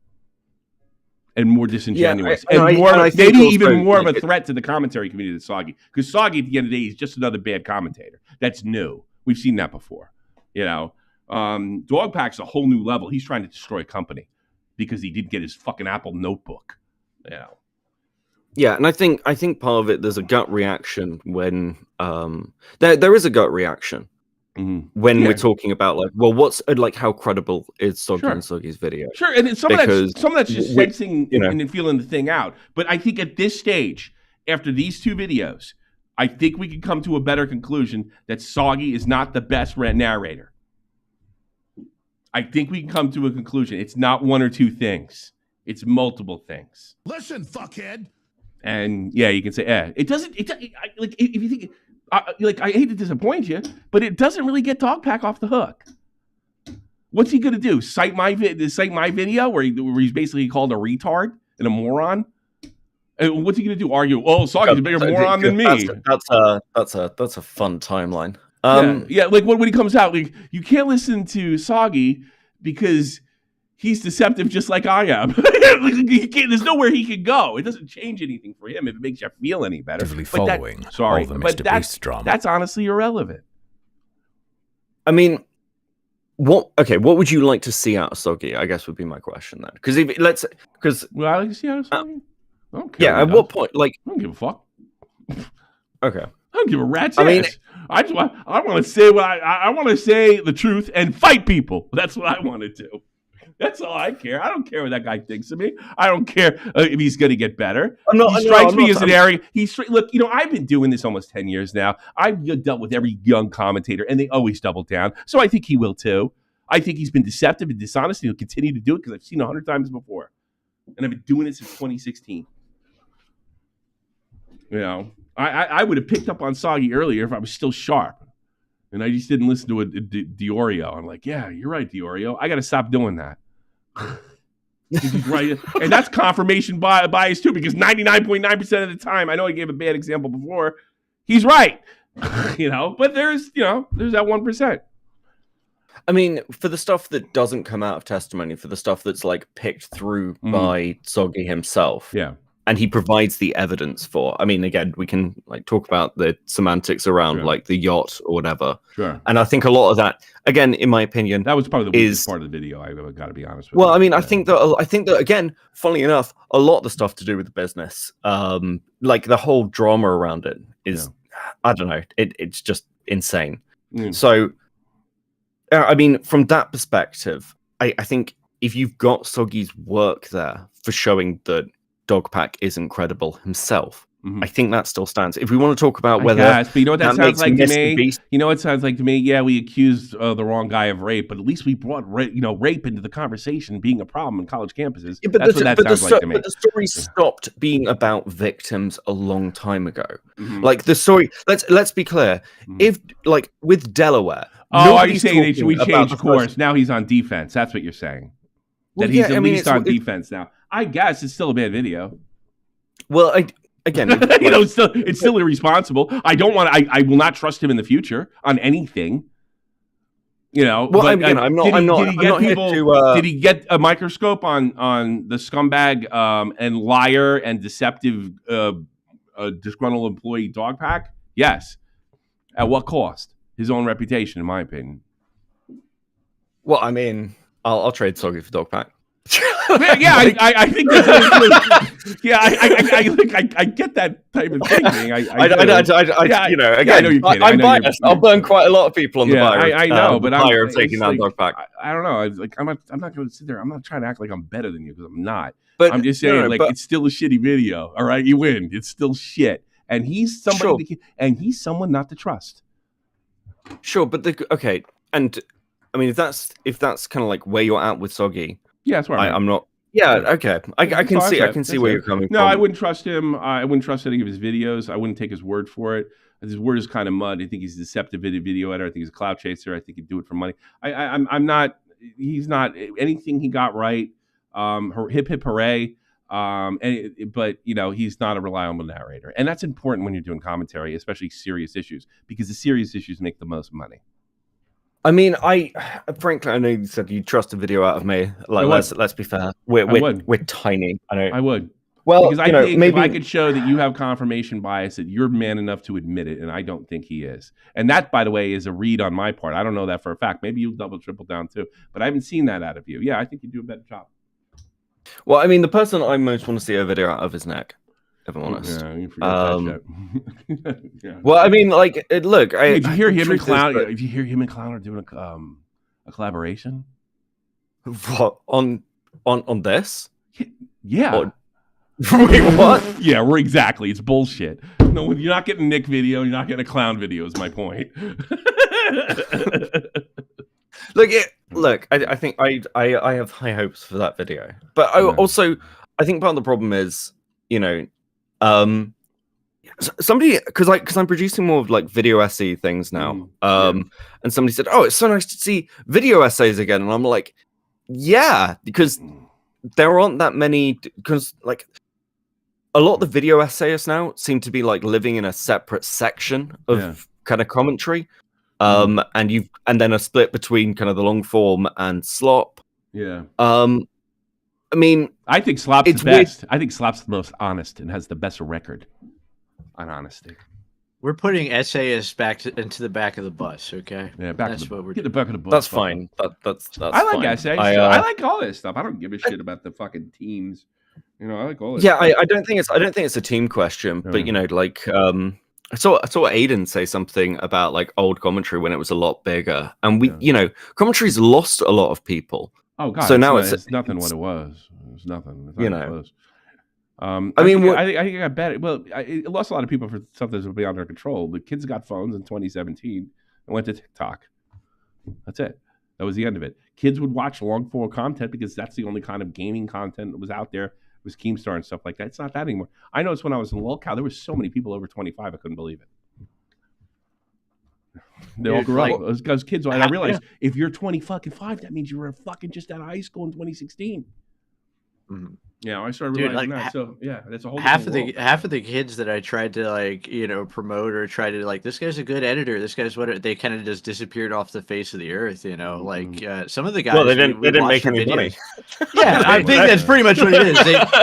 And more disingenuous. Maybe even more of a threat to the commentary community than Soggy. Because Soggy, at the end of the day, is just another bad commentator. That's new. We've seen that before, Dogpack's a whole new level. He's trying to destroy a company because he didn't get his fucking Apple notebook, Yeah, and I think part of it, there's a gut reaction when there is a gut reaction when we're talking about what's how credible is Soggy and Soggy's video? Sure, and some of that's just sensing and feeling the thing out. But I think at this stage, after these two videos, I think we can come to a better conclusion that Soggy is not the best narrator. I think we can come to a conclusion. It's not one or two things. It's multiple things. Listen, fuckhead. And yeah, you can say, it doesn't. If you think, I hate to disappoint you, but it doesn't really get Dogpack off the hook. What's he gonna do? Cite my video where he's basically called a retard and a moron? And what's he going to do? Argue? Oh, Soggy's a bigger moron than me. That's a fun timeline. Yeah. Like when he comes out, like you can't listen to Soggy because he's deceptive, just like I am. There's nowhere he can go. It doesn't change anything for him if it makes you feel any better. That's honestly irrelevant. I mean, what would you like to see out of Soggy? I guess would be my question then. Because I like to see out of Soggy. Okay. Yeah, at what point? I don't give a fuck. Okay. I don't give a rat's ass. I want to say what I want to say the truth and fight people. That's what I want to do. That's all I care. I don't care what that guy thinks of me. I don't care if he's going to get better. He strikes me as an arrogant. Look, I've been doing this almost 10 years now. I've dealt with every young commentator, and they always double down. So I think he will too. I think he's been deceptive and dishonest, and he'll continue to do it because I've seen it 100 times before. And I've been doing it since 2016. I would have picked up on Soggy earlier if I was still sharp. And I just didn't listen to Diorio. I'm like, yeah, you're right, Diorio. I got to stop doing that. Right, and that's confirmation bias too, because 99.9% of the time, I know I gave a bad example before, he's right. But there's that 1%. I mean, for the stuff that doesn't come out of testimony, for the stuff that's like picked through by Soggy himself, and he provides the evidence for. I mean, again, we can like talk about the semantics around like the yacht or whatever. Sure. And I think a lot of that, again, in my opinion, that was probably the weakest part of the video. I've got to be honest with you. Well, I mean, I think that again, funnily enough, a lot of the stuff to do with the business, like the whole drama around it is, I don't know, it's just insane. So, I mean, from that perspective, I think if you've got Soggy's work there for showing that Dogpack isn't credible himself, I think that still stands. If we want to talk about whether, but you know what that sounds like to me? You know what it sounds like to me? Yeah, we accused the wrong guy of rape, but at least we brought rape into the conversation being a problem in college campuses. Yeah, that's what that sounds like to me. But the story stopped being about victims a long time ago. Like the story. Let's be clear. If like with Delaware. Oh, are you saying that we changed course? Now he's on defense. That's what you're saying. That he's at least on defense now. I guess it's still a bad video. Well, again, it's still irresponsible. I will not trust him in the future on anything. Well, but, again, I'm not here to. Did he get a microscope on the scumbag and liar and deceptive disgruntled employee Dogpack? Yes. At what cost? His own reputation, in my opinion. Well, I mean, I'll trade Soggy for Dogpack. I think that's I get that type of thinking. I know you're kidding. I'm biased. I'll burn quite a lot of people on the buyer. I know, but I'm taking down Dogpack. I don't know. I'm not going to sit there. I'm not trying to act like I'm better than you because I'm not. But I'm just saying, it's still a shitty video. All right, you win. It's still shit, and he's somebody, and he's someone not to trust. Sure, but okay, and I mean, if that's kind of like where you're at with Soggy. Yeah, that's where I'm not. Yeah, okay. I can see where you're coming from. No, I wouldn't trust him. I wouldn't trust any of his videos. I wouldn't take his word for it. His word is kind of mud. I think he's a deceptive video editor. I think he's a cloud chaser. I think he'd do it for money. I'm not. He's not anything he got right. Hip hip hooray. But he's not a reliable narrator, and that's important when you're doing commentary, especially serious issues, because the serious issues make the most money. I mean, frankly, I know you said you trust a video out of me. Like, let's be fair. We're tiny. I would. Well, because I think maybe if I could show that you have confirmation bias, that you're man enough to admit it, and I don't think he is. And that, by the way, is a read on my part. I don't know that for a fact. Maybe you'll double, triple down too, but I haven't seen that out of you. Yeah, I think you do a better job. Well, I mean, the person I most want to see a video out of is Nick, if I'm honest. Yeah, you forget that shit. Yeah. Well, I mean, like, look, if you hear him and Clown, are doing a collaboration, what on this? Yeah. Wait, what? Yeah, exactly. It's bullshit. No, you're not getting a Nick video. You're not getting a Clown video. Is my point. Look, I think I have high hopes for that video, but also I think part of the problem is, somebody because I'm producing more of like video essay things now, and somebody said, "Oh, it's so nice to see video essays again," and I'm like, "Yeah," because there aren't that many. Because like a lot of the video essayists now seem to be like living in a separate section of kind of commentary. And then a split between kind of the long form and slop. Yeah. I mean, I think Slop's the best. I think Slop's the most honest and has the best record on honesty. We're putting essayists into the back of the bus, okay? Yeah, that's what we're doing. Get the back of the bus. That's fine. That's I like fine. essays. I like all this stuff. I don't give a shit about the fucking teams. I like all this. Yeah, I don't think it's a team question, but like I saw Aiden say something about like old commentary when it was a lot bigger, and we, commentary's lost a lot of people Oh God! So now it's nothing what it was. It's nothing. It's not you even know. close. I mean, I think it got better. Well, it lost a lot of people for stuff that's beyond their control. The kids got phones in 2017 and went to TikTok. That's it. That was the end of it. Kids would watch long form content because that's the only kind of gaming content that was out there. It was Keemstar and stuff like that. It's not that anymore. I noticed when I was in lolcow, there was so many people over 25. I couldn't believe it. They all grew up. Those kids. I realized if you're 25, that means you were fucking just out of high school in 2016. Mm-hmm. Yeah, I started realizing that. So yeah, that's a whole half of the kids that I tried to promote or try to this guy's a good editor. This guy's they kind of just disappeared off the face of the earth. Some of the guys. Well, they didn't make any money. Yeah, I think that's pretty much what it is.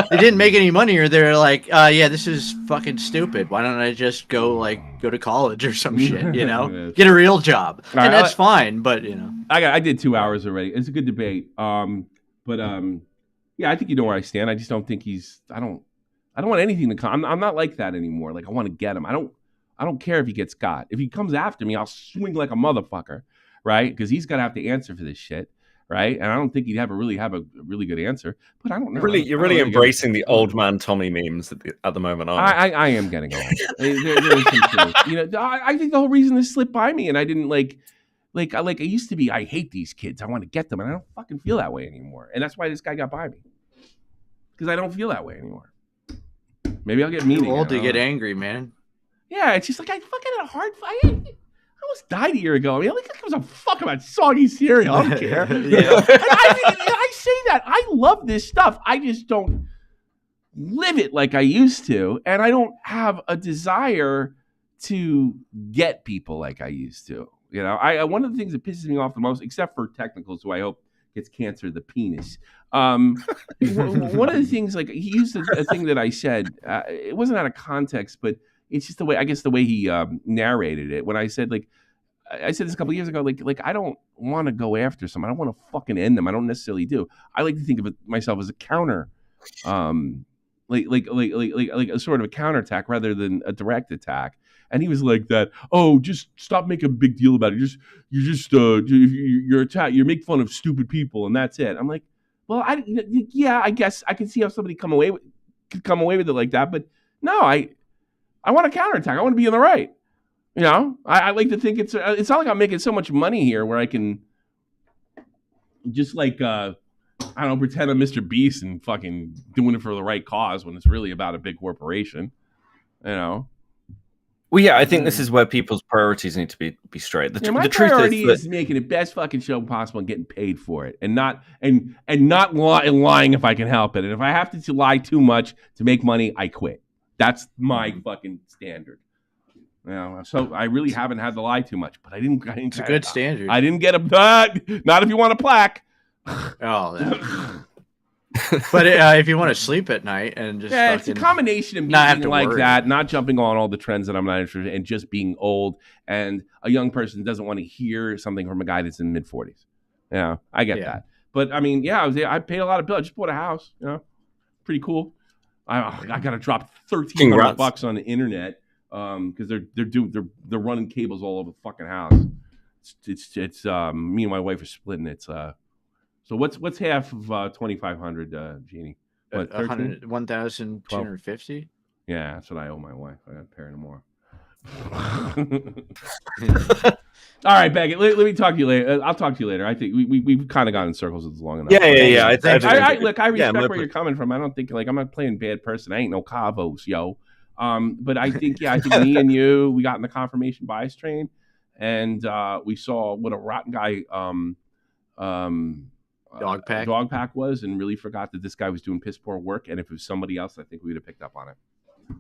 They didn't make any money, or they're like, yeah, this is fucking stupid. Why don't I just go to college or some shit? Get a real job, and that's fine. But I did 2 hours already. It's a good debate. Yeah, I think you know where I stand. I just don't think I don't want anything to come. I'm not like that anymore. Like I want to get him. I don't care if he gets got. If he comes after me, I'll swing like a motherfucker, right? Because he's gonna have to answer for this shit, right? And I don't think he'd have a really good answer. But I don't know. You're really embracing the old man Tommy memes at the moment, aren't you? I am getting old. There is some truth. I think the whole reason this slipped by me, and I didn't like it used to be. I hate these kids. I want to get them, and I don't fucking feel that way anymore. And that's why this guy got by me. Because I don't feel that way anymore. Maybe I'll get mean. Too old to get angry, man. Yeah, it's just like I fucking had a hard fight. I almost died a year ago. I mean, all I gives a fuck about soggy cereal. I don't care. I say that. I love this stuff. I just don't live it like I used to, and I don't have a desire to get people like I used to. One of the things that pisses me off the most, except for technicals, who I hope gets cancer of the penis. One of the things, like he used a thing that I said, it wasn't out of context, but it's just the way he narrated it. When I said I said this a couple of years ago, like I don't want to go after someone. I don't want to fucking end them. I don't necessarily do. I like to think of myself as a counter, like a sort of a counterattack rather than a direct attack. And he was like that. Oh, just stop making a big deal about it. You're making fun of stupid people, and that's it. I'm like, well, I guess I can see how somebody could come away with it like that, but no, I want to counterattack. I want to be in the right. I like to think it's not like I'm making so much money here where I can just pretend I'm Mr. Beast and fucking doing it for the right cause when it's really about a big corporation. Well, yeah, I think this is where people's priorities need to be straight. My priority is making the best fucking show possible and getting paid for it, and not lying if I can help it. And if I have to lie too much to make money, I quit. That's my fucking standard. So I really haven't had to lie too much, but I didn't. It's a good standard. I didn't get a not if you want a plaque. Oh. But if you want to sleep at night and just it's a combination of me being like that, not jumping on all the trends that I'm not interested in, and just being old, and a young person doesn't want to hear something from a guy that's in mid-40s. I get that. But I mean, I paid a lot of bills. I just bought a house. Pretty cool. I got to drop $1,300 on the internet because they're running cables all over the fucking house. It's me and my wife are splitting it. So what's half of 2,500, Jeannie? What, 1,250? Yeah, that's what I owe my wife. I got to pay her more. All right, Baggett. Let me talk to you later. I'll talk to you later. I think we've kind of gone in circles long enough. Yeah. I respect where you're coming from. I don't think I'm not playing bad person. I ain't no Cavos, yo. But I think me and you, we got in the confirmation bias train, and we saw what a rotten guy Dogpack was, and really forgot that this guy was doing piss poor work. And if it was somebody else, I think we would have picked up on it.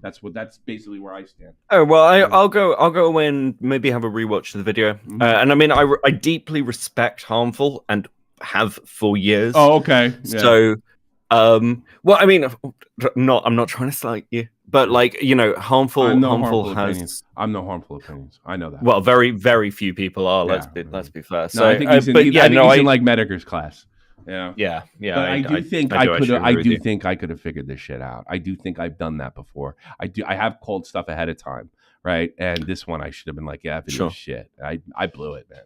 That's basically where I stand. Oh well, I'll go away and maybe have a rewatch of the video. Mm-hmm. And I mean, I deeply respect Harmful and have for years. Oh, okay. Yeah. So, well, I mean, I'm not trying to slight you, but Harmful has. I'm no Harmful Opinions. I know that. Well, very, very few people are. Let's be fair. No, so I think he's in, he's in like Medicker's class. Yeah. But I think I could have figured this shit out. I do think I've done that before. I have called stuff ahead of time, right? And this one I should have been like, yeah, video shit. I blew it, man.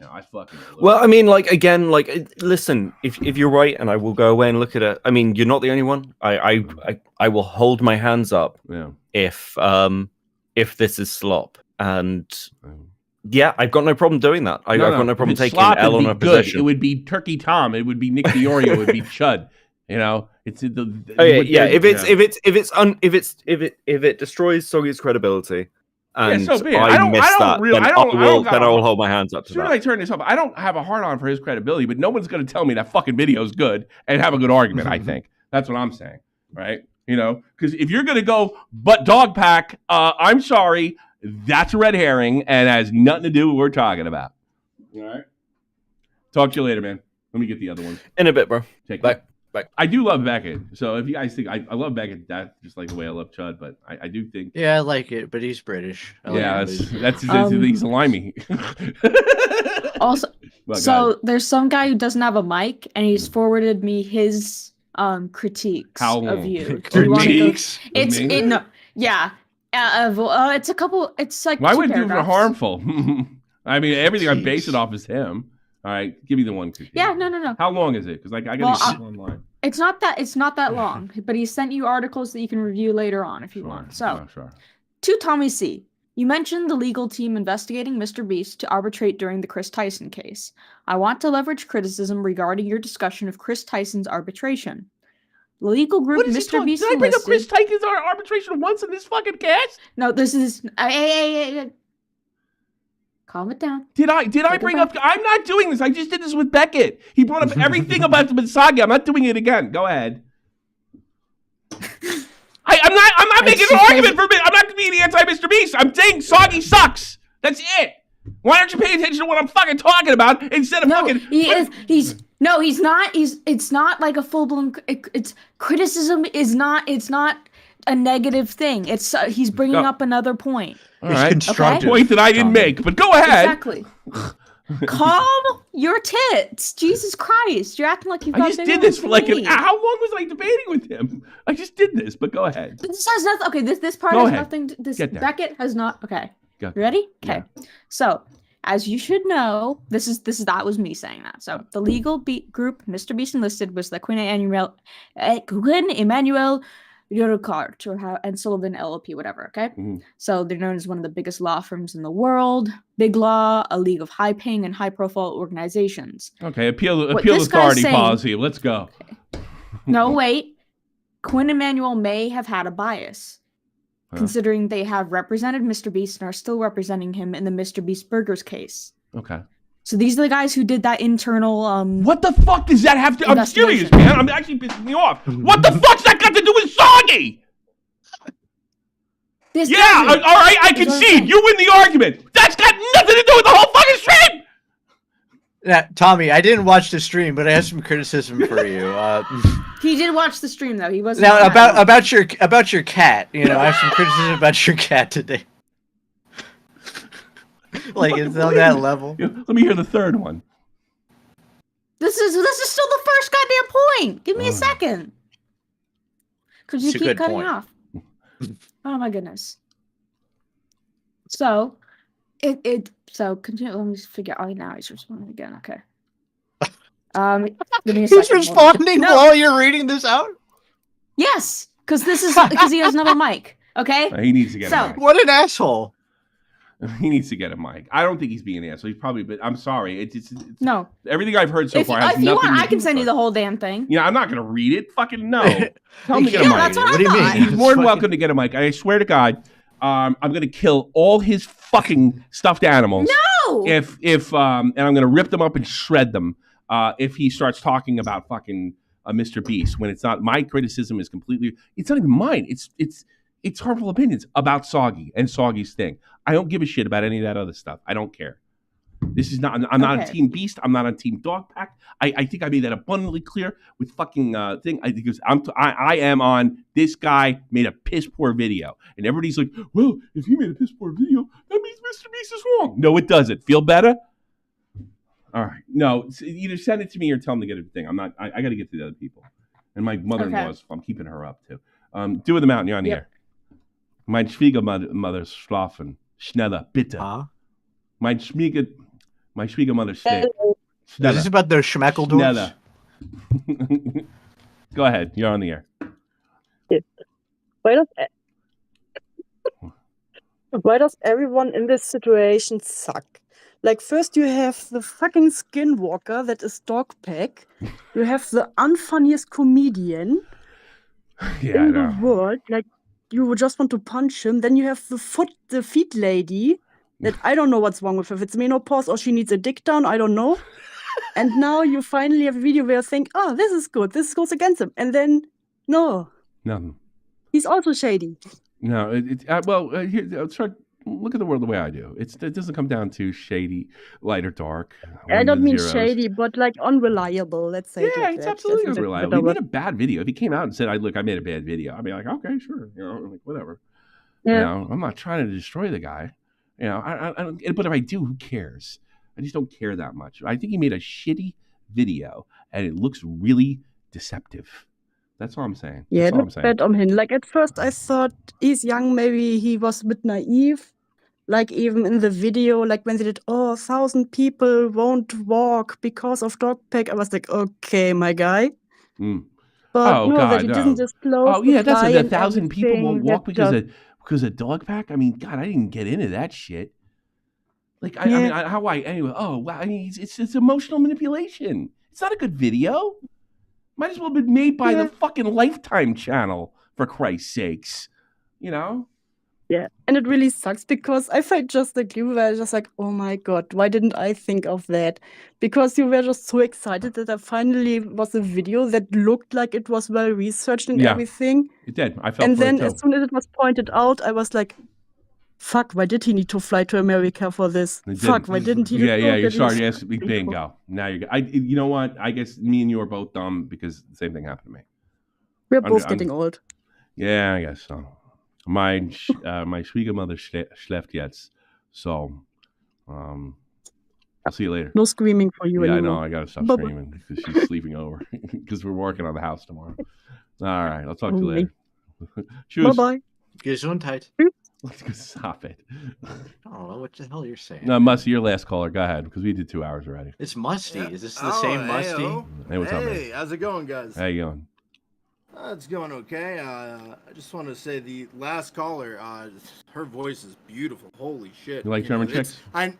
I fucking. Well, I mean, like again, like listen, if you're right, and I will go away and look at it. I mean, you're not the only one. I will hold my hands up. Yeah. If this is slop, and yeah, I've got no problem doing that. I've got no problem taking slop, L on a position. It would be Turkey Tom. It would be Nick Diorio. It would be Chud. It's if it destroys Soggy's credibility, and so be it. I miss that, then I will hold my hands up to as soon that. as I turn this off, I don't have a hard on for his credibility, but no one's going to tell me that fucking video is good and have a good argument. I think that's what I'm saying, right? Because if you're going to go, but Dogpack, I'm sorry, that's a red herring and has nothing to do with what we're talking about. All right. Talk to you later, man. Let me get the other one. In a bit, bro. Bye. I do love Beckett. So if you guys think I love Beckett, that just like the way I love Chud, but I do think. Yeah, I like it, but he's British. That's he's a limey. Also, so there's some guy who doesn't have a mic, and he's forwarded me his critiques of you. Critiques? It's a couple. It's like why 2 would you do paragraphs. harmful? I mean, everything I base it off is him. All right, give me the one critique. Yeah, no. How long is it? Because I got to get online. It's not that long, but he sent you articles that you can review later on if you want. So, to Tommy C. You mentioned the legal team investigating Mr. Beast to arbitrate during the Chris Tyson case. I want to leverage criticism regarding your discussion of Chris Tyson's arbitration. The legal group Mr. Beast Did I bring up Chris Tyson's arbitration once in this fucking cast? No, this is hey. Calm it down. Did I bring up? I'm not doing this. I just did this with Beckett. He brought up everything about the Soggy. I'm not doing it again. Go ahead. I'm not making an argument for me. I'm not being anti-Mr. Beast. I'm saying Soggy sucks. That's it. Why aren't you paying attention to what I'm fucking talking about instead of fucking? He's not. It's not like a full blown. It's criticism is not. It's not a negative thing. It's he's bringing up another point. All right, a point that I didn't make, but go ahead. Exactly. Calm your tits. Jesus Christ, you're acting like you've got. I just did this for like how long was I debating with him? I just did this, but go ahead. But this has nothing. Okay, this part has nothing. Beckett has not. Okay, you ready? Okay, so. As you should know, that was me saying that. So the legal group Mr. Beast enlisted was the Quinn Emanuel Eurocart and Sullivan LLP, whatever. Okay, so they're known as one of the biggest law firms in the world. Big Law, a league of high-paying and high-profile organizations. Okay, appeal authority policy. Let's go. No, wait. Quinn Emanuel may have had a bias. Considering they have represented Mr. Beast and are still representing him in the Mr. Beast Burgers case. Okay. So these are the guys who did that internal what the fuck does that have to I'm serious, man. I'm actually pissing me off. What the fuck's that got to do with Soggy? All right, I concede. You win the argument. That's got nothing to do with the whole fucking stream. Tommy, I didn't watch the stream, but I have some criticism for you. He did watch the stream though. He wasn't. Now about your cat. I have some criticism about your cat today. Like it's on that level. Let me hear the third one. This is still the first goddamn point. Give me a second. Because you keep cutting off. Oh my goodness. So, So continue. Let me just figure. Oh, now he's responding again. Okay. He's responding while you're reading this out. Yes, because he has another mic. Okay. He needs to get a mic. What an asshole. He needs to get a mic. I don't think he's being an asshole. He's probably, but I'm sorry. It's no. Everything I've heard so far has nothing. If you want, I can send you the whole damn thing. Yeah, I'm not gonna read it. Fucking no. Tell him to get a mic. That's what do you mean? He's more than welcome to get a mic. I swear to God. I'm gonna kill all his fucking stuffed animals. No. And I'm gonna rip them up and shred them. If he starts talking about fucking Mr. Beast, when it's not my criticism is completely, it's not even mine. It's harmful opinions about Soggy and Soggy's thing. I don't give a shit about any of that other stuff. I don't care. This is not. I'm not on Team Beast. I'm not on Team Dogpack. I think I made that abundantly clear with fucking thing. Because I am on. This guy made a piss poor video, and everybody's like, "Well, if he made a piss poor video, that means Mr. Beast is wrong." No, it doesn't. Feel better? All right. No, either send it to me or tell him to get a thing. I'm not. I got to get to the other people, and my mother-in-law's. I'm keeping her up too. Do with them out, and you're on the air. Mein Schwiegermother schlafen schneller, bitte. Mein My Schwiegermother stick. Is this about their Schmeckeldorfs? Go ahead. You're on the air. Why does everyone in this situation suck? Like, first you have the fucking skinwalker that is Dogpack. You have the unfunniest comedian in the world. Like, you would just want to punch him. Then you have the feet lady that I don't know what's wrong with her. If it's menopause or she needs a dick down, I don't know. And now you finally have a video where you think, oh, this is good. This goes against him. And then, no. Nothing. He's also shady. No, here, look at the world the way I do. It doesn't come down to shady, light or dark. I don't mean shady, but like unreliable. Let's say. Yeah, it's absolutely unreliable. He made a bad video. If he came out and said, "Look, I made a bad video," I'd be like, "Okay, sure," like whatever. Yeah. I'm not trying to destroy the guy. I don't. But if I do, who cares? I just don't care that much. I think he made a shitty video, and it looks really deceptive. That's all I'm saying. Yeah, it looks bad on him. Like, at first I thought he's young, maybe he was a bit naive. Like, even in the video, like when they did, 1,000 people won't walk because of Dogpack, I was like, okay, my guy. But that he didn't disclose. Oh yeah, that's 1,000 people won't walk because of Dogpack. I mean, God, I didn't get into that shit. Like, anyway. Oh wow, I mean, it's emotional manipulation. It's not a good video. Might as well have been made by the fucking Lifetime channel, for Christ's sakes. Yeah, and it really sucks because I felt just like you were just like, oh my God, why didn't I think of that? Because you were just so excited that there finally was a video that looked like it was well researched and everything. It did. I felt. And then as soon as it was pointed out, I was like, fuck, why did he need to fly to America for this? Fuck, why didn't he? You're sorry. Yes, bingo. Now you know what? I guess me and you are both dumb because the same thing happened to me. We're both getting old. Yeah, I guess so. My Schwiegermother schläft jetzt. So, I'll see you later. No screaming for you anymore. I know. I got to stop screaming because she's sleeping over because we're working on the house tomorrow. All right. I'll talk to you later. Cheers. Bye-bye. Gesundheit. Let's go stop it. I don't know what the hell you're saying. No, Musty, your last caller. Go ahead, because we did 2 hours already. It's Musty. Is this the same Musty? Hey, what's up, man? Hey, how's it going, guys? How you going? It's going okay. I just want to say the last caller, her voice is beautiful. Holy shit! You like German chicks? I'm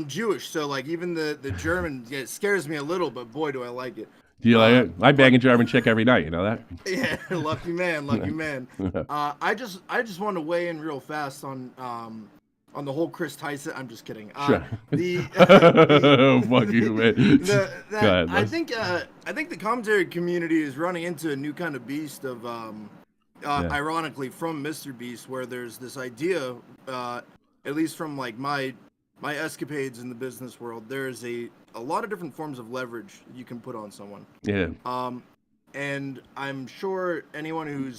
Jewish, so like even the German scares me a little, but boy, do I like it. Do you like it? I bang a German chick every night. You know that? Yeah, lucky man. I just want to weigh in real fast on the whole Chris Tyson. I'm just kidding. Sure. Fuck you, man. I think the commentary community is running into a new kind of beast of, ironically, from Mr. Beast, where there's this idea, at least from like my escapades in the business world, there's a lot of different forms of leverage you can put on someone. Yeah. And I'm sure anyone who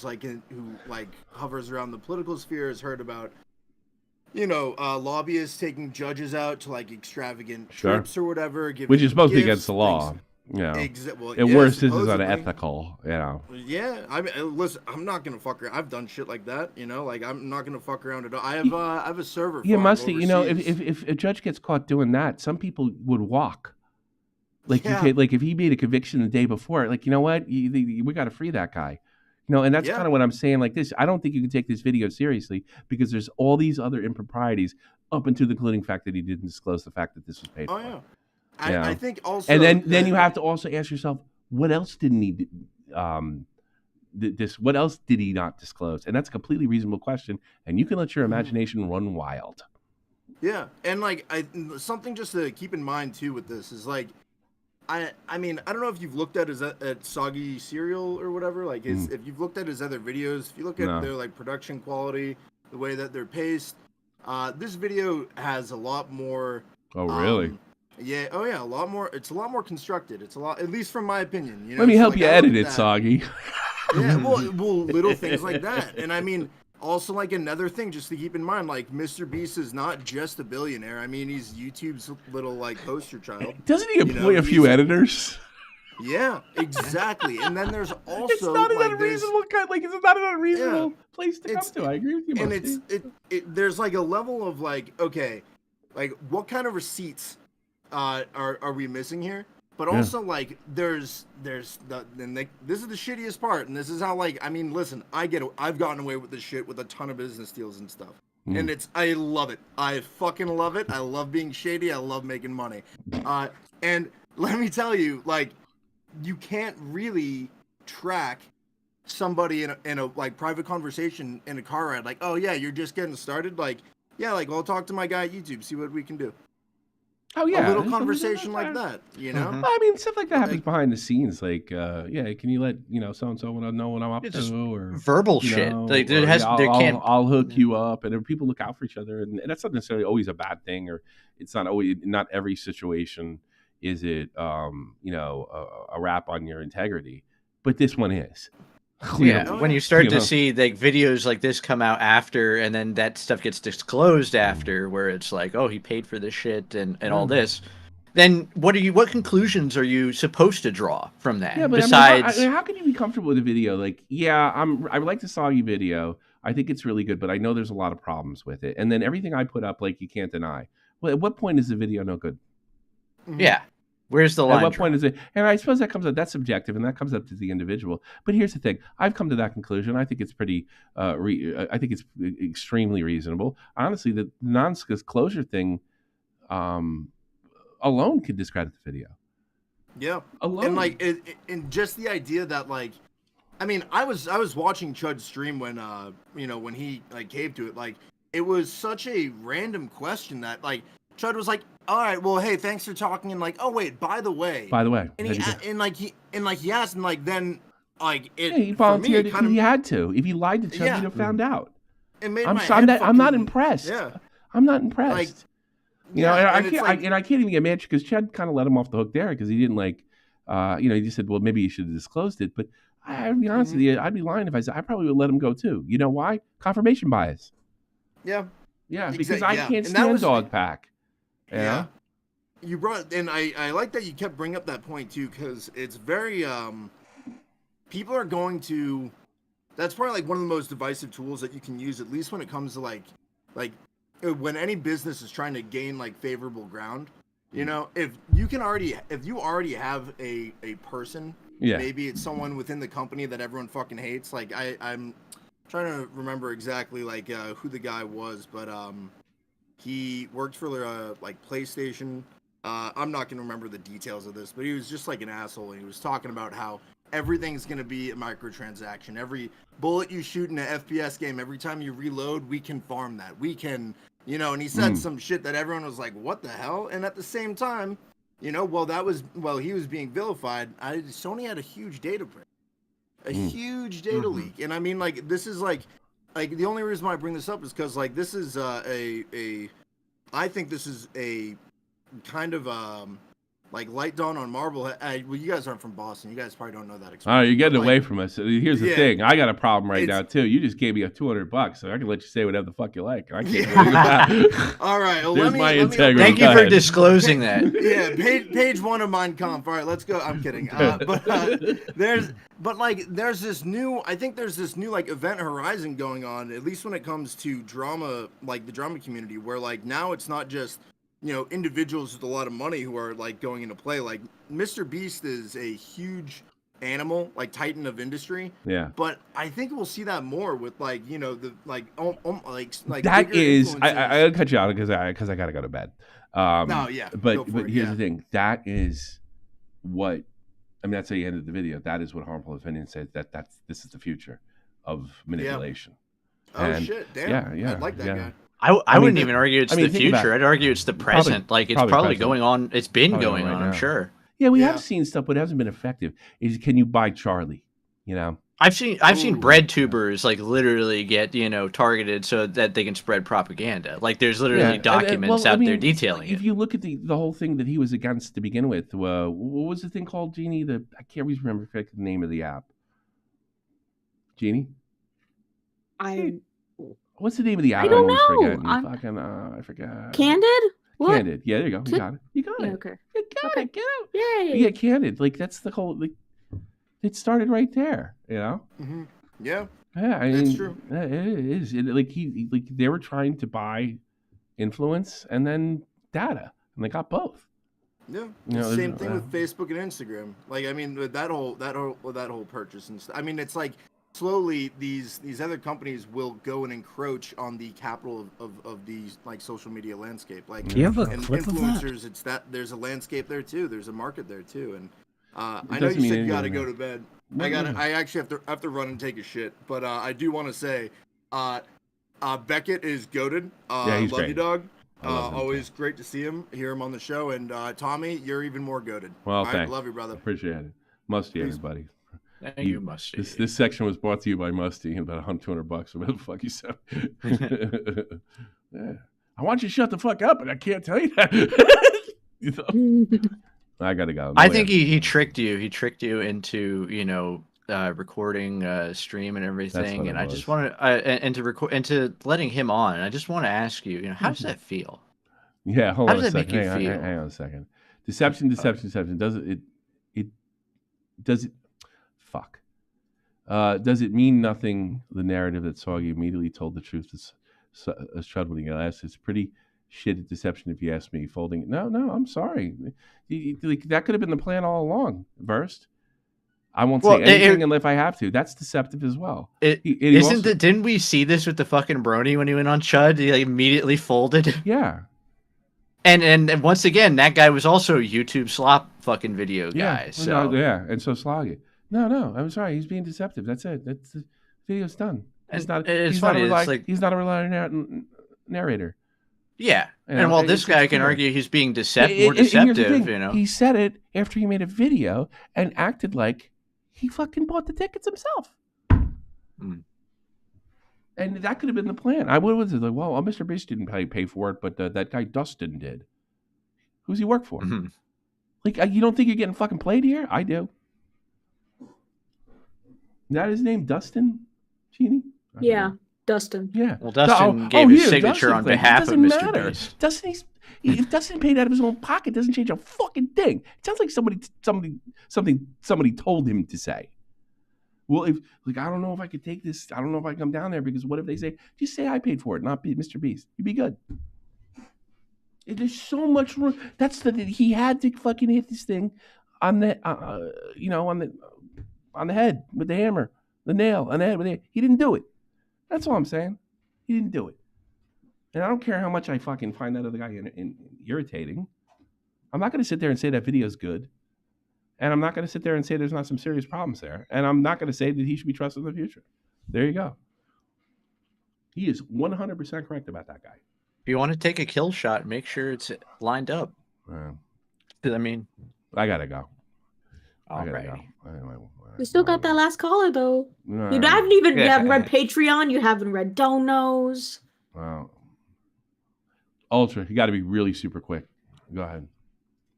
hovers around the political sphere has heard about, lobbyists taking judges out to like extravagant trips or whatever, which is supposed to be against the law. Worse, this is unethical. Yeah, I mean, listen, I'm not gonna fuck around. I've done shit like that. Like I'm not gonna fuck around at all. I have a server. Yeah, Musty. If a judge gets caught doing that, some people would walk. Like if he made a conviction the day before, like, you know what, we got to free that guy. And that's kind of what I'm saying. Like this, I don't think you can take this video seriously because there's all these other improprieties up into including the fact that he didn't disclose the fact that this was paid for. Oh yeah. I think also, and then you have to also ask yourself, what else didn't he? What else did he not disclose? And that's a completely reasonable question. And you can let your imagination run wild. Yeah, and like something just to keep in mind too with this is like, I mean, I don't know if you've looked at Soggy cereal or whatever. Like, if you've looked at his other videos, if you look at their like production quality, the way that they're paced, this video has a lot more. Oh really? Yeah. Oh, yeah. A lot more. It's a lot more constructed. It's a lot, at least from my opinion. Let me help you edit it, Soggy. Yeah. Well, little things like that. And I mean, also like another thing, just to keep in mind, like Mr. Beast is not just a billionaire. I mean, he's YouTube's little like poster child. Doesn't he employ a few editors? Yeah, exactly. And then there's also it's not an unreasonable it's not an unreasonable place to come to. I agree with you. And there's like a level of like, okay. like what kind of receipts are we missing here? But Yeah. also like there's this is the shittiest part, and this is how like I mean, listen, I've gotten away with this shit with a ton of business deals and stuff. And I love it. I fucking love it. I love being shady. I love making money. And let me tell you, like, you can't really track somebody in a like private conversation in a car ride. Like, oh yeah, you're just getting started. Like, yeah, like I'll talk to my guy at YouTube, see what we can do. Oh yeah, A little conversation like that, you know. I mean, stuff like that happens behind the scenes. Like, yeah, can you let so and so know what I'm up to, or verbal shit. Like there I'll hook you up, and people look out for each other, and that's not necessarily always a bad thing, or it's not always not every situation is it a rap on your integrity, but this one is. Yeah, when you start to see like videos like this come out after, and then that stuff gets disclosed after, where it's like, oh, he paid for this shit and all this, then what conclusions are you supposed to draw from that? Yeah, but besides, I mean, how can you be comfortable with a video? Like, yeah, I like the Soggy video. I think it's really good, but I know there's a lot of problems with it. And then everything I put up, like, you can't deny. Well, at what point is the video no good? Yeah. Where's the line? At what point is it? And I suppose that's subjective, and that comes up to the individual. But here's the thing: I've come to that conclusion. I think it's pretty. I think it's extremely reasonable. Honestly, the non-disclosure thing alone could discredit the video. Yeah, alone. And like, and just the idea that like, I mean, I was watching Chud's stream when when he like caved to it. Like, it was such a random question that like Chud was like, all right, well, hey, thanks for talking, and like, oh wait, by the way, and he asked, and like then like it. Yeah, he volunteered if he had to. If he lied to Chud, he'd have found out. It made I'm not impressed. Yeah, I'm not impressed. Like, and I can't even get mad because Chud kind of let him off the hook there because he didn't like, he just said, well, maybe you should have disclosed it. But I'd be honest with you, I'd be lying if I said I probably would let him go too. You know why? Confirmation bias. Yeah. Yeah, because I can't stand Dogpack. Yeah. You brought, and I like that you kept bringing up that point too, because it's very people are going to. That's probably like one of the most divisive tools that you can use, at least when it comes to like when any business is trying to gain like favorable ground. You know, if you already have a person, maybe it's someone within the company that everyone fucking hates. Like I'm trying to remember exactly like who the guy was, but he worked for like PlayStation. I'm not gonna remember the details of this, but he was just like an asshole, and he was talking about how everything's gonna be a microtransaction. Every bullet you shoot in an FPS game, every time you reload, we can farm that. We can, and he said some shit that everyone was like, what the hell? And at the same time, while he was being vilified, Sony had a huge data break. A huge data leak. And I mean, like, this is like the only reason why I bring this up is because like this is I think this is a kind of like light dawn on Marblehead. Well, you guys aren't from Boston. You guys probably don't know that experience. Oh, you're getting away from us. Here's the thing. I got a problem right now too. You just gave me $200, so I can let you say whatever the fuck you like. I can't believe that. All right. Well, There's my integrity. Thank you for disclosing that. Yeah, page 1 of Mein Kampf. All right, let's go. I'm kidding. There's this new. I think there's this new like event horizon going on. At least when it comes to drama, like the drama community, where like now it's not just individuals with a lot of money who are like going into play. Like Mr. Beast is a huge animal, like titan of industry. Yeah. But I think we'll see that more with like the like that is. I'll cut you out because I gotta go to bed. No, yeah. But here's the thing. That is what. I mean, that's how you ended the video. That is what Harmful Opinion said. This is the future of manipulation. Yeah. Oh shit! Damn. Yeah. I like that guy. I wouldn't even argue it's the future. I'd argue it's the present. It's probably going on. It's been going on. I'm sure. Yeah, we have seen stuff, but it hasn't been effective. Can you buy Charlie? I've seen bread tubers like literally get targeted so that they can spread propaganda. Like there's literally documents out there detailing if you look at the whole thing that he was against to begin with, what was the thing called, Jeannie? I can't always remember the name of the app. Jeannie, what's the name of the app? I don't know. I forgot. Candid? What? Candid. Yeah, there you go. You got it. You got it. Okay. You got it. Get out. Yay. Yeah, Candid. Like that's the whole. Like, it started right there. Mm-hmm. Yeah. Yeah, that's true. It is. Like they were trying to buy influence and then data, and they got both. Yeah, You know, same thing with Facebook and Instagram. Like, I mean, with that whole purchase and I mean, it's like slowly these other companies will go and encroach on the capital of these like social media landscape. Like, Do you have a and clip of that? influencers, it's that there's a landscape there too. There's a market there too. And I know you said you got to go to bed. I actually have to run and take a shit. But I do want to say, Beckett is goated. Yeah, he's love great. you, dog. I love him, Always great to see him, hear him on the show. And Tommy, you're even more goated. Well, I thanks. love you, brother. Appreciate it. Musty, everybody. Thank you, Musty. This section was brought to you by Musty and about $200. What the fuck you said? Yeah. I want you to shut the fuck up, and I can't tell you that. You know? I gotta go. I think he tricked you. He tricked you into recording stream and everything. And I just wanted into letting him on. And I just want to ask you, how does that feel? Yeah, hold How on does a that make second. you feel? Hang on a second. Deception. Does it mean nothing? The narrative that Soggy immediately told the truth is troubling. It's pretty shit at deception, if you ask me. Folding. No, I'm sorry. That could have been the plan all along. Versed. I won't say anything unless I have to. That's deceptive as well. Didn't we see this with the fucking Brony when he went on Chud? He immediately folded. Yeah. And once again, that guy was also a YouTube slop fucking video guy. So and so Sloggy. No, I'm sorry. He's being deceptive. That's it. That's the video's done. He's not a reliable narrator. Yeah. And while this guy can argue he's being more deceptive, he said it after he made a video and acted like he fucking bought the tickets himself. And that could have been the plan. I would have said, well, Mr. Beast didn't pay for it, but that guy Dustin did. Who's he work for? Like, you don't think you're getting fucking played here? I do. Is that his name, Dustin? Genie? Yeah, Dustin. Yeah. Well, Dustin gave his signature on behalf of Mr. Beast. If Dustin paid out of his own pocket, doesn't change a fucking thing. It sounds like somebody told him to say. Well, I don't know if I could take this. I don't know if I can come down there because what if they say, just say I paid for it, not Mr. Beast. You'd be good. There's so much room. He had to fucking hit this thing on the, on the head with the hammer, the nail on the head with the. He didn't do it. That's all I'm saying. He didn't do it. And I don't care how much I fucking find that other guy irritating. I'm not going to sit there and say that video's good. And I'm not going to sit there and say there's not some serious problems there. And I'm not going to say that he should be trusted in the future. There you go. He is 100% correct about that guy. If you want to take a kill shot, make sure it's lined up. I mean, I got to go. All right. You still got that last caller, though. You haven't read Patreon. You haven't read Donos. Wow. Ultra, you got to be really super quick. Go ahead.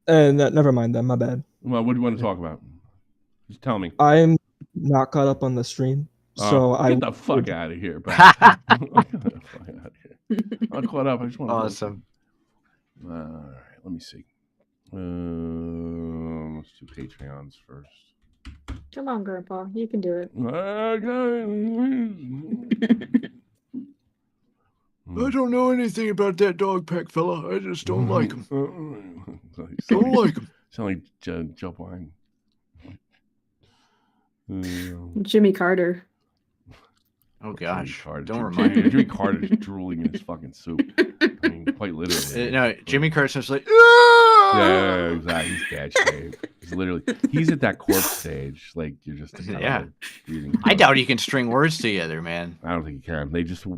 Never mind then. My bad. Well, what do you want to talk about? Just tell me. I'm not caught up on the stream, so get the fuck out of here, bro. Get the fuck out of here. I'm caught up. I just want to. Awesome. All right, let me see. Let's do Patreons first. Come on, Grandpa. You can do it. I don't know anything about that Dogpack fella. I just don't like him. Don't like him. Sound like Joe Biden. Jimmy Carter. Oh gosh! Carter. Don't remind me. Jimmy Carter's drooling in his fucking soup. I mean, quite literally. No, Jimmy Carter's like. Yeah, exactly. He's bad shape. He's at that corpse stage. Like you're just. I doubt he can string words together, man. I don't think he can.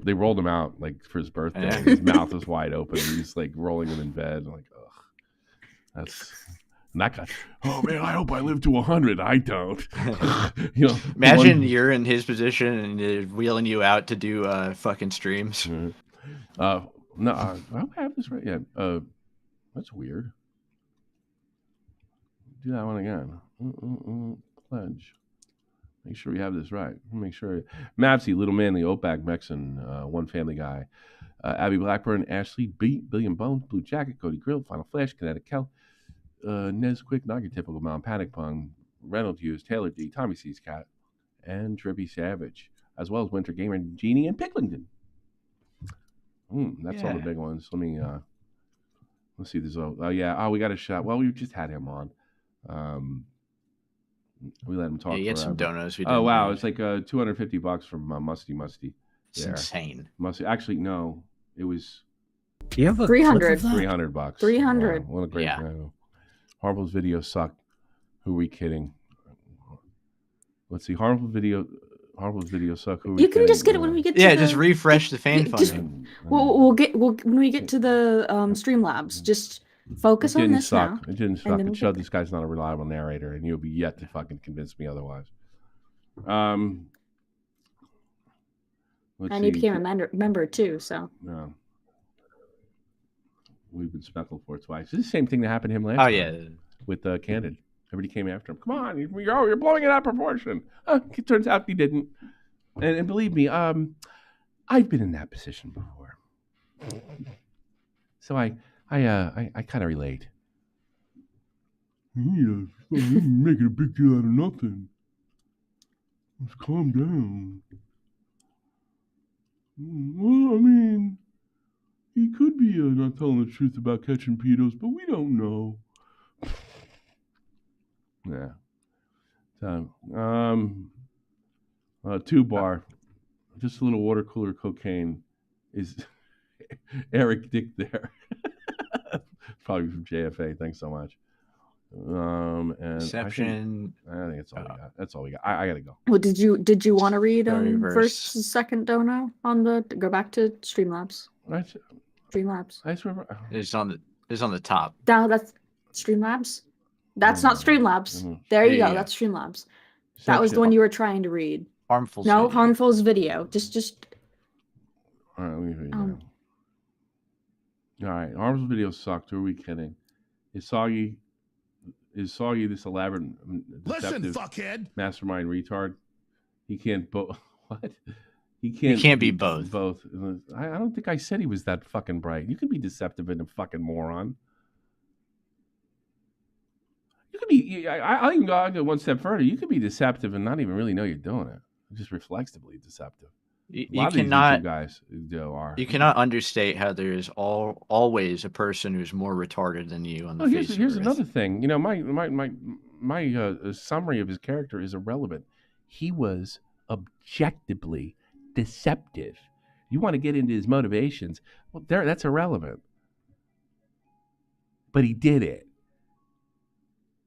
They rolled him out like for his birthday. Yeah. His mouth was wide open. And he's like rolling him in bed. I'm like, ugh, that's. And that guy, oh man, I hope I live to 100. I don't. Imagine you're in his position and they're wheeling you out to do fucking streams. No, I don't have this right yet. That's weird. Do that one again. Pledge. Make sure we have this right. Make sure. Mapsy, Little Manly, Opac, Mexon, One Family Guy, Abby Blackburn, Ashley, Billion Bones, Blue Jacket, Cody Grill, Final Flash, Kinetic Kel, Nesquick, Not Your Typical Mount, Panic Pong, Reynolds Hughes, Taylor D, Tommy C's Cat, and Trippy Savage, as well as Winter Gamer, Genie, and Picklington. That's all the big ones. Let me let's see this. Oh yeah. Oh, we got a shot. Well, we just had him on. We let him talk. You get some forever. donuts. We Oh wow, read. it's like $250 from Musty. It's insane. Musty. Actually, no, it was. Do you have a $300. $300. 300. Wow, what a great Harmful's videos suck. Who are we kidding? Let's see. Harmful's videos suck. Who are we You can kidding? just get it when we get to just refresh the fan just, funding. we'll when we get to the Streamlabs, just focus on this now. It didn't suck. and then It we'll showed get this guy's not a reliable narrator, and you'll be yet to fucking convince me otherwise. Let's And he see. became a member too, so. No. We've been speckled for it twice. It's the same thing that happened to him last Oh, time. yeah. With Candid. Everybody came after him. Come on, you're blowing it out of proportion. It turns out he didn't. And believe me, I've been in that position before. So I kind of relate. Yeah, making a big deal out of nothing. Let's calm down. Well, I mean, he could be not telling the truth about catching pedos, but we don't know. Yeah. So, 2-bar, just a little water cooler cocaine is Eric Dick there. Probably from JFA. Thanks so much. And Exception. I think that's all we got. That's all we got. I gotta go. Well, did you want to read Story verse. first and second dono on the go back to Streamlabs? Streamlabs. I just remember. It's on the top. No, that's Streamlabs. That's not Streamlabs. There you go. That's Streamlabs. That was the one you were trying to read. Harmful's No, video. Harmful's video. Just. All right, let me read All right, Harmful's video sucked. Who are we kidding? Is Soggy this elaborate, deceptive fuckhead. mastermind retard? He can't both. What? He can't be both. Both. I don't think I said he was that fucking bright. You can be deceptive and a fucking moron. You could be. I'll even go one step further. You could be deceptive and not even really know you're doing it. Just reflexively deceptive. You A lot of these cannot. YouTube guys are. You cannot understate how there is always a person who's more retarded than you on the face of Here's Earth. another thing. You know, my summary of his character is irrelevant. He was objectively deceptive. You want to get into his motivations? Well, that's irrelevant. But he did it.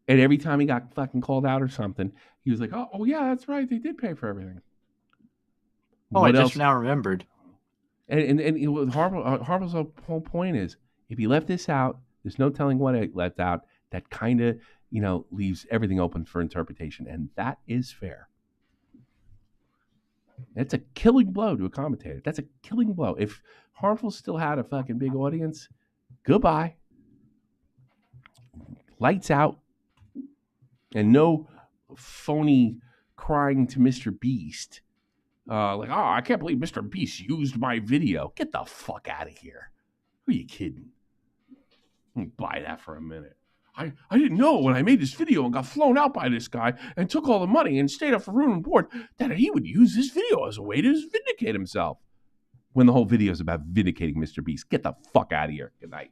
And every time he got fucking called out or something, he was like, "Oh yeah, that's right. They did pay for everything." Oh, I just now remembered. And Harville's whole point is, if he left this out, there's no telling what it left out. That kind of, leaves everything open for interpretation, and that is fair. It's a killing blow to a commentator. That's a killing blow. If Harmful still had a fucking big audience, goodbye. Lights out. And no phony crying to Mr. Beast. I can't believe Mr. Beast used my video. Get the fuck out of here. Who are you kidding? Let me buy that for a minute. I didn't know when I made this video and got flown out by this guy and took all the money and stayed up for room and board that he would use this video as a way to vindicate himself. When the whole video is about vindicating Mr. Beast. Get the fuck out of here. Good night.